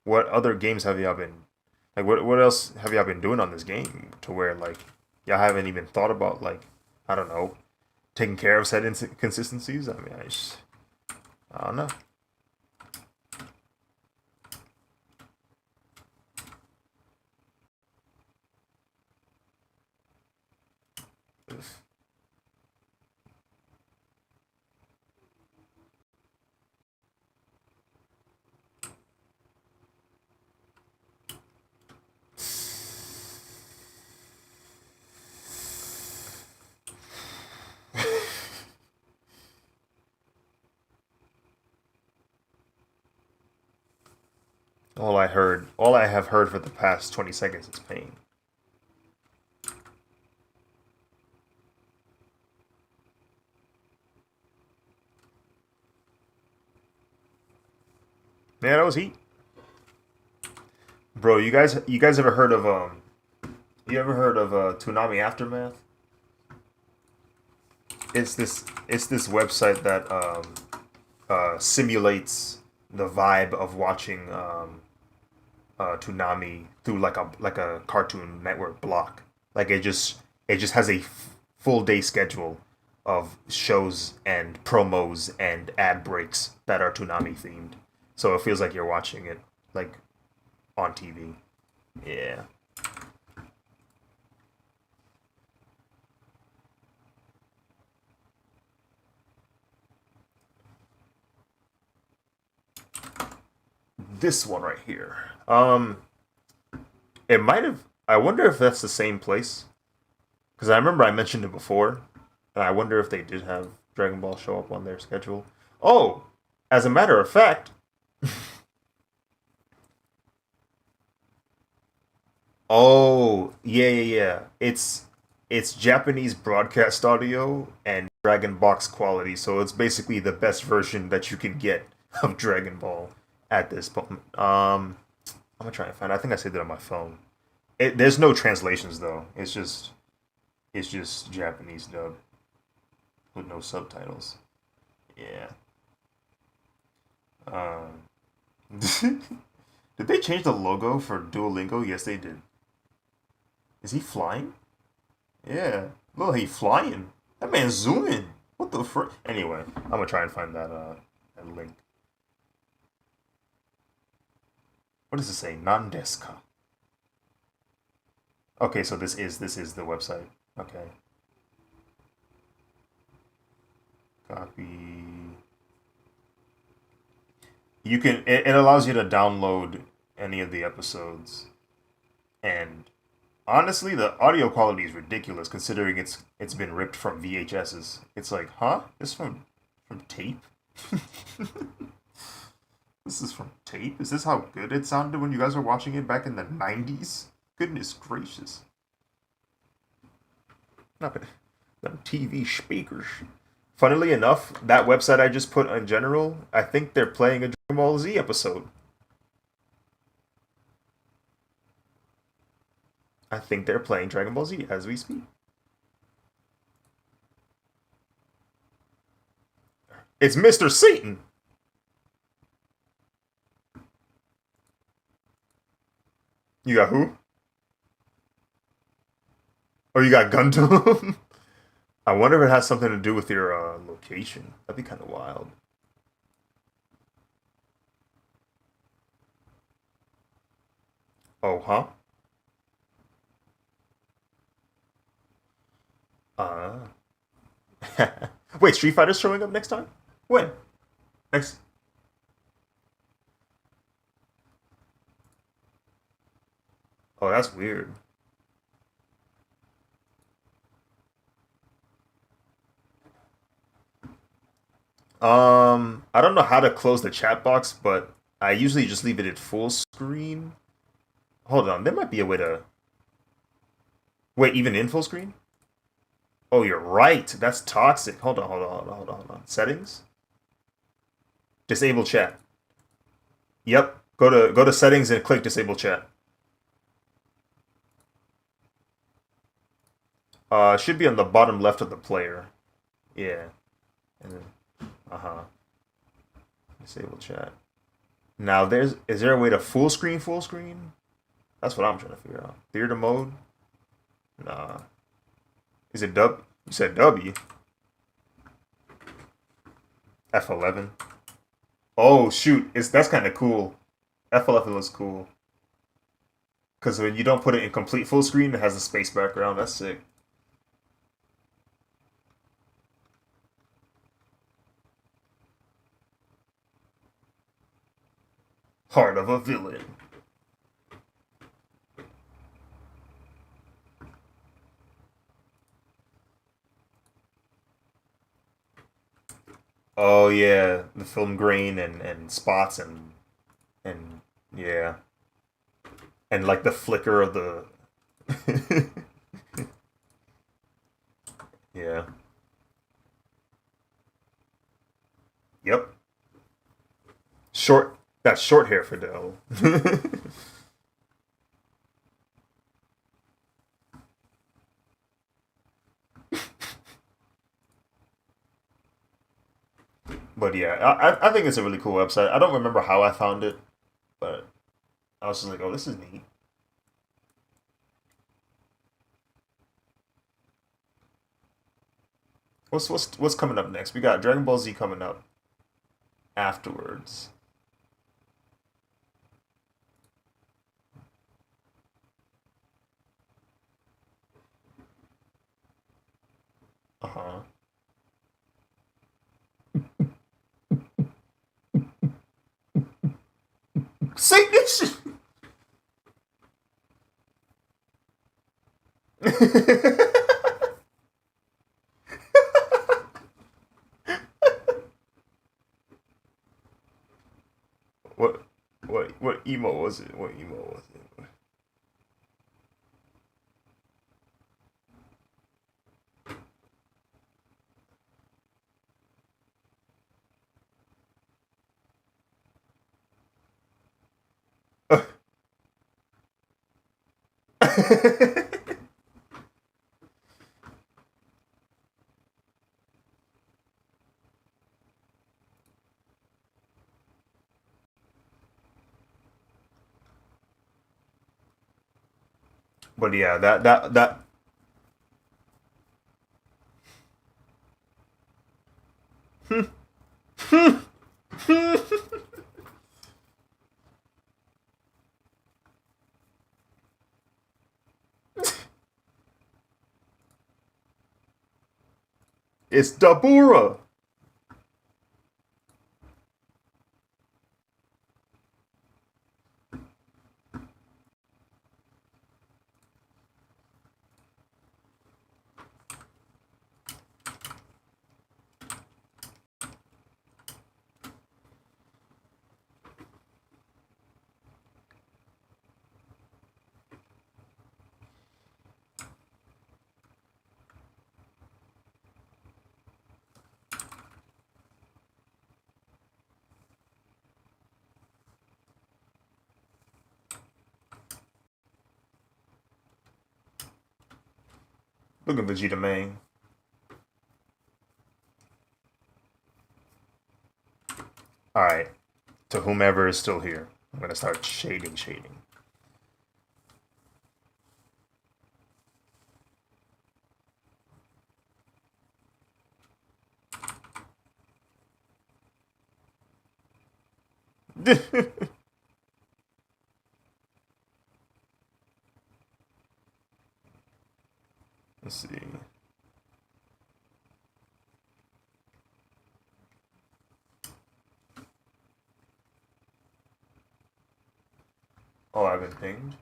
What other games have y'all been like? What else have y'all been doing on this game to where like y'all haven't even thought about like, I don't know, taking care of said inconsistencies? I mean, I don't know. All I have heard for the past 20 seconds is pain. Yeah, that was heat, bro. You guys ever heard of Toonami Aftermath? It's this website that simulates the vibe of watching Toonami through like a Cartoon Network block. Like it just has a full day schedule of shows and promos and ad breaks that are Toonami themed. So it feels like you're watching it like on TV. Yeah. This one right here. It might have. I wonder if that's the same place because I remember I mentioned it before, and I wonder if they did have Dragon Ball show up on their schedule. Oh, as a matter of fact, oh yeah. It's Japanese broadcast audio and Dragon Box quality, so it's basically the best version that you can get of Dragon Ball at this moment. I'm gonna try and find. I think I saved it on my phone. There's no translations though. It's just Japanese dub with no subtitles. Yeah. Um, did they change the logo for Duolingo? Yes, they did. Is he flying? Yeah. Look, he flying. That man's zooming. What the frick? Anyway, I'm gonna try and find that link. What does it say? Nandeska. Okay, so this is the website. Okay. Copy. It allows you to download any of the episodes. And honestly, the audio quality is ridiculous considering it's been ripped from VHSs. It's like, huh? This from tape? This is from tape? Is this how good it sounded when you guys were watching it back in the 90s? Goodness gracious. Not bad. Them TV speakers. Funnily enough, that website I just put in general, I think they're playing a Dragon Ball Z episode. I think they're playing Dragon Ball Z as we speak. It's Mr. Satan! You got who? Oh, you got Gundam? I wonder if it has something to do with your location. That'd be kind of wild. Oh, huh? Uh. Wait, Street Fighter's showing up next time? When? Next. Oh, that's weird. I don't know how to close the chat box, but I usually just leave it at full screen. Hold on, there might be a way to wait, even in full screen? Oh, you're right. That's toxic. Hold on. Settings? Disable chat. Yep. Go to settings and click disable chat. Should be on the bottom left of the player. Yeah. And then, uh-huh. Disable chat. Now is there a way to full screen full screen? That's what I'm trying to figure out. Theater mode? Nah. Is it W? You said W. F11. Oh shoot, it's that's kind of cool. F11 looks cool because when you don't put it in complete full screen, it has a space background. That's sick. Heart of a villain. Oh yeah, the film grain and spots and yeah, and like the flicker of the yeah. Yep. Short. That's short hair for Dell. But yeah, I think it's a really cool website. I don't remember how I found it, but I was just like, oh, this is neat. What's coming up next? We got Dragon Ball Z coming up afterwards. Uh huh. Say this. what what emo was it? What emo was it? But yeah, that it's Dabura. Look at Vegeta man. Alright. To whomever is still here. I'm gonna start shading. Let's see. Oh, I've been pinged.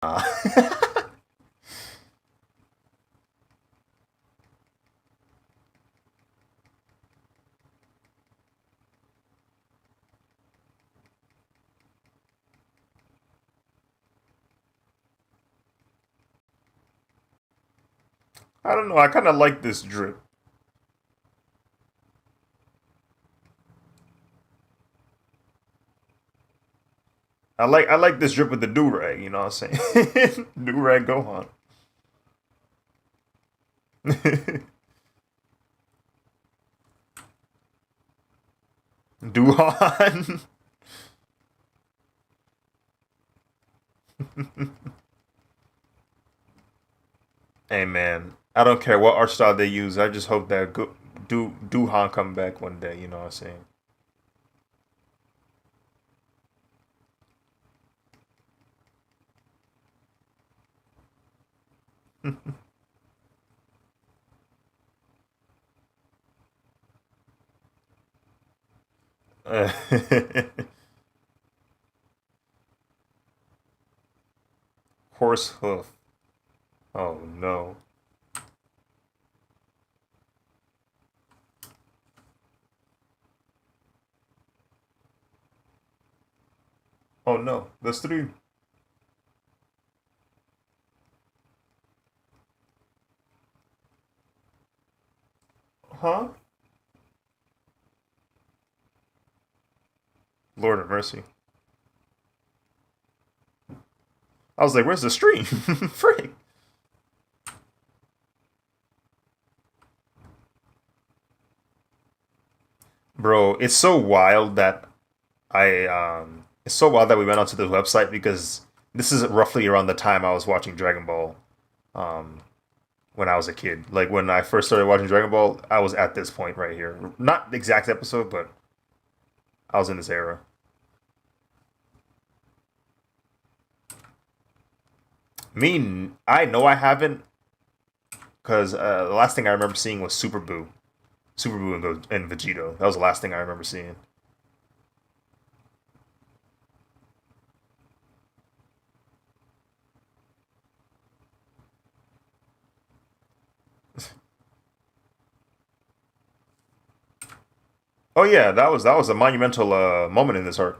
Nah. I don't know. I kind of like this drip. I like this drip with the do rag. You know what I'm saying? Do rag Gohan. Duhan. Hey man, I don't care what art style they use. I just hope that Duhan come back one day. You know what I'm saying? Horse hoof. Oh no. Oh no. The stream. Huh? Lord of mercy. I was like, where's the stream? Frick. Bro, it's so wild that it's so wild that we went onto the website because this is roughly around the time I was watching Dragon Ball um when I was a kid. Like when I first started watching Dragon Ball, I was at this point right here. Not the exact episode, but I was in this era. Me, I know I haven't because the last thing I remember seeing was Super Boo and Vegito. That was the last thing I remember seeing. Oh yeah, that was a monumental moment in this arc.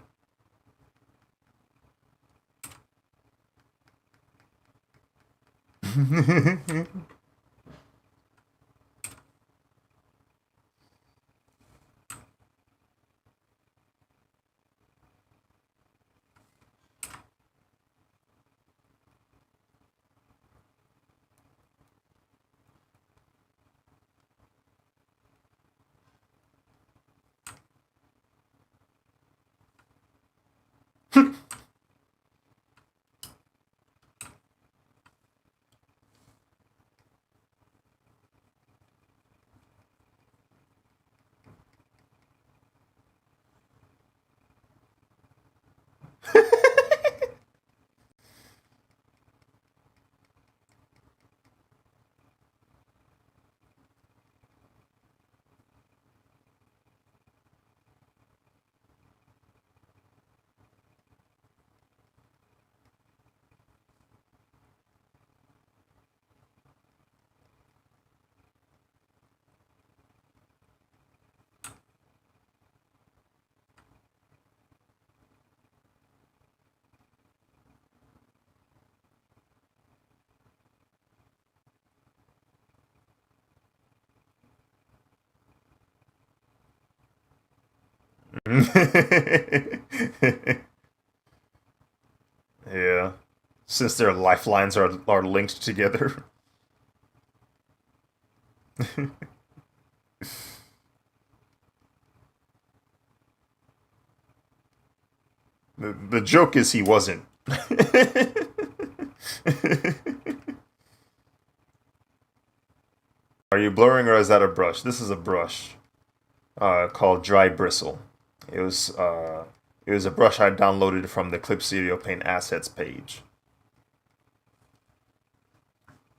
Yeah. Since their lifelines are linked together. The joke is he wasn't. Are you blurring or is that a brush? This is a brush called Dry Bristle. It was uh, it was a brush I downloaded from the Clip Studio Paint assets page.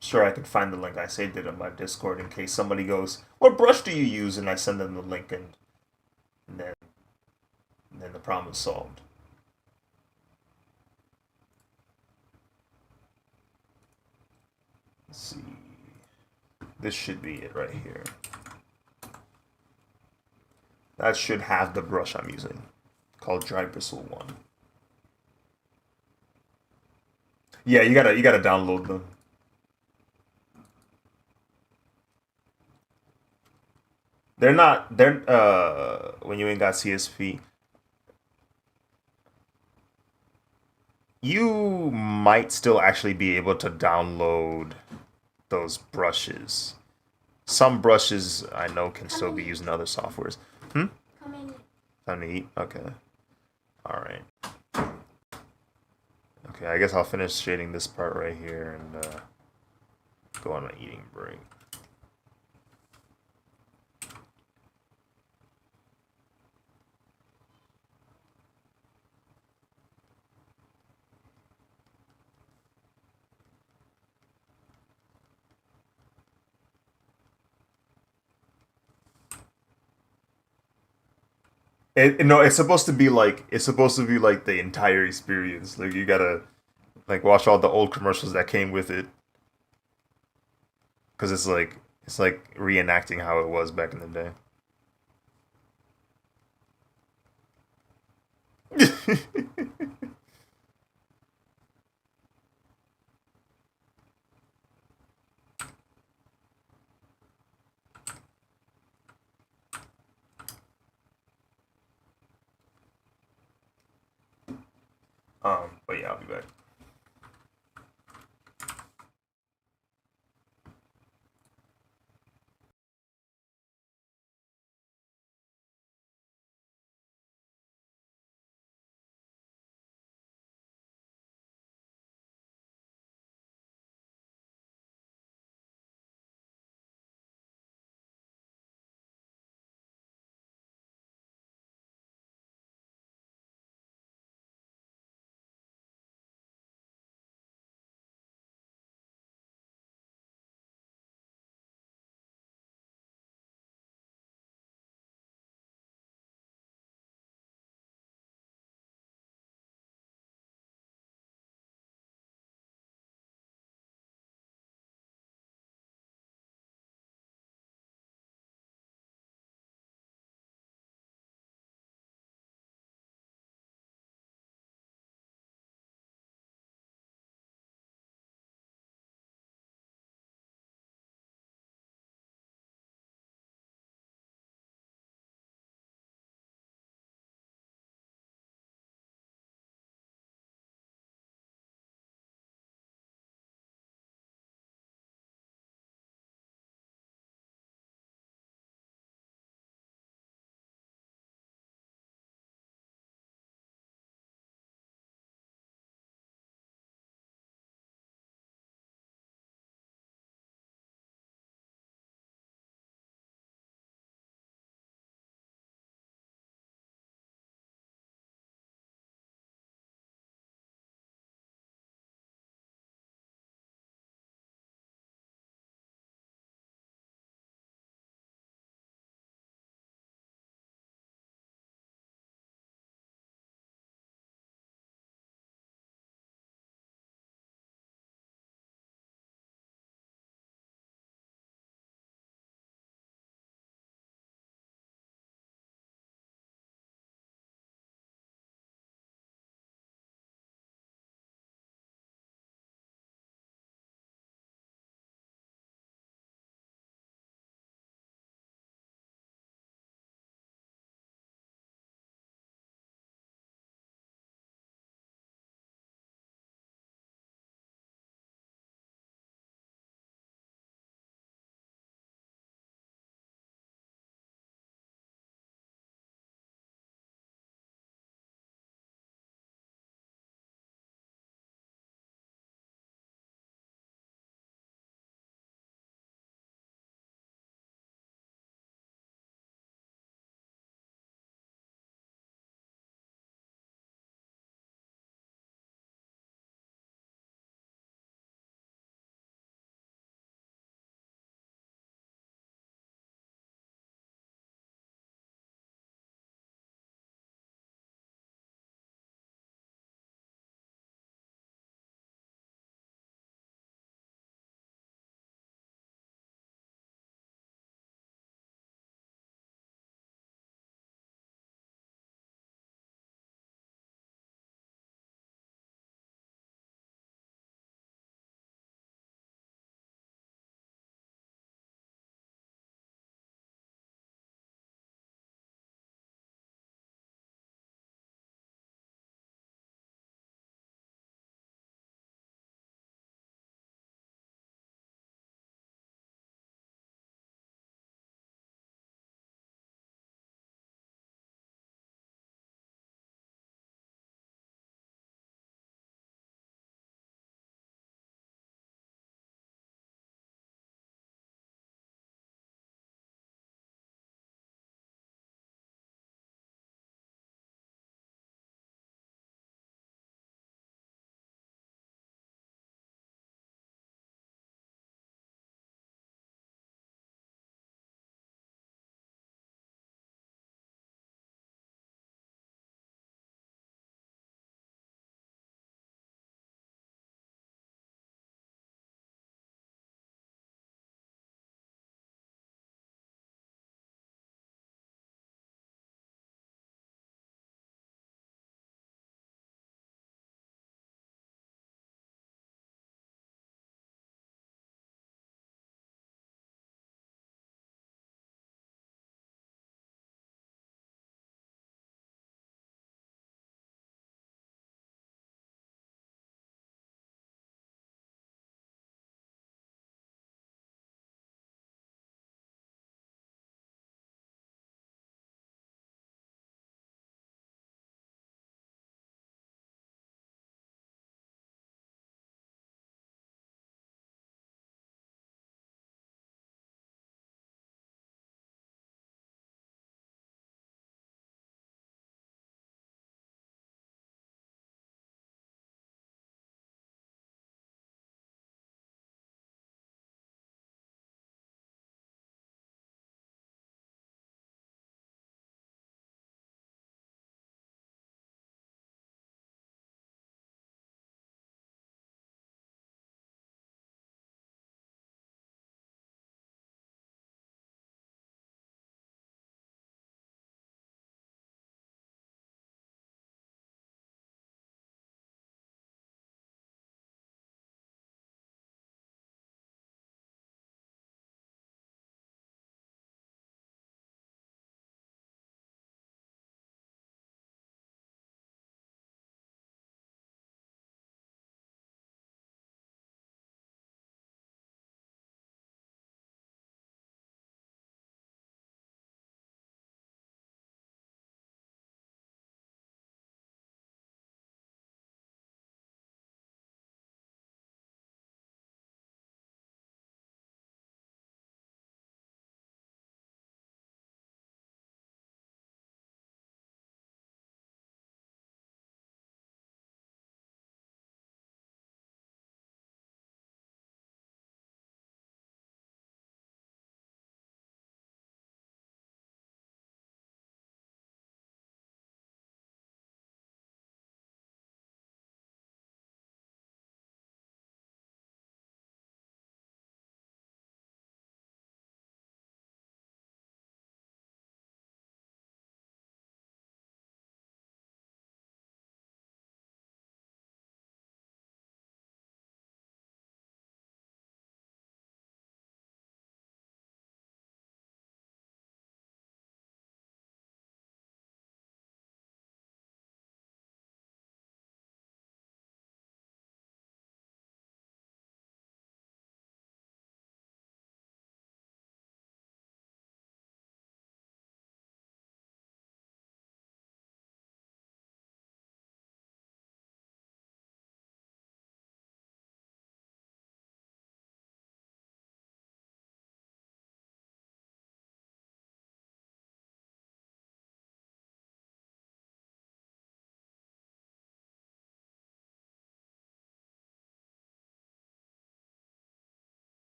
Sure, I can find the link. I saved it on my Discord in case somebody goes, "What brush do you use?" And I send them the link, and then the problem is solved. Let's see. This should be it right here. That should have the brush I'm using, called Dry Bristle 1. Yeah, you gotta download them. They're when you ain't got CSP, you might still actually be able to download those brushes. Some brushes I know can still be used in other softwares. Hmm?
Come in.
Time to eat? Okay. Alright. Okay, I guess I'll finish shading this part right here and go on my eating break. No, it's supposed to be like the entire experience. Like you gotta like watch all the old commercials that came with it, because it's like reenacting how it was back in the day. But yeah, I'll be back.